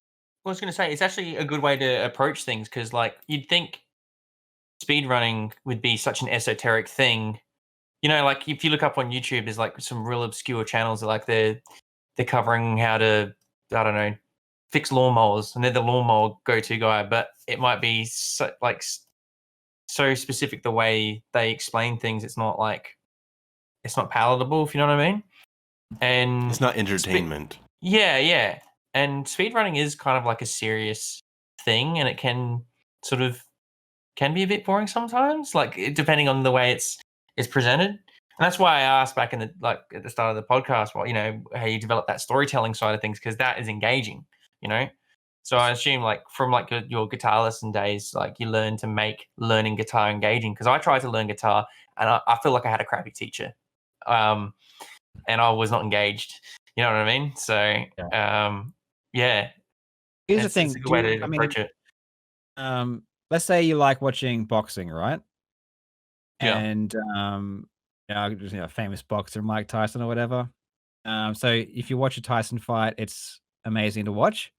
I was going to say it's actually a good way to approach things because, like, you'd think speedrunning would be such an esoteric thing, you know, like if you look up on YouTube, there's like some real obscure channels that like they're covering how to, I don't know, fix lawnmowers, and they're the lawnmower go-to guy, but it might be so, like so specific the way they explain things. It's not palatable, if you know what I mean. And It's not entertainment. yeah. And speedrunning is kind of like a serious thing, and it can be a bit boring sometimes, like depending on the way it's presented. And that's why I asked back at the start of the podcast, what, you know, how you develop that storytelling side of things, because that is engaging, you know. So I assume like from like your guitar lesson days, like you learn to make learning guitar engaging. Because I tried to learn guitar, and I feel like I had a crappy teacher, and I was not engaged. You know what I mean? So yeah. Here's the It's thing. a good way to approach it. Let's say you like watching boxing, right? Yeah. And famous boxer Mike Tyson or whatever. So if you watch a Tyson fight, it's amazing to watch.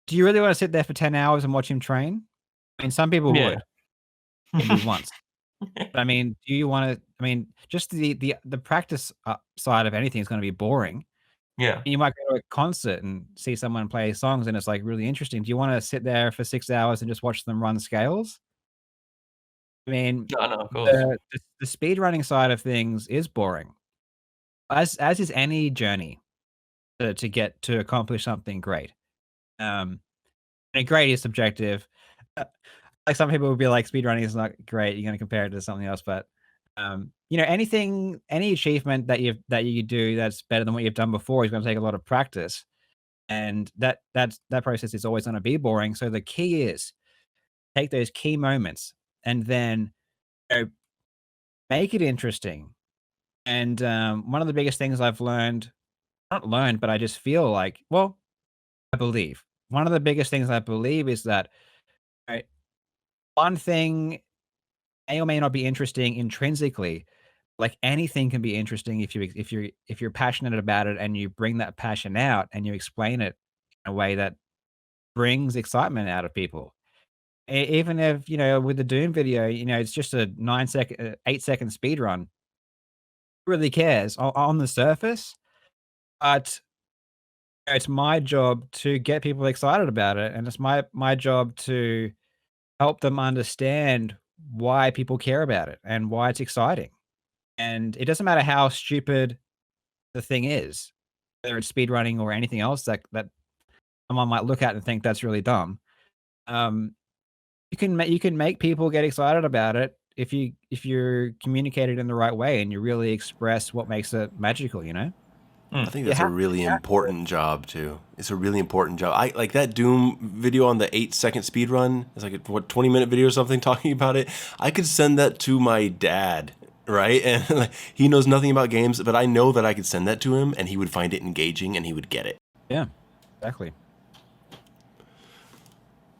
Do you really want to sit there for 10 hours and watch him train? I mean, some people Yeah. would, maybe once. But I mean, do you want to? I mean, just the practice side of anything is going to be boring. Yeah. You might go to a concert and see someone play songs, and it's like really interesting. Do you want to sit there for 6 hours and just watch them run scales? I mean, No, of course. the speed running side of things is boring, as is any journey to get to accomplish something great. And great is subjective. Like some people would be like, speed running is not great. You're going to compare it to something else, but you know, any achievement that you do that's better than what you've done before is going to take a lot of practice, and that process is always going to be boring. So the key is take those key moments and then, you know, make it interesting. And one of the biggest things I've learned, not learned, but I just feel like, well, I believe one of the biggest things I believe is that, right, one thing may or may not be interesting intrinsically. Like anything can be interesting if you're passionate about it and you bring that passion out and you explain it in a way that brings excitement out of people. Even if, you know, with the Doom video, you know, it's just a 8-second speed run. Who really cares on the surface? But it's my job to get people excited about it, and it's my job to help them understand why people care about it and why it's exciting. And it doesn't matter how stupid the thing is, whether it's speedrunning or anything else that someone might look at and think that's really dumb. Um, you can make people get excited about it if you're communicated in the right way and you really express what makes it magical, you know? I think that's a really important job too. It's a really important job. I like that Doom video on the 8-second speed run. It's like a 20-minute video or something talking about it. I could send that to my dad, right? And like, he knows nothing about games, but I know that I could send that to him and he would find it engaging and he would get it. Yeah, exactly.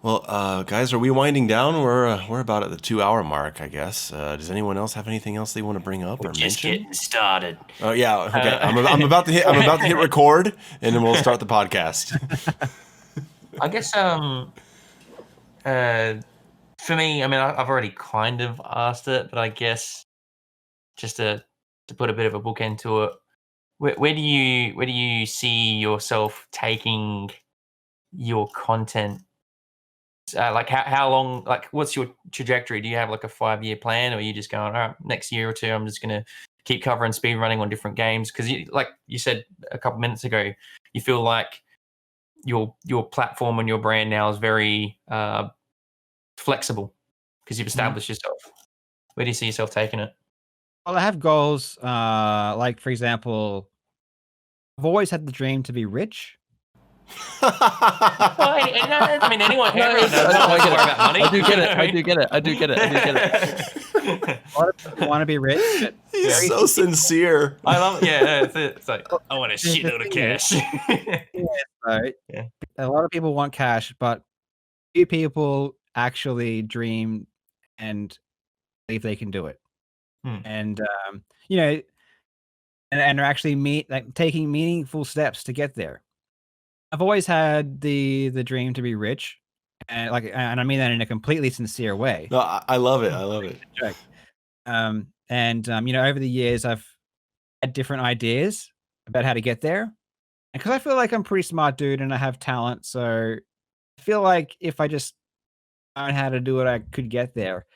Well, guys, are we winding down? We're about at the 2-hour mark, I guess. Does anyone else have anything else they want to bring up or Just mention? getting started. Oh yeah, okay. I'm about to hit record, and then we'll start the podcast. I guess for me, I mean, I've already kind of asked it, but I guess just to put a bit of a bookend to it, where do you see yourself taking your content? Like how long? Like, what's your trajectory? Do you have like a 5-year plan, or are you just going, all right, next year or two, I'm just gonna keep covering speed running on different games? Because like you said a couple minutes ago, you feel like your platform and your brand now is very flexible because you've established yourself. Where do you see yourself taking it? Well, I have goals. Like for example, I've always had the dream to be rich. Well, I mean, anyone does worry about money. I do get it. A lot of people want to be rich. But He's so sincere. I love it. Yeah, it's like, I want a shitload of cash. Right? Yeah. A lot of people want cash, but few people actually dream and believe they can do it. And you know, and are actually taking meaningful steps to get there. I've always had the dream to be rich, and I mean that in a completely sincere way. No, I love it. I love it. Over the years, I've had different ideas about how to get there. And because I feel like I'm a pretty smart dude and I have talent, so I feel like if I just learn how to do it, I could get there.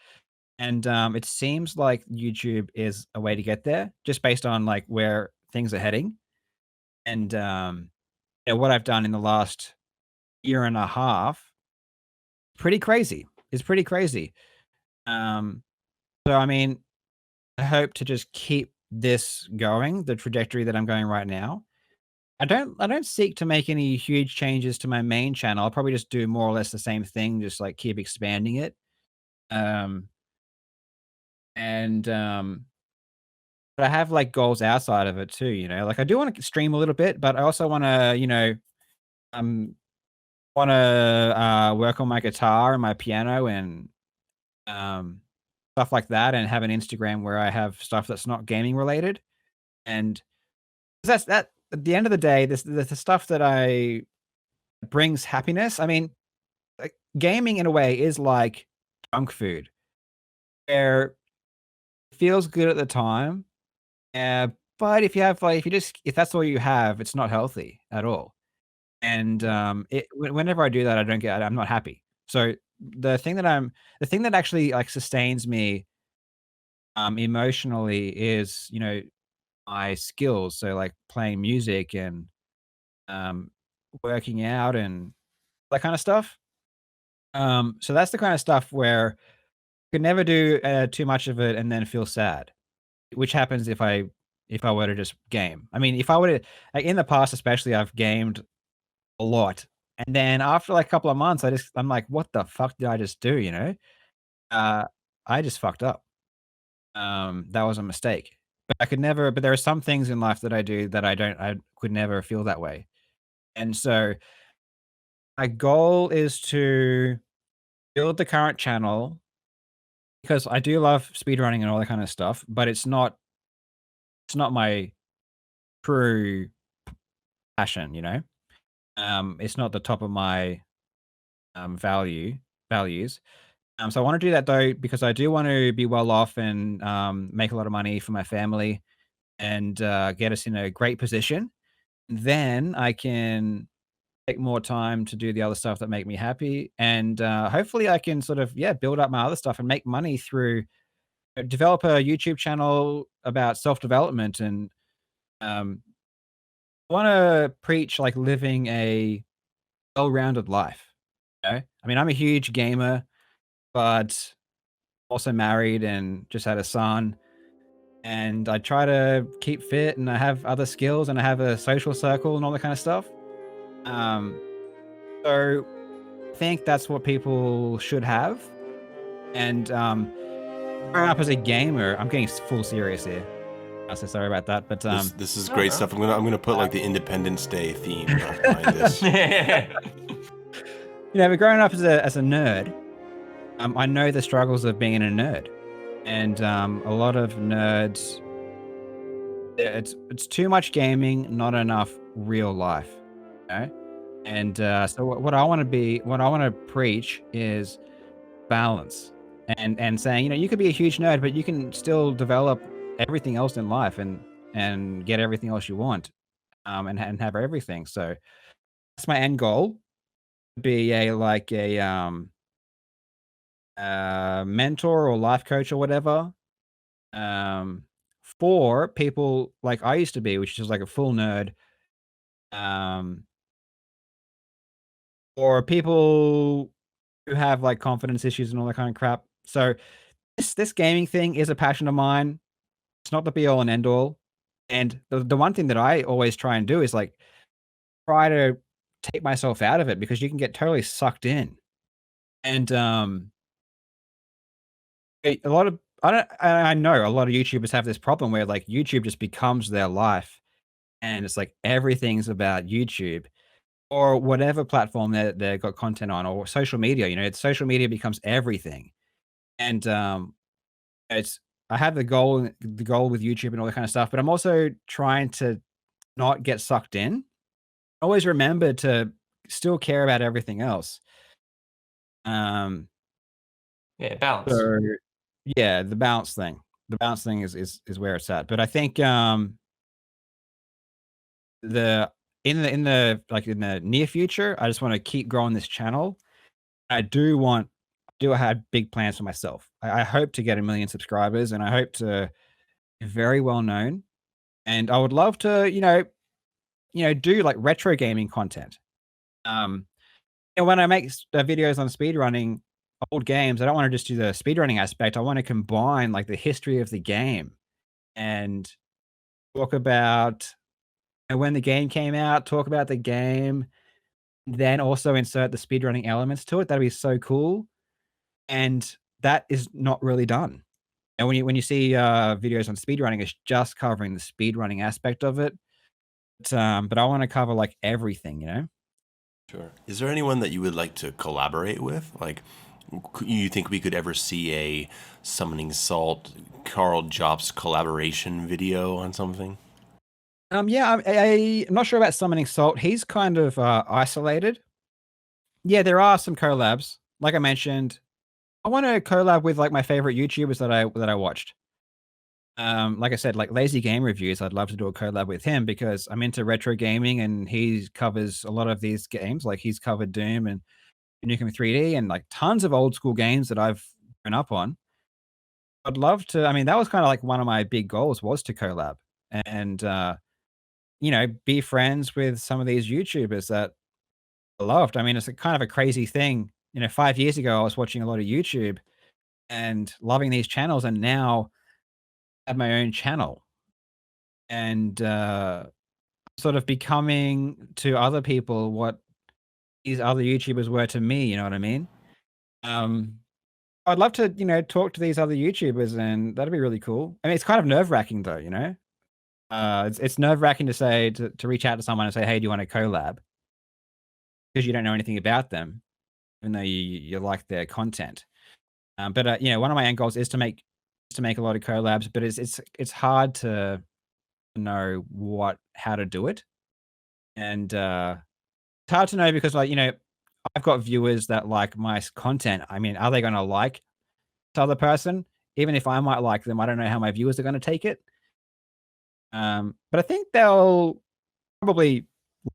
And it seems like YouTube is a way to get there, just based on like where things are heading. And what I've done in the last year and a half, pretty crazy. It's pretty crazy. So I mean, I hope to just keep this going, the trajectory that I'm going right now. I don't seek to make any huge changes to my main channel. I'll probably just do more or less the same thing, just like keep expanding it. Um and But I have like goals outside of it too, Like I do want to stream a little bit, but I also want to, um want to work on my guitar and my piano and um stuff like that, and have an Instagram where I have stuff that's not gaming related. And that's that at the end of the day, this the stuff that I brings happiness. I mean, like, gaming in a way is like junk food, where it feels good at the time. But if that's all you have, it's not healthy at all. And whenever I do that, I'm not happy. So the thing that actually like sustains me emotionally is, my skills. So like playing music and um working out and that kind of stuff. So that's the kind of stuff where I could never do too much of it and then feel sad, which happens if I were to just game. I mean, if I were to, like, in the past, especially, I've gamed a lot, and then after like a couple of months, I'm like, what the fuck did I just do? Uh, I just fucked up. That was a mistake. But I could never. But there are some things in life that I do that I could never feel that way. And so my goal is to build the current channel, because I do love speedrunning and all that kind of stuff, but it's not my true passion. It's not the top of my values. So I want to do that though, because I do want to be well off and make a lot of money for my family and get us in a great position. Then I can take more time to do the other stuff that make me happy, and hopefully I can sort of build up my other stuff and make money through develop a YouTube channel about self development. And um, I want to preach like living a well-rounded life. I mean, I'm a huge gamer, but also married and just had a son. And I try to keep fit, and I have other skills, and I have a social circle and all that kind of stuff. Um, so I think that's what people should have. And growing up as a gamer, I'm getting full serious here. I'm so sorry about that, but This is great stuff. I'm gonna put like the Independence Day theme behind this. but growing up as a nerd, I know the struggles of being a nerd, and a lot of nerds, it's too much gaming, not enough real life. And so what I want to preach is balance, and saying, you could be a huge nerd, but you can still develop everything else in life, and get everything else you want, and have everything. So that's my end goal: be a mentor or life coach or whatever, um, for people like I used to be, which is like a full nerd, um, or people who have like confidence issues and all that kind of crap. So this gaming thing is a passion of mine. It's not the be all and end all. And the one thing that I always try and do is like try to take myself out of it, because you can get totally sucked in. And a lot of I know a lot of YouTubers have this problem where like YouTube just becomes their life, and it's like everything's about YouTube or whatever platform they've got content on, or social media. Social media becomes everything. And it's I have the goal with YouTube and all that kind of stuff, but I'm also trying to not get sucked in. Always remember to still care about everything else. Um, Yeah, balance. so yeah, the balance thing. the balance thing is where it's at. But I think the in the near future, I just want to keep growing this channel. I do have big plans for myself. I hope to get 1 million subscribers, and I hope to be very well known. And I would love to, do like retro gaming content. And when I make videos on speedrunning old games, I don't want to just do the speedrunning aspect. I want to combine like the history of the game and talk about when the game came out, talk about the game, then also insert the speedrunning elements to it. That'd be so cool. And that is not really done. And when you see videos on speedrunning, it's just covering the speedrunning aspect of it. But I want to cover like everything, you know? Sure. Is there anyone that you would like to collaborate with? Like, you think we could ever see a Summoning Salt Karl Jobst collaboration video on something? Yeah, I'm not sure about Summoning Salt. He's kind of isolated. Yeah, there are some collabs. Like I mentioned, I want to collab with like my favorite YouTubers that I watched. Like I said, like Lazy Game Reviews, I'd love to do a collab with him because I'm into retro gaming and he covers a lot of these games. Like he's covered Doom and Nukem 3D and like tons of old school games that I've grown up on. I'd love to. I mean, that was kind of like one of my big goals was to collab and be friends with some of these YouTubers that I loved. I mean, it's a kind of a crazy thing. 5 years ago, I was watching a lot of YouTube and loving these channels, and now I have my own channel and sort of becoming to other people what these other YouTubers were to me. You know what I mean? Um, I'd love to, talk to these other YouTubers, and that'd be really cool. I mean, it's kind of nerve wracking though, you know. It's nerve wracking to say to reach out to someone and say, "Hey, do you want to collab?" Because you don't know anything about them, even though you like their content. But one of my end goals is to make a lot of collabs, but it's hard to know how to do it, and it's hard to know because I've got viewers that like my content. I mean, are they going to like this other person? Even if I might like them, I don't know how my viewers are going to take it. But I think they'll probably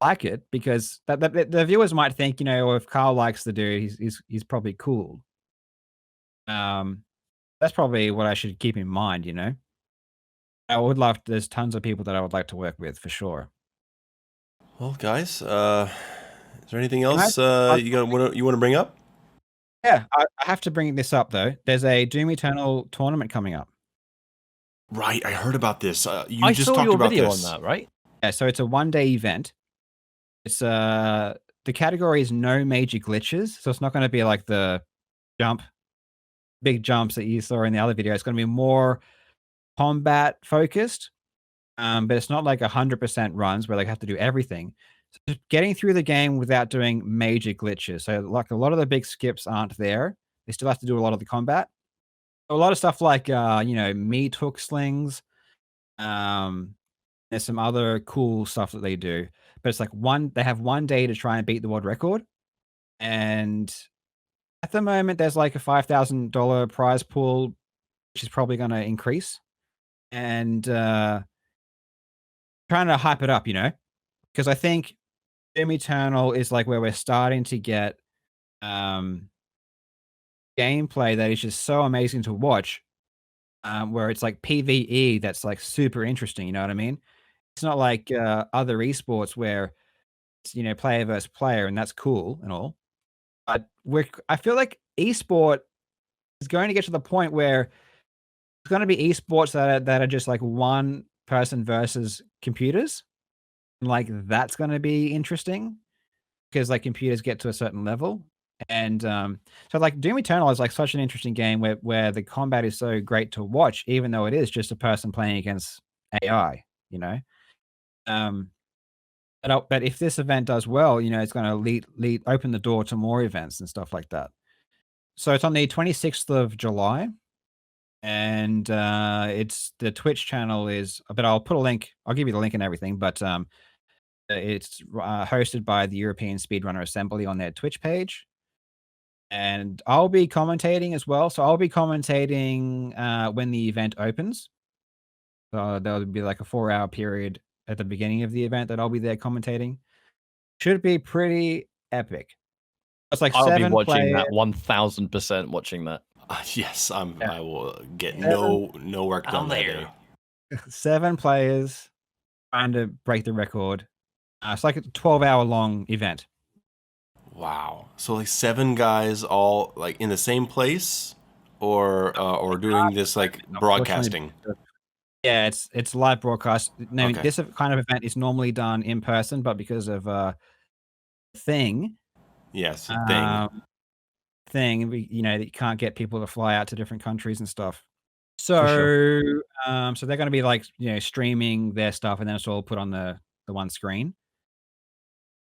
like it because the viewers might think, "Oh, if Karl likes the dude, he's probably cool." That's probably what I should keep in mind, you know? I would love there's tons of people that I would like to work with for sure. Well, guys, is there anything Can I else ask you want to bring up? Yeah, I have to bring this up though. There's a Doom Eternal tournament coming up. Right, I heard about this. You I just saw talked your about video this. on that, right? Yeah, so it's a 1-day event. It's the category is no major glitches, so it's not gonna be like the big jumps that you saw in the other video. It's gonna be more combat focused. But it's not like 100% runs where they have to do everything. So just getting through the game without doing major glitches. So like a lot of the big skips aren't there. They still have to do a lot of the combat. A lot of stuff like meat hook slings. Um, there's some other cool stuff that they do. But it's like they have 1 day to try and beat the world record. And at the moment there's like a $5,000 prize pool, which is probably gonna increase. And trying to hype it up, because I think Doom Eternal is like where we're starting to get gameplay that is just so amazing to watch. Where it's like PvE that's like super interesting, you know what I mean? It's not like other esports where it's player versus player and that's cool and all. But I feel like esport is going to get to the point where it's going to be esports that are just like one person versus computers. Like that's going to be interesting because like computers get to a certain level. And so like Doom Eternal is like such an interesting game where the combat is so great to watch, even though it is just a person playing against AI, you know. Um, but if this event does well, it's going to lead open the door to more events and stuff like that. So it's on the 26th of July, and it's the Twitch channel is. But I'll put a link. I'll give you the link and everything. But it's hosted by the European Speedrunner Assembly on their Twitch page. and I'll be commentating as well. So I'll be commentating when the event opens. So there'll be like a 4-hour period at the beginning of the event that I'll be there commentating. Should be pretty epic. It's like I'll be 7 watching players. that 1000% watching that. Yes, Yeah. I will get 7 no work done I'm that there. day. 7 players trying to break the record. It's like a 12-hour long event. Wow. So like 7 guys all like in the same place, or doing this like broadcasting. Yeah, it's live broadcast. No, Okay. this kind of event is normally done in person, but because of thing, Yes, thing. you can't get people to fly out to different countries and stuff. For sure. So they're going to be like streaming their stuff, and then it's all put on the one screen.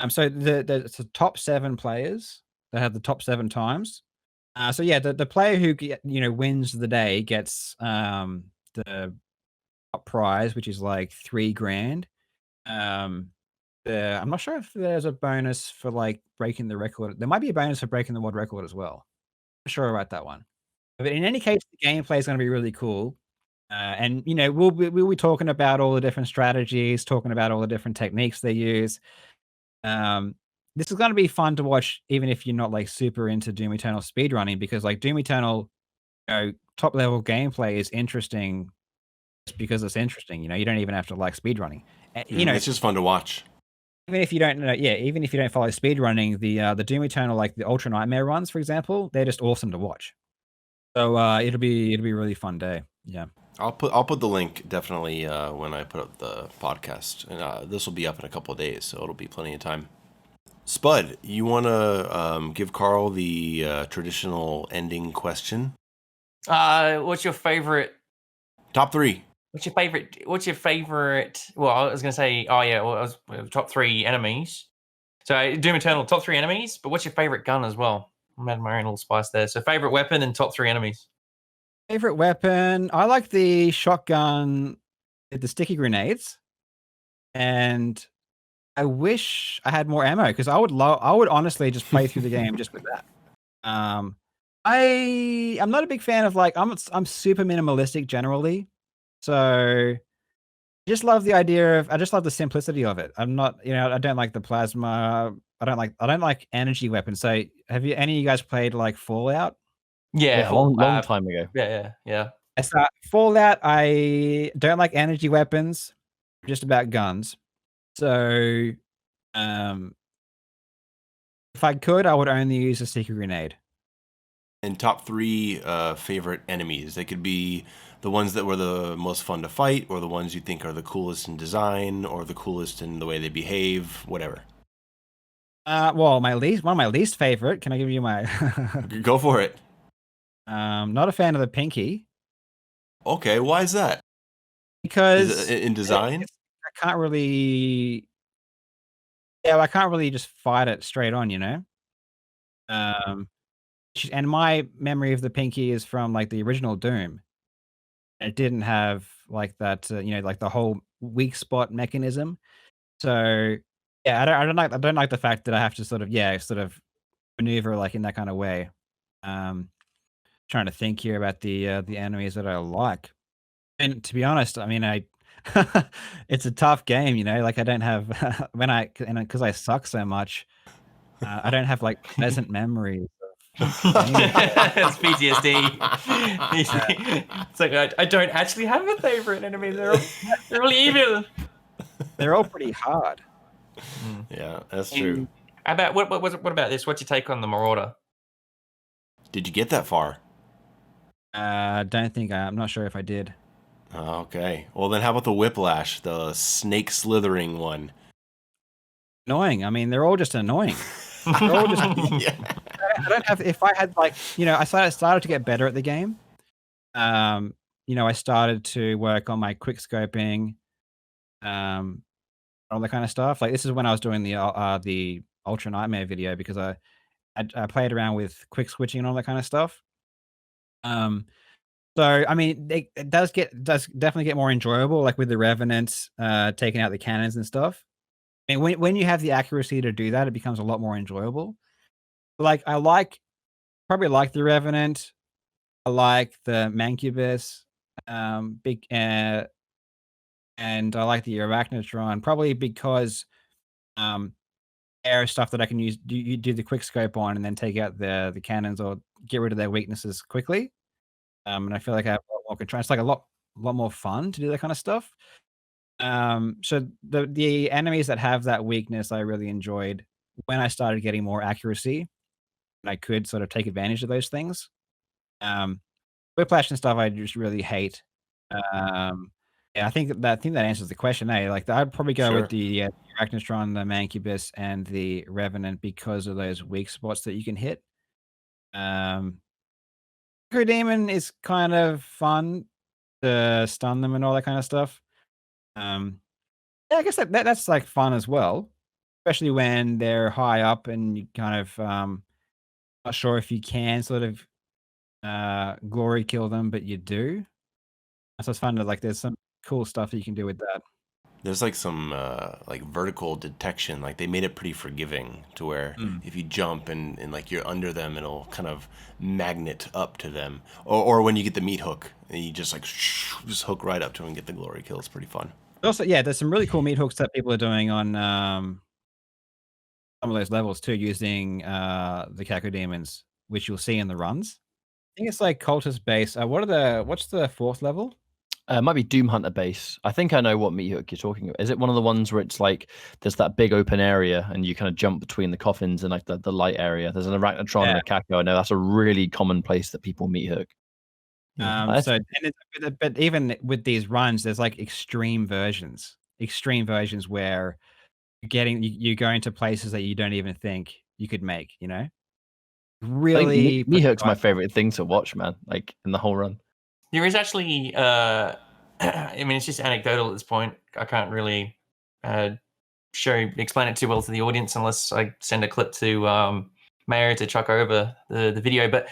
So it's the top 7 players that have the top 7 times. So yeah, the player who wins the day gets the top prize, which is like 3 grand. I'm not sure if there's a bonus for like breaking the record. There might be a bonus for breaking the world record as well. Not sure about that one. But in any case, the gameplay is going to be really cool. And we'll be talking about all the different strategies, talking about all the different techniques they use. This is going to be fun to watch, even if you're not like super into Doom Eternal speedrunning, because like Doom Eternal, top level gameplay is interesting just because it's interesting. You don't even have to like speedrunning. It's just fun to watch. Even if you don't know, even if you don't follow speedrunning, the Doom Eternal, like the Ultra Nightmare runs, for example, they're just awesome to watch. So it'll be a really fun day. Yeah. I'll put the link definitely when I put up the podcast, and this will be up in a couple of days, so it'll be plenty of time. Spud, you want to give Karl the traditional ending question? What's your favorite? Top 3. What's your favorite? Well, I was going to say, top 3 enemies. So Doom Eternal, top 3 enemies. But what's your favorite gun as well? I'm adding my own little spice there. So favorite weapon and top 3 enemies. Favorite weapon? I like the shotgun with the sticky grenades, and I wish I had more ammo because I would honestly just play through the game just with that. I'm not a big fan of like I'm super minimalistic generally, so I just love the idea of I just love the simplicity of it. I'm not I don't like the plasma. I don't like energy weapons. So have any of you guys played like Fallout? Yeah, long time ago. Yeah. Fallout, I don't like energy weapons, just about guns. So, if I could, I would only use a sticky grenade. And top 3 favorite enemies. They could be the ones that were the most fun to fight, or the ones you think are the coolest in design, or the coolest in the way they behave, whatever. Well, one of my least favorite. Can I give you my? Go for it. Not a fan of the pinky. Okay, why is that? Because in design, I can't really. Yeah, I can't really just fight it straight on, And my memory of the pinky is from like the original Doom. It didn't have like that, like the whole weak spot mechanism. So yeah, I don't like the fact that I have to sort of maneuver like in that kind of way. Trying to think here about the enemies that I like. And to be honest, I mean, it's a tough game, like I don't have because I suck so much, I don't have like pleasant memories of gaming. It's PTSD. It's like I don't actually have a favorite enemy. They're all evil. They're all pretty hard. Yeah, that's true. How about what about this? What's your take on the Marauder? Did you get that far? Don't think I'm not sure if I did. Okay. Well, then how about the Whiplash, the snake slithering one? Annoying. I mean, they're all just annoying. They're all just. Yeah. I don't have. If I had like, I started to get better at the game. I started to work on my quick scoping, all that kind of stuff. Like this is when I was doing the Ultra Nightmare video because I played around with quick switching and all that kind of stuff. So I mean, it does definitely get more enjoyable, like with the Revenants taking out the cannons and stuff. I mean, when you have the accuracy to do that, it becomes a lot more enjoyable. Like I like probably like the Revenant. I like the Mancubus, big, and I like the Arachnotron, probably because air stuff that I can use. You do the quick scope on, and then take out the cannons or get rid of their weaknesses quickly. And I feel like I have a lot more control. It's like a lot more fun to do that kind of stuff. So the enemies that have that weakness, I really enjoyed when I started getting more accuracy, and I could sort of take advantage of those things. Um, Whiplash and stuff, I just really hate. Um, yeah, I think that answers the question. Like I'd probably go Sure. with the Arachnotron, the Mancubus, and the Revenant because of those weak spots that you can hit. Demon is kind of fun to stun them and all that kind of stuff. Yeah, I guess that's like fun as well, especially when they're high up and you kind of not sure if you can sort of glory kill them, but you do. So it's fun to like. There's some cool stuff that you can do with that. There's like some like vertical detection. Like they made it pretty forgiving to where if you jump and like you're under them, it'll kind of magnet up to them. Or when you get the meat hook, and you just like just hook right up to them and get the glory kill. It's pretty fun. Also, yeah, there's some really cool meat hooks that people are doing on some of those levels too, using the Cacodemons, which you'll see in the runs. I think it's like cultist base. What's the fourth level? It might be Doom Hunter base. I think I know what meat hook you're talking about. Is it one of the ones where it's like there's that big open area and you kind of jump between the coffins and like the light area? There's an Arachnotron and a Caco. I know that's a really common place that people meat hook. But even with these runs, there's like extreme versions where you're going to places that you don't even think you could make. Really, meat hook's my favorite thing to watch, man. Like in the whole run. There is actually, I mean, it's just anecdotal at this point. I can't really explain it too well to the audience unless I send a clip to Mayo to chuck over the video. But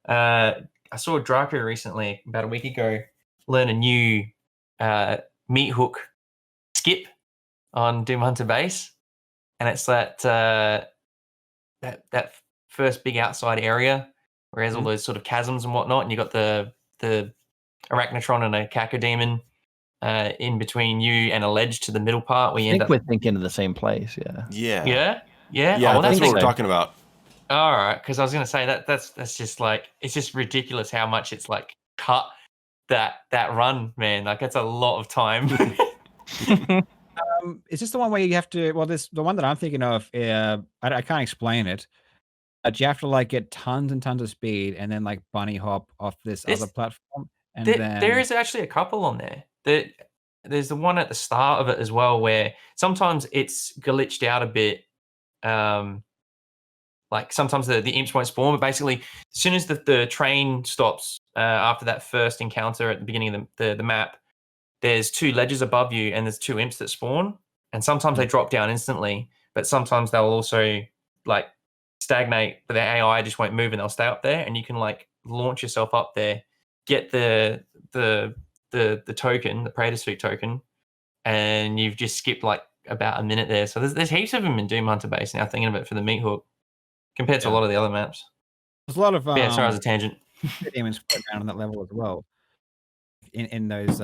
I saw Draco recently, about a week ago, learn a new meat hook skip on Doom Hunter base, and it's that first big outside area where there's all those sort of chasms and whatnot, and you got the Arachnotron and a Cacodemon in between you and a ledge to the middle part where you end up. We're thinking of the same place, Yeah. Oh, that's what we're talking about. All right, because I was going to say that's just like, it's just ridiculous how much it's like cut that run, man. Like that's a lot of time. Is this the one where you have to? Well, the one that I'm thinking of. I can't explain it. You have to like get tons and tons of speed and then like bunny hop off this other platform. And there is actually a couple on there. There's the one at the start of it as well, where sometimes it's glitched out a bit. Like sometimes the imps won't spawn, but basically as soon as the train stops after that first encounter at the beginning of the map, there's two ledges above you and there's two imps that spawn, and sometimes they drop down instantly, but sometimes they'll also like stagnate, but their AI just won't move and they'll stay up there, and you can like launch yourself up there, get the token, the Praetor Suit token, and you've just skipped like about a minute there. So there's heaps of them in Doom Hunter base now, thinking of it for the meat hook compared to a lot of the other maps. There's a lot of sorry, as a tangent. Demons float around on that level as well, in those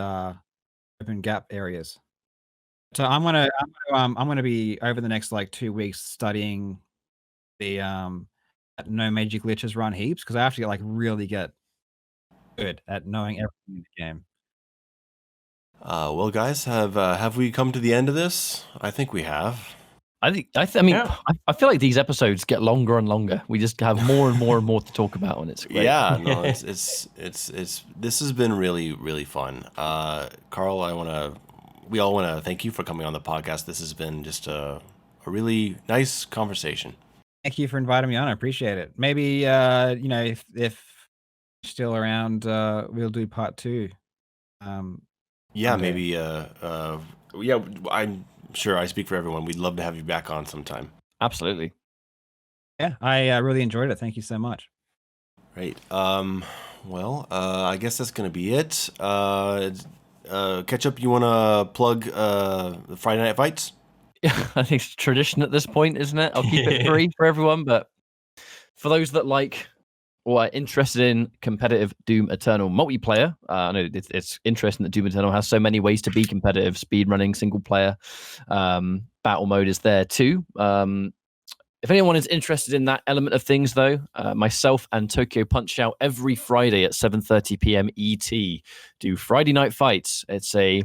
open gap areas. So I'm gonna be over the next like 2 weeks studying the no major glitches run heaps, because I have to like really get good at knowing everything in the game. Well, guys, have we come to the end of this? I think we have. I feel like these episodes get longer and longer. We just have more and more and more to talk about, and it's great. Yeah, no, it's this has been really, really fun. Karl, we all want to thank you for coming on the podcast. This has been just a really nice conversation. Thank you for inviting me on. I appreciate it. Maybe if you're still around, we'll do part 2. Yeah, someday. maybe. Yeah, I'm sure I speak for everyone. We'd love to have you back on sometime. Absolutely. Yeah, I really enjoyed it. Thank you so much. Great. Well, I guess that's gonna be it. Ketchup, you want to plug the Friday Night Fights? Yeah, I think it's tradition at this point, isn't it? I'll keep it free for everyone, but for those that like or are interested in competitive Doom Eternal multiplayer, I know it's interesting that Doom Eternal has so many ways to be competitive. Speedrunning, single player, battle mode is there too. If anyone is interested in that element of things, though, myself and Tokyo Punch Out every Friday at 7:30 p.m. ET do Friday Night Fights. It's a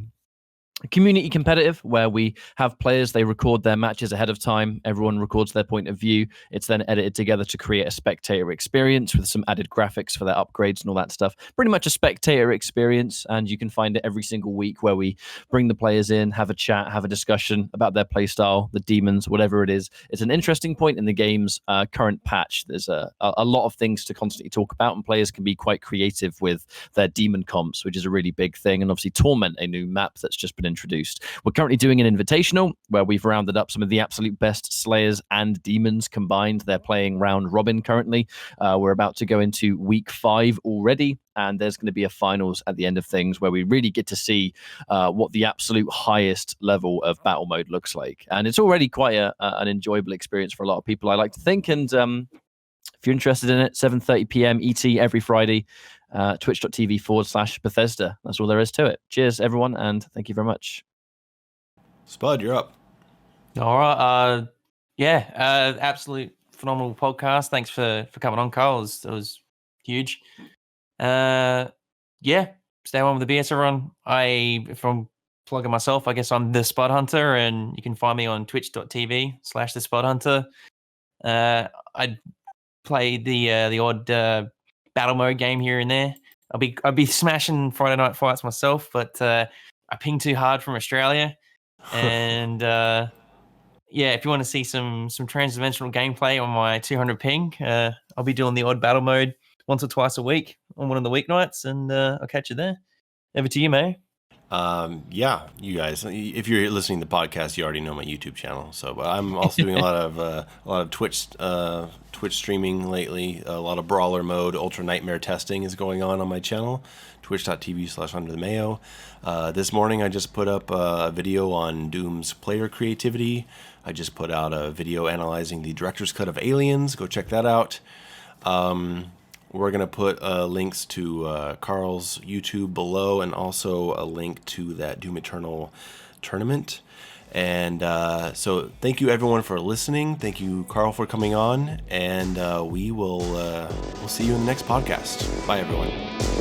community competitive where we have players, they record their matches ahead of time, everyone records their point of view, it's then edited together to create a spectator experience with some added graphics for their upgrades and all that stuff. Pretty much a spectator experience, and you can find it every single week where we bring the players in, have a chat, have a discussion about their playstyle, the demons, whatever it is. It's an interesting point in the game's current patch. There's a lot of things to constantly talk about, and players can be quite creative with their demon comps, which is a really big thing, and obviously Torment, a new map that's just been introduced. We're currently doing an invitational where we've rounded up some of the absolute best slayers and demons combined. They're playing round robin currently. We're about to go into week 5 already, and there's going to be a finals at the end of things where we really get to see what the absolute highest level of battle mode looks like. And it's already quite an enjoyable experience for a lot of people, I like to think. And if you're interested in it, 7:30 p.m. ET every Friday, twitch.tv/Bethesda. That's all there is to it. Cheers, everyone, and thank you very much. Spud, you're up. All right. Absolute phenomenal podcast. Thanks for coming on, Carl. It was huge. Stay on with the BS everyone. If I'm plugging myself, I guess I'm the Spud Hunter, and you can find me on twitch.tv/the Spud Hunter. I play the odd battle mode game here and there. I'd be smashing Friday Night Fights myself, but I ping too hard from Australia. And if you want to see some transdimensional gameplay on my 200 ping, I'll be doing the odd battle mode once or twice a week on one of the weeknights, and I'll catch you there. Over to you, Mayo. You guys, if you're listening to the podcast, you already know my YouTube channel. So, but I'm also doing a lot of Twitch streaming lately. A lot of brawler mode, ultra nightmare testing is going on my channel, twitch.tv/under the Mayo. This morning I just put up a video on Doom's player creativity. I just put out a video analyzing the director's cut of Aliens. Go check that out. We're going to put links to Karl's YouTube below, and also a link to that Doom Eternal tournament. And so thank you everyone for listening. Thank you, Karl, for coming on, and we'll see you in the next podcast. Bye, everyone.